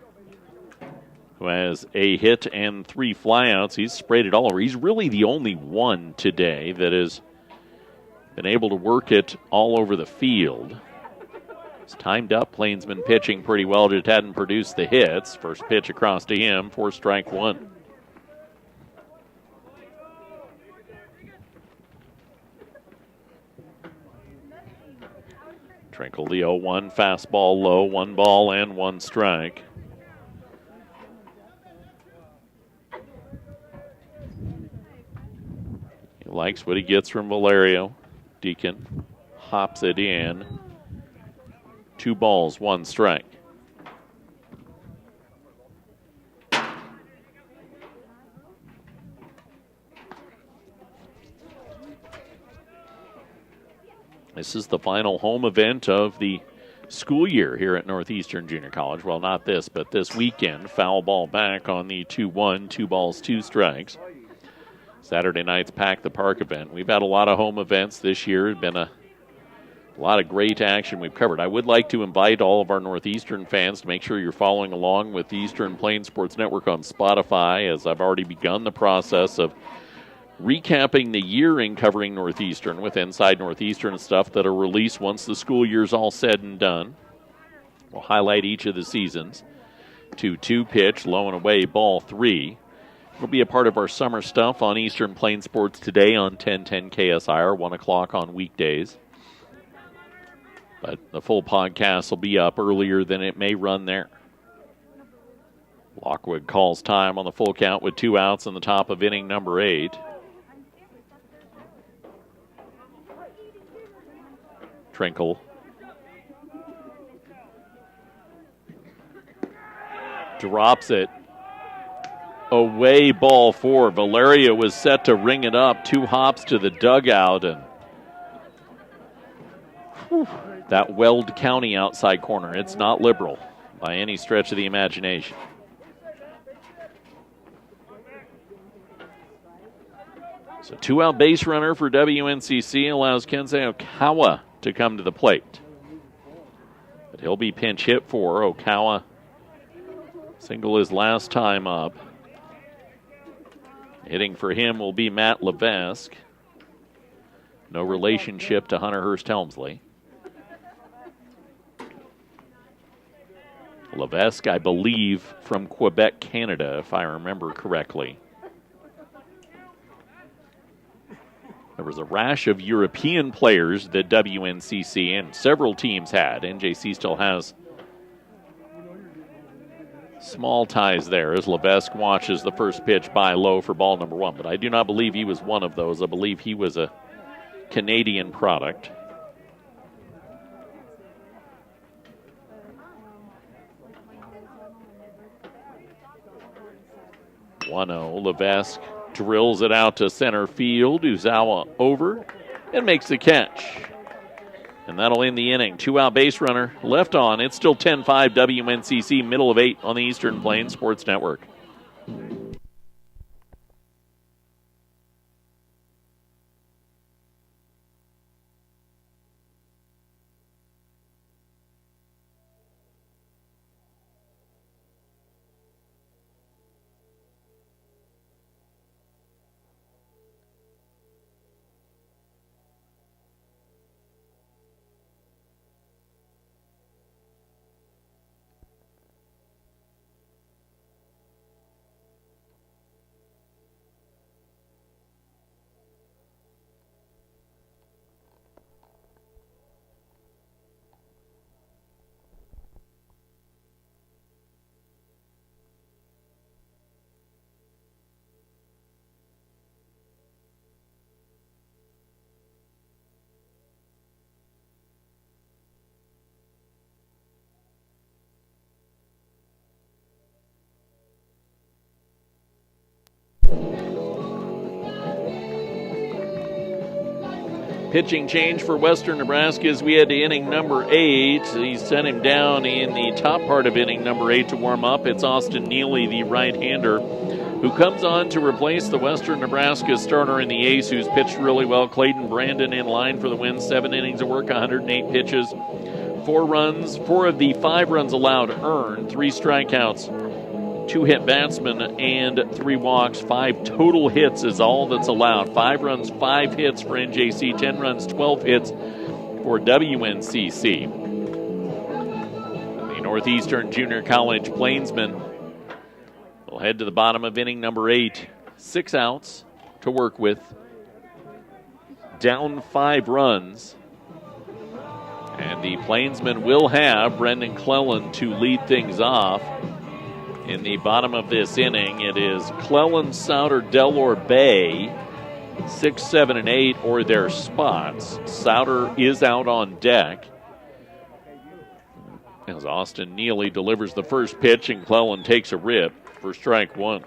who has a hit and 3 flyouts. He's sprayed it all over. He's really the only one today that has been able to work it all over the field. It's timed up. Plainsman pitching pretty well, just hadn't produced the hits. First pitch across to him for strike 1. Trinkle the 0-1, fastball low, 1 ball and 1 strike. He likes what he gets from Valerio. Deacon hops it in. 2 balls, 1 strike. This is the final home event of the school year here at Northeastern Junior College. Well, not this, but this weekend. Foul ball back on the 2-1, 2 balls, 2 strikes. Saturday night's Pack the Park event. We've had a lot of home events this year. It's been a lot of great action we've covered. I would like to invite all of our Northeastern fans to make sure you're following along with the Eastern Plains Sports Network on Spotify, as I've already begun the process of recapping the year in covering Northeastern with Inside Northeastern stuff that'll release once the school year's all said and done. We'll highlight each of the seasons. 2-2 pitch, low and away, ball 3. It'll be a part of our summer stuff on Eastern Plains Sports today on 1010 KSIR, 1 o'clock on weekdays. But the full podcast will be up earlier than it may run there. Lockwood calls time on the full count with 2 outs in the top of inning number 8. Trinkle. Drops it. away ball 4. Valeria was set to ring it up. 2 hops to the dugout, and that Weld County outside corner. It's not liberal by any stretch of the imagination. So 2-out base runner for WNCC allows Kensei Okawa to come to the plate. But he'll be pinch hit for Okawa. Single his last time up. Hitting for him will be Matt Levesque. No relationship to Hunter Hurst Helmsley. Levesque, I believe, from Quebec, Canada, if I remember correctly. There was a rash of European players that WNCC and several teams had. NJC still has small ties there as Levesque watches the first pitch by low for ball number 1. But I do not believe he was one of those. I believe he was a Canadian product. Levesque drills it out to center field. Uzawa over and makes the catch. And that'll end the inning. 2-out base runner left on. It's still 10-5 WNCC, middle of 8 on the Eastern Plains Sports Network. Pitching change for Western Nebraska as we head to inning number 8. He sent him down in the top part of inning number 8 to warm up. It's Austin Neely, the right-hander, who comes on to replace the Western Nebraska starter in the ace, who's pitched really well. Clayton Brandon in line for the win. 7 innings of work, 108 pitches, 4 runs. 4 of the 5 runs allowed earned, 3 strikeouts. 2 hit batsmen and 3 walks. 5 total hits is all that's allowed. 5 runs, 5 hits for NJC. 10 runs, 12 hits for WNCC. The Northeastern Junior College Plainsmen will head to the bottom of inning number 8. 6 outs to work with. Down 5 runs. And the Plainsmen will have Brendan Clellan to lead things off. In the bottom of this inning, it is Clellan, Souter, Delor, Bay, 6, 7, and 8, or their spots. Souter is out on deck as Austin Neely delivers the first pitch and Clellan takes a rip for strike 1.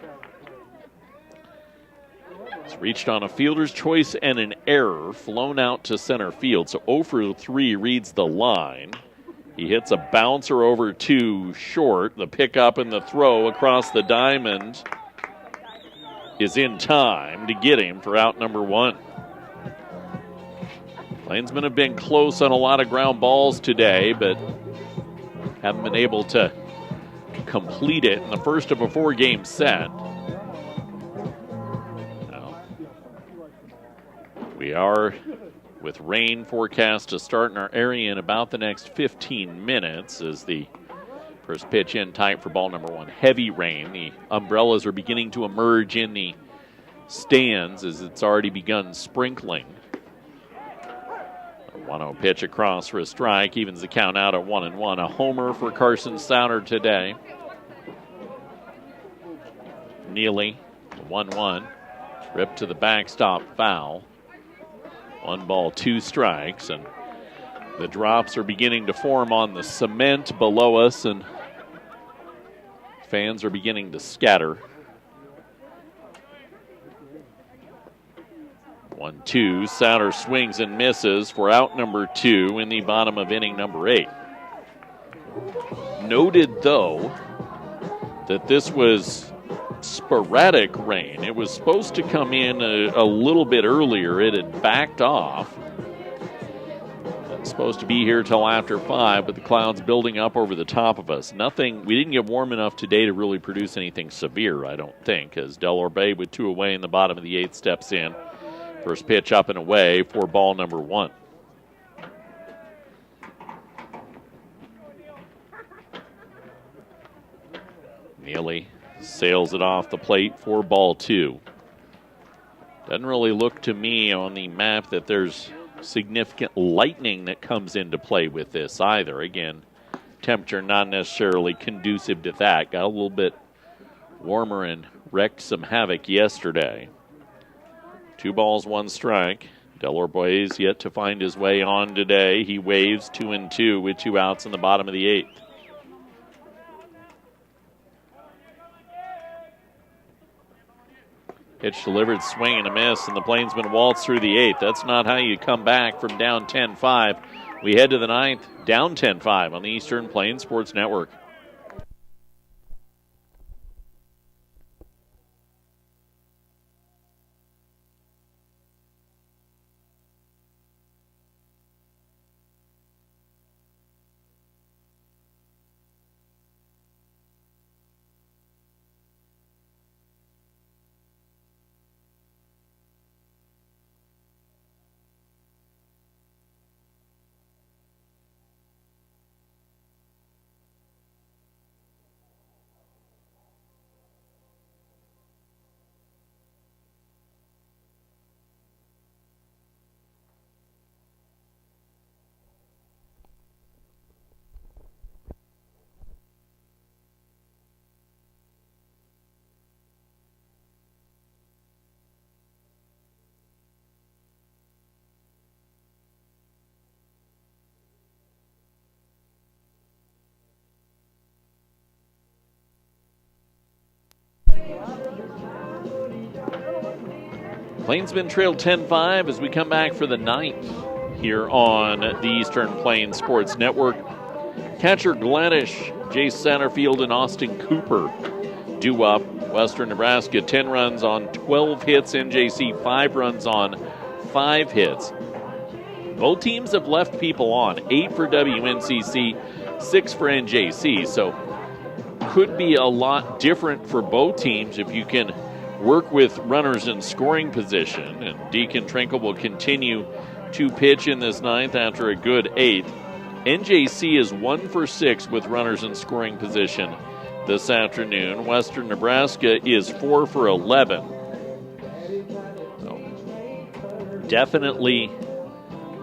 It's reached on a fielder's choice and an error, flown out to center field. So 0 for 3 reads the line. He hits a bouncer over to short. The pickup and the throw across the diamond is in time to get him for out number 1. Plainsmen have been close on a lot of ground balls today, but haven't been able to complete it in the first of a 4-game set. Now, we are with rain forecast to start in our area in about the next 15 minutes as the first pitch in tight for ball number 1. Heavy rain. The umbrellas are beginning to emerge in the stands as it's already begun sprinkling. A 1-0 pitch across for a strike. Evens the count out at 1-1. A homer for Carson Souter today. Neely, 1-1. Ripped to the backstop, foul. 1 ball, 2 strikes, and the drops are beginning to form on the cement below us, and fans are beginning to scatter. 1-2. Souter swings and misses for out number 2 in the bottom of inning number 8. Noted, though, that this was sporadic rain. It was supposed to come in a little bit earlier. It had backed off. It's supposed to be here till after 5, but the clouds building up over the top of us. Nothing, we didn't get warm enough today to really produce anything severe, I don't think, as Delaware Bay with 2 away in the bottom of the 8th steps in. First pitch up and away for ball number 1. Neely sails it off the plate for ball 2. Doesn't really look to me on the map that there's significant lightning that comes into play with this either. Again, temperature not necessarily conducive to that. Got a little bit warmer and wreaked some havoc yesterday. 2 balls, 1 strike. Delaware Bay's yet to find his way on today. He waves 2-2 with 2 outs in the bottom of the 8th. Pitch delivered, swing and a miss, and the Plainsmen waltz through the 8th. That's not how you come back from down 10-5. We head to the 9th, down 10-5 on the Eastern Plains Sports Network. Plainsmen trail 10-5 as we come back for the 9th here on the Eastern Plains Sports Network. Catcher Gladys, Jace Satterfield, and Austin Cooper due up. Western Nebraska, 10 runs on 12 hits. NJC, 5 runs on 5 hits. Both teams have left people on, 8 for WNCC, 6 for NJC. So could be a lot different for both teams if you can work with runners in scoring position, and Deacon Trinkle will continue to pitch in this 9th after a good 8th. NJC is 1 for 6 with runners in scoring position this afternoon. Western Nebraska is 4 for 11. So definitely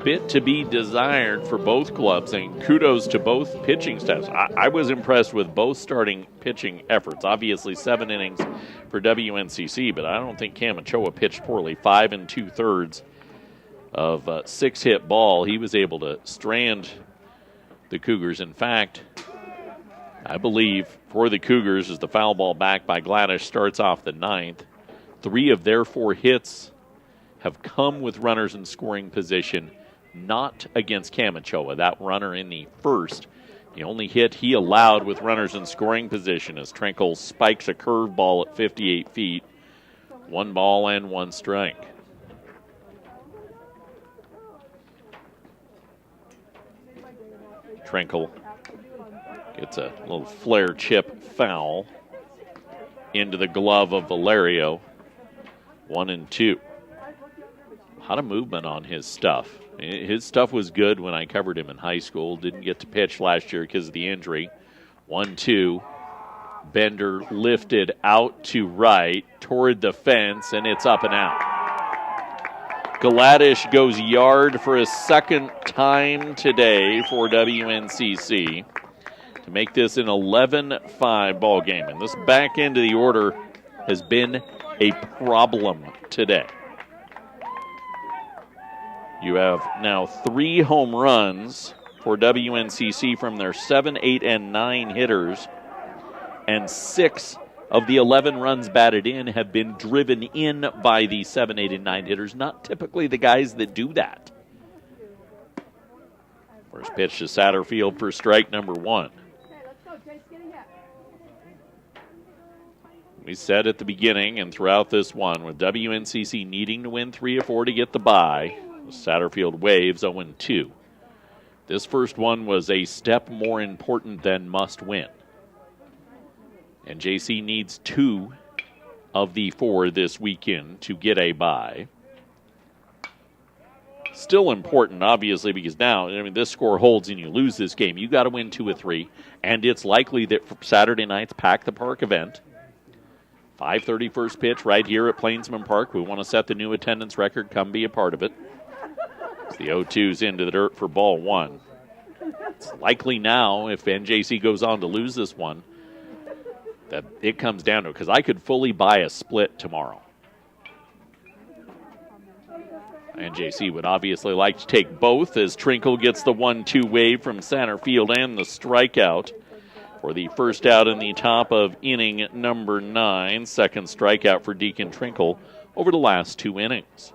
bit to be desired for both clubs, and kudos to both pitching staffs. I was impressed with both starting pitching efforts. Obviously 7 innings for WNCC, but I don't think Cam Ochoa pitched poorly. 5 2/3 of 6-hit ball. He was able to strand the Cougars. In fact, I believe for the Cougars, as the foul ball back by Gladys starts off the 9th, 3 of their 4 hits have come with runners in scoring position, not against Cam Ochoa. That runner in the 1st, the only hit he allowed with runners in scoring position as Trinkle spikes a curveball at 58 feet. 1 ball and 1 strike. Trinkle gets a little flare chip foul into the glove of Valerio. 1-2. A lot of movement on his stuff. His stuff was good when I covered him in high school. Didn't get to pitch last year because of the injury. 1-2. Bender lifted out to right toward the fence, and it's up and out. Galadish goes yard for his 2nd time today for WNCC to make this an 11-5 ball game. And this back end of the order has been a problem today. You have now 3 home runs for WNCC from their 7, 8, and 9 hitters, and 6 of the 11 runs batted in have been driven in by the 7, 8, and 9 hitters. Not typically the guys that do that. First pitch to Satterfield for strike number 1. We said at the beginning and throughout this one, with WNCC needing to win 3 or 4 to get the bye, Satterfield waves 0-2. This first one was a step more important than must win. And JC needs 2 of the 4 this weekend to get a bye. Still important, obviously, because now, this score holds and you lose this game. You got to win 2 or 3, and it's likely that for Saturday night's Pack the Park event, 5:30 first pitch right here at Plainsman Park. We want to set the new attendance record. Come be a part of it. It's the 0-2's into the dirt for ball 1. It's likely now, if NJC goes on to lose this one, that it comes down to it, because I could fully buy a split tomorrow. NJC would obviously like to take both as Trinkle gets the 1-2 wave from center field and the strikeout for the first out in the top of inning number 9. Second strikeout for Deacon Trinkle over the last 2 innings.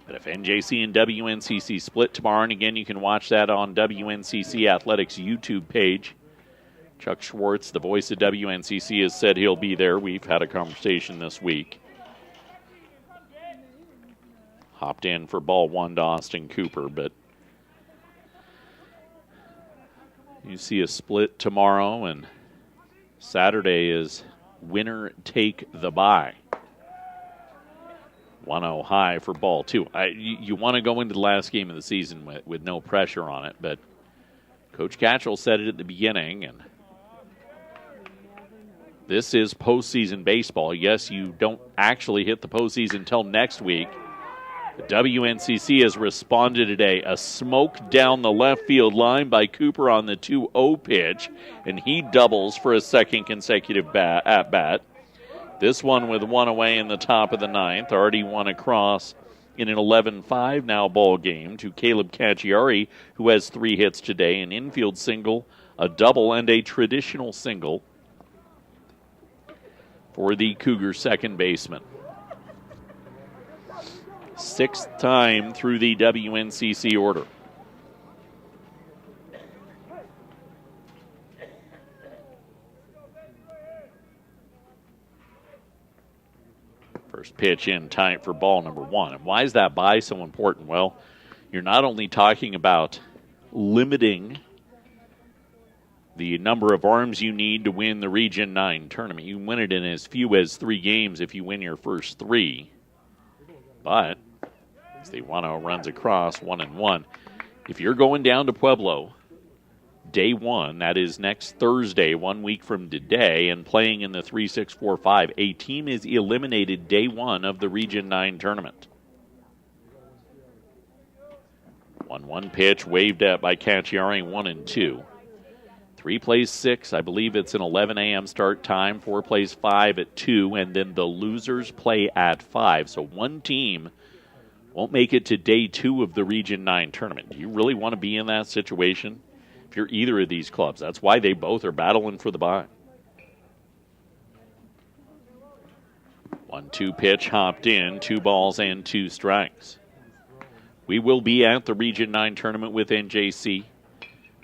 But if NJC and WNCC split tomorrow, and again, you can watch that on WNCC Athletics YouTube page. Chuck Schwartz, the voice of WNCC, has said he'll be there. We've had a conversation this week. Hopped in for ball 1 to Austin Cooper, but you see a split tomorrow, and Saturday is winner take the bye. 1-0 high for ball 2. You want to go into the last game of the season with no pressure on it, but Coach Catchell said it at the beginning, and this is postseason baseball. Yes, you don't actually hit the postseason until next week. The WNCC has responded today. A smoke down the left field line by Cooper on the 2-0 pitch, and he doubles for a second consecutive at-bat. This one with 1 away in the top of the 9th. Already one across in an 11-5 now ball game to Caleb Cacciari, who has 3 hits today, an infield single, a double, and a traditional single for the Cougar second baseman. 6th time through the WNCC order. First pitch in tight for ball number 1. And why is that bye so important? Well, you're not only talking about limiting the number of arms you need to win the Region 9 tournament. You can win it in as few as 3 games if you win your first 3. But as the 1-0 runs across, 1-1. If you're going down to Pueblo day 1, that is next Thursday, 1 week from today, and playing in the 3-6-4-5, a team is eliminated day 1 of the Region 9 tournament. 1-1 pitch waved at by Cacciari, 1-2. 3 plays 6. I believe it's an 11 a.m. start time. 4 plays 5 at 2, and then the losers play at 5. So one team won't make it to day 2 of the Region 9 tournament. Do you really want to be in that situation? If you're either of these clubs, that's why they both are battling for the bye. 1-2 pitch hopped in, 2 balls and 2 strikes. We will be at the Region 9 tournament with NJC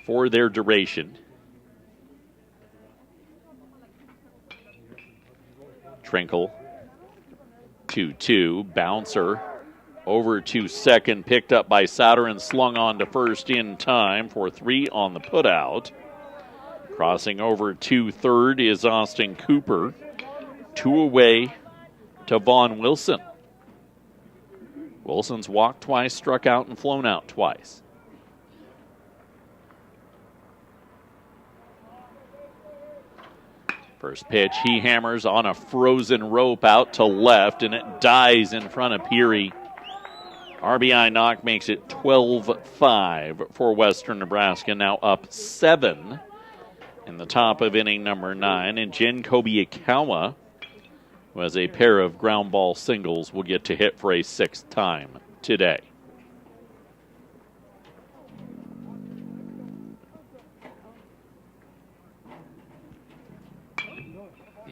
for their duration. Trinkle, 2-2, bouncer over to second, picked up by Sauter and slung on to first in time for 3 on the putout. Crossing over to third is Austin Cooper. 2 away to Vaughn Wilson. Wilson's walked twice, struck out, and flown out twice. First pitch, he hammers on a frozen rope out to left, and it dies in front of Peary. RBI knock makes it 12-5 for Western Nebraska, now up 7 in the top of inning number 9. And Jen Kobiakawa, who has a pair of ground ball singles, will get to hit for a 6th time today.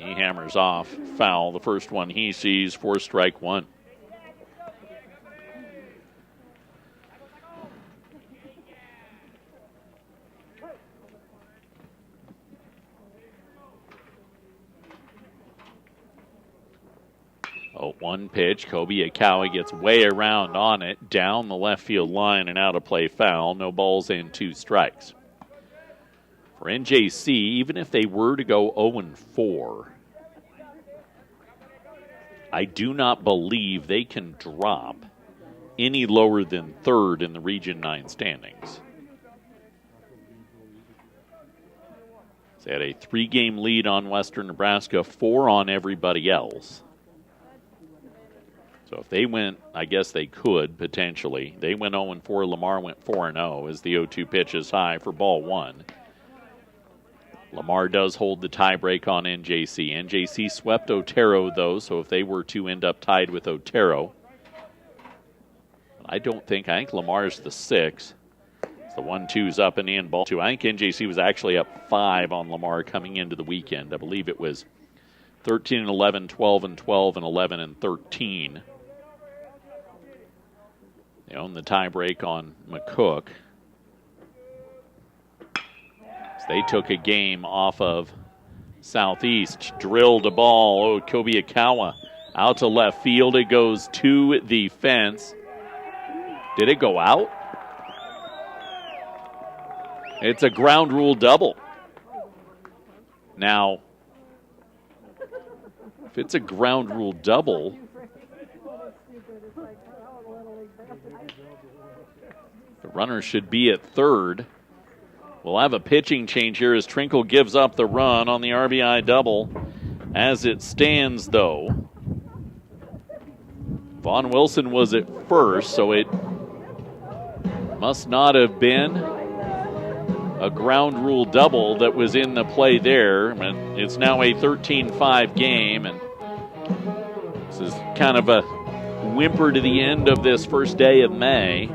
He hammers off foul, the first one he sees for strike one. Oh, one pitch. Kobe Akawa gets way around on it, down the left field line and out of play foul. No balls and 2 strikes. For NJC, even if they were to go 0-4, I do not believe they can drop any lower than third in the Region 9 standings. They had a 3-game lead on Western Nebraska, 4 on everybody else. So if they went, I guess they could potentially. They went 0-4. Lamar went 4-0 as the 0-2 pitch is high for ball 1. Lamar does hold the tiebreak on NJC. NJC swept Otero, though, so if they were to end up tied with Otero, I think Lamar's the 6. The 1-2's up and in, ball 2. I think NJC was actually up 5 on Lamar coming into the weekend. I believe it was 13-11, 12-12, and 11-13. They own the tiebreak on McCook. So they took a game off of Southeast. Drilled a ball. Oh, Kobe Akawa out to left field. It goes to the fence. Did it go out? It's a ground rule double. Now, if it's a ground rule double, the runner should be at third. We'll have a pitching change here as Trinkle gives up the run on the RBI double. As it stands, though, Vaughn Wilson was at first, so it must not have been a ground rule double that was in the play there. And it's now a 13-5 game, and this is kind of a whimper to the end of this first day of May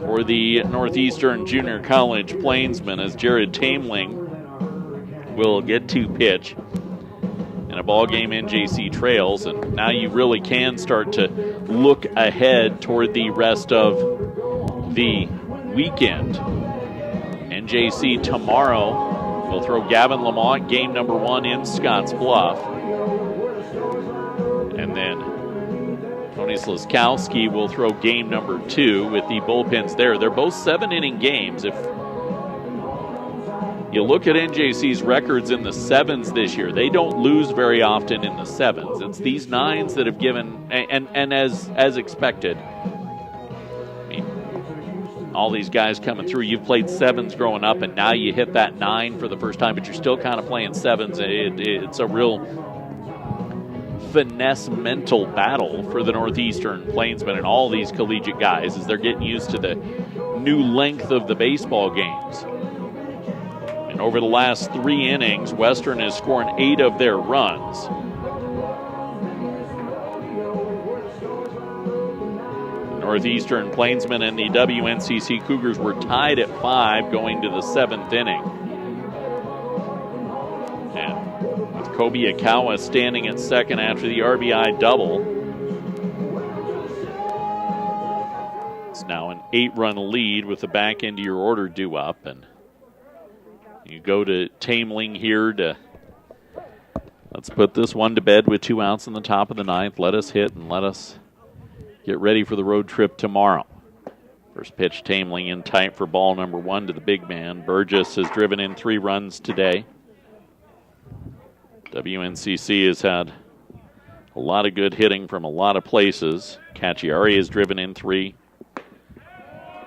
for the Northeastern Junior College Plainsmen as Jared Taimling will get to pitch in a ball game. NJC trails, and now you really can start to look ahead toward the rest of the weekend. NJC tomorrow will throw Gavin Lamont, game number 1 in Scotts Bluff. And then Tony Slaskowski will throw game number 2 with the bullpens there. They're both 7-inning games. If you look at NJC's records in the 7s this year, they don't lose very often in the 7s. It's these 9s that have given, and as expected, all these guys coming through. You've played 7s growing up, and now you hit that 9 for the first time, but you're still kind of playing 7s. It's a real finesse mental battle for the Northeastern Plainsmen and all these collegiate guys as they're getting used to the new length of the baseball games. And over the last 3 innings, Western is scoring 8 of their runs. Northeastern Plainsmen and the WNCC Cougars were tied at 5 going to the 7th inning. And with Kobe Akawa standing at second after the RBI double, it's now an 8-run lead with the back end of your order due up. And you go to Taimling here to, let's put this one to bed with 2 outs in the top of the 9th. Let us hit and let us get ready for the road trip tomorrow. First pitch, Taimling in tight for ball number 1 to the big man. Burgess has driven in 3 runs today. WNCC has had a lot of good hitting from a lot of places. Cacciari has driven in 3.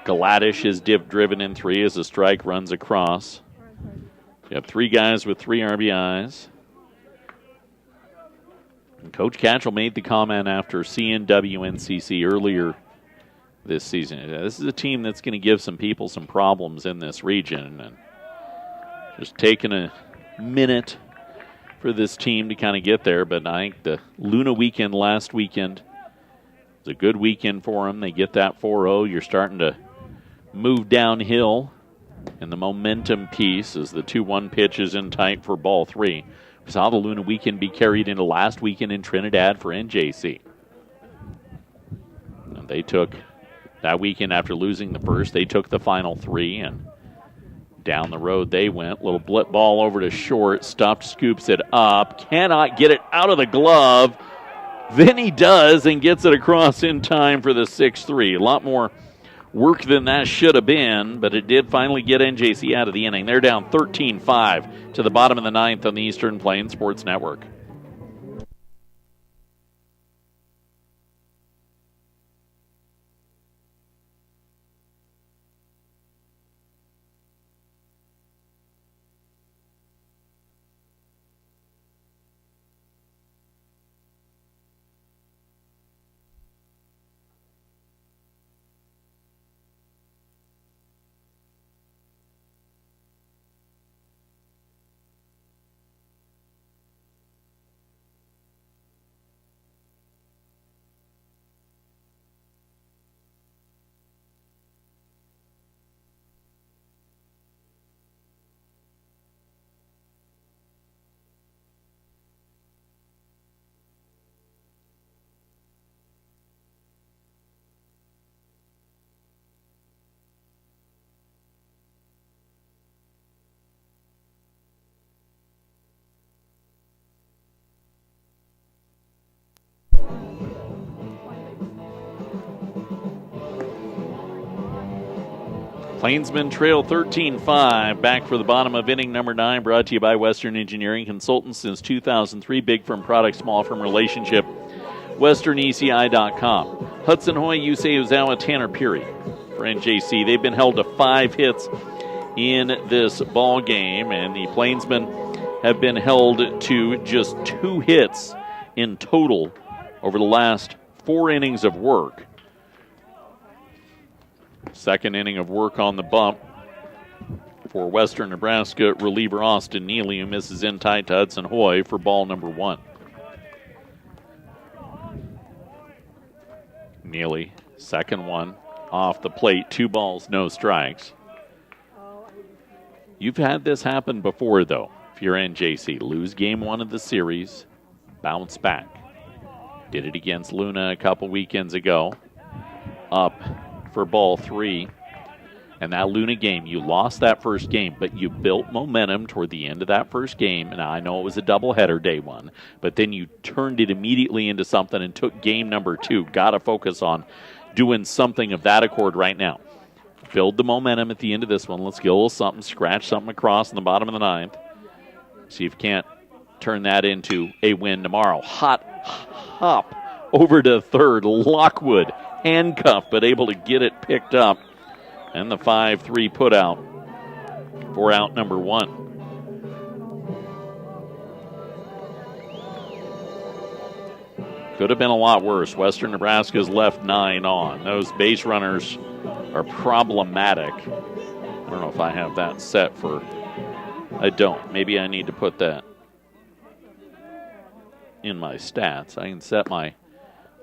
Galadish has driven in 3 as a strike runs across. You have 3 guys with 3 RBIs. And Coach Catchell made the comment after seeing WNCC earlier this season. This is a team that's going to give some people some problems in this region. And just taking a minute for this team to kind of get there. But I think the Luna weekend last weekend was a good weekend for them. They get that 4-0. You're starting to move downhill in the momentum piece as the 2-1 pitch is in tight for ball 3. Saw the Luna weekend be carried into last weekend in Trinidad for NJC. And they took that weekend after losing the first. They took the final 3 and down the road they went. Little blip ball over to short. Stuffed scoops it up. Cannot get it out of the glove. Then he does and gets it across in time for the 6-3. A lot more work than that should have been, but it did finally get NJC out of the inning. They're down 13-5 to the bottom of the 9th on the Eastern Plains Sports Network. Plainsmen trail 13-5. Back for the bottom of inning number 9. Brought to you by Western Engineering Consultants since 2003. Big firm product, small firm relationship. WesternECI.com. Hudson Hoy, Yusei Ozawa, Tanner Peary for NJC. They've been held to 5 hits in this ball game, and the Plainsmen have been held to just 2 hits in total over the last 4 innings of work. Second inning of work on the bump for Western Nebraska reliever Austin Neely, who misses in tight to Hudson Hoy for ball number 1. Neely, second one off the plate, 2 balls, no strikes. You've had this happen before, though. If you're NJC, lose game 1 of the series, bounce back. Did it against Luna a couple weekends ago. Up for ball 3. And that Luna game, you lost that first game, but you built momentum toward the end of that first game. And I know it was a doubleheader day 1, but then you turned it immediately into something and took game number 2. Got to focus on doing something of that accord right now. Build the momentum at the end of this one. Let's get a little something, scratch something across in the bottom of the 9th. See if you can't turn that into a win tomorrow. Hot hop over to third. Lockwood handcuffed, but able to get it picked up. And the 5-3 put out for out number 1. Could have been a lot worse. Western Nebraska's left 9 on. Those base runners are problematic. I don't know if I have that set for... I don't. Maybe I need to put that in my stats. I can set my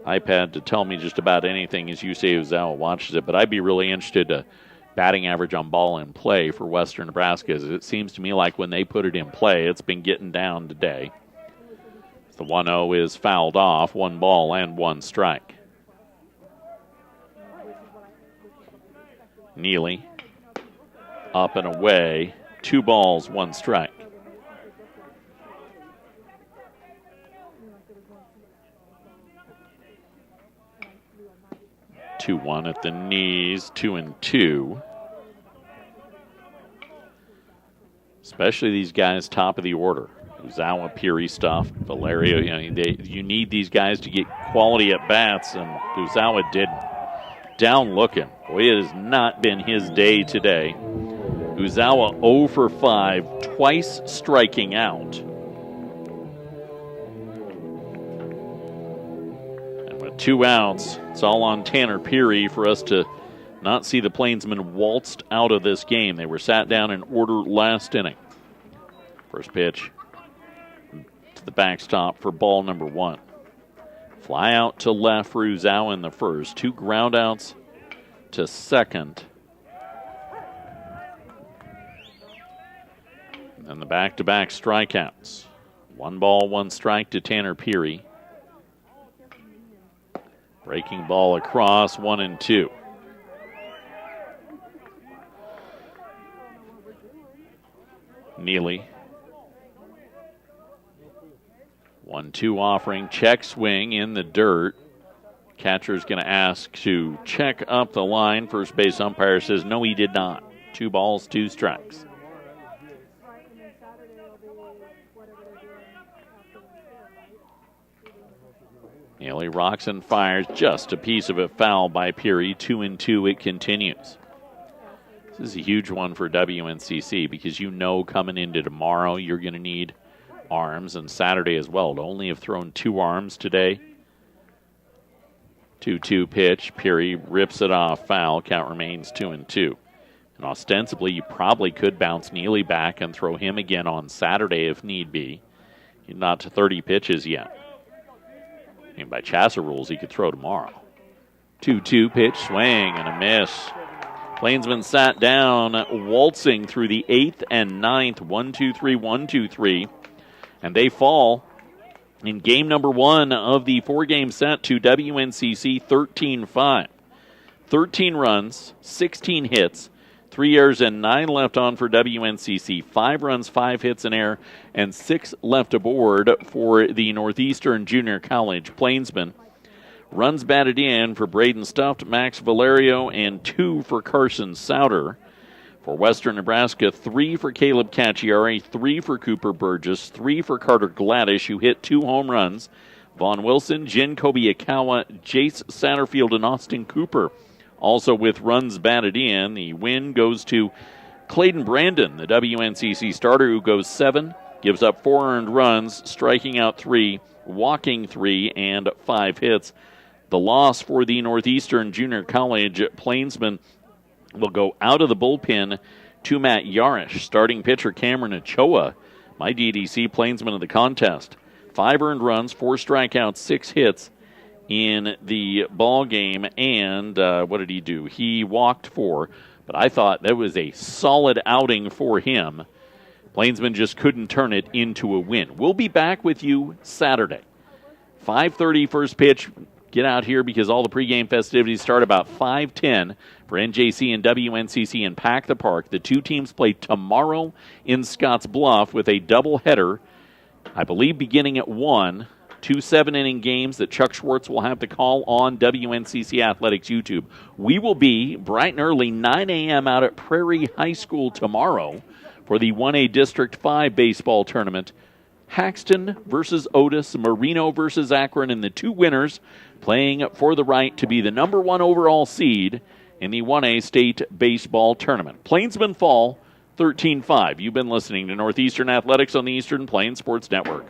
iPad to tell me just about anything as Yusei Ozawa watches it, but I'd be really interested to batting average on ball in play for Western Nebraska. It seems to me like when they put it in play, it's been getting down today. The 1-0 is fouled off, 1 ball and 1 strike. Neely up and away, 2 balls, 1 strike. Two-one at the knees, 2-2. Especially these guys top of the order. Ozawa, Peary stuff, Valerio. You need these guys to get quality at bats, and Ozawa did. Down looking. Boy, it has not been his day today. Ozawa 0 for 5, twice striking out. And with 2 outs, it's all on Tanner Peary for us to not see the Plainsmen waltzed out of this game. They were sat down in order last inning. First pitch to the backstop for ball number 1. Fly out to left for Ozawa in the first. 2 ground outs to second. And the back-to-back strikeouts. 1 ball, 1 strike to Tanner Peary. Breaking ball across, 1-2. Neely. 1-2 offering, check swing in the dirt. Catcher's going to ask to check up the line. First base umpire says no, he did not. 2 balls, 2 strikes. Neely rocks and fires, just a piece of it foul by Peary. 2-2, it continues. This is a huge one for WNCC because you know coming into tomorrow you're going to need arms, and Saturday as well. To only have thrown 2 arms today. 2-2 pitch. Peary rips it off. Foul. Count remains 2-2. And ostensibly, you probably could bounce Neely back and throw him again on Saturday if need be. He's not to 30 pitches yet. And by Chassa rules, he could throw tomorrow. 2-2 pitch. Swing and a miss. Plainsman sat down, waltzing through the 8th and 9th. 1-2-3, 1-2-3. And they fall in game number 1 of the 4-game set to WNCC 13-5. 13 runs, 16 hits, 3 errors, and 9 left on for WNCC. 5 runs, 5 hits, an error, and 6 left aboard for the Northeastern Junior College Plainsmen. Runs batted in for Braden Stuft, Max Valerio, and 2 for Carson Souter. For Western Nebraska, 3 for Caleb Cacciari, 3 for Cooper Burgess, 3 for Carter Gladish, who hit 2 home runs. Vaughn Wilson, Jin Kobayashi, Jace Satterfield, and Austin Cooper. Also with runs batted in, the win goes to Clayton Brandon, the WNCC starter, who goes 7, gives up 4 earned runs, striking out 3, walking 3, and 5 hits. The loss for the Northeastern Junior College Plainsmen will go out of the bullpen to Matt Yarish. Starting pitcher Cameron Ochoa, my DDC Plainsman of the contest. 5 earned runs, 4 strikeouts, 6 hits in the ball game. And what did he do? He walked 4, but I thought that was a solid outing for him. Plainsman just couldn't turn it into a win. We'll be back with you Saturday. 5:30 first pitch. Get out here because all the pregame festivities start about 5:10 for NJC and WNCC and pack the park. The 2 teams play tomorrow in Scotts Bluff with a doubleheader, I believe beginning at 1. 2 7-inning games that Chuck Schwartz will have to call on WNCC Athletics YouTube. We will be bright and early, 9 a.m. out at Prairie High School tomorrow for the 1A District 5 baseball tournament. Haxton versus Otis, Marino versus Akron, and the 2 winners playing for the right to be the number 1 overall seed in the 1A state baseball tournament. Plainsmen fall 13-5. You've been listening to Northeastern Athletics on the Eastern Plains Sports Network.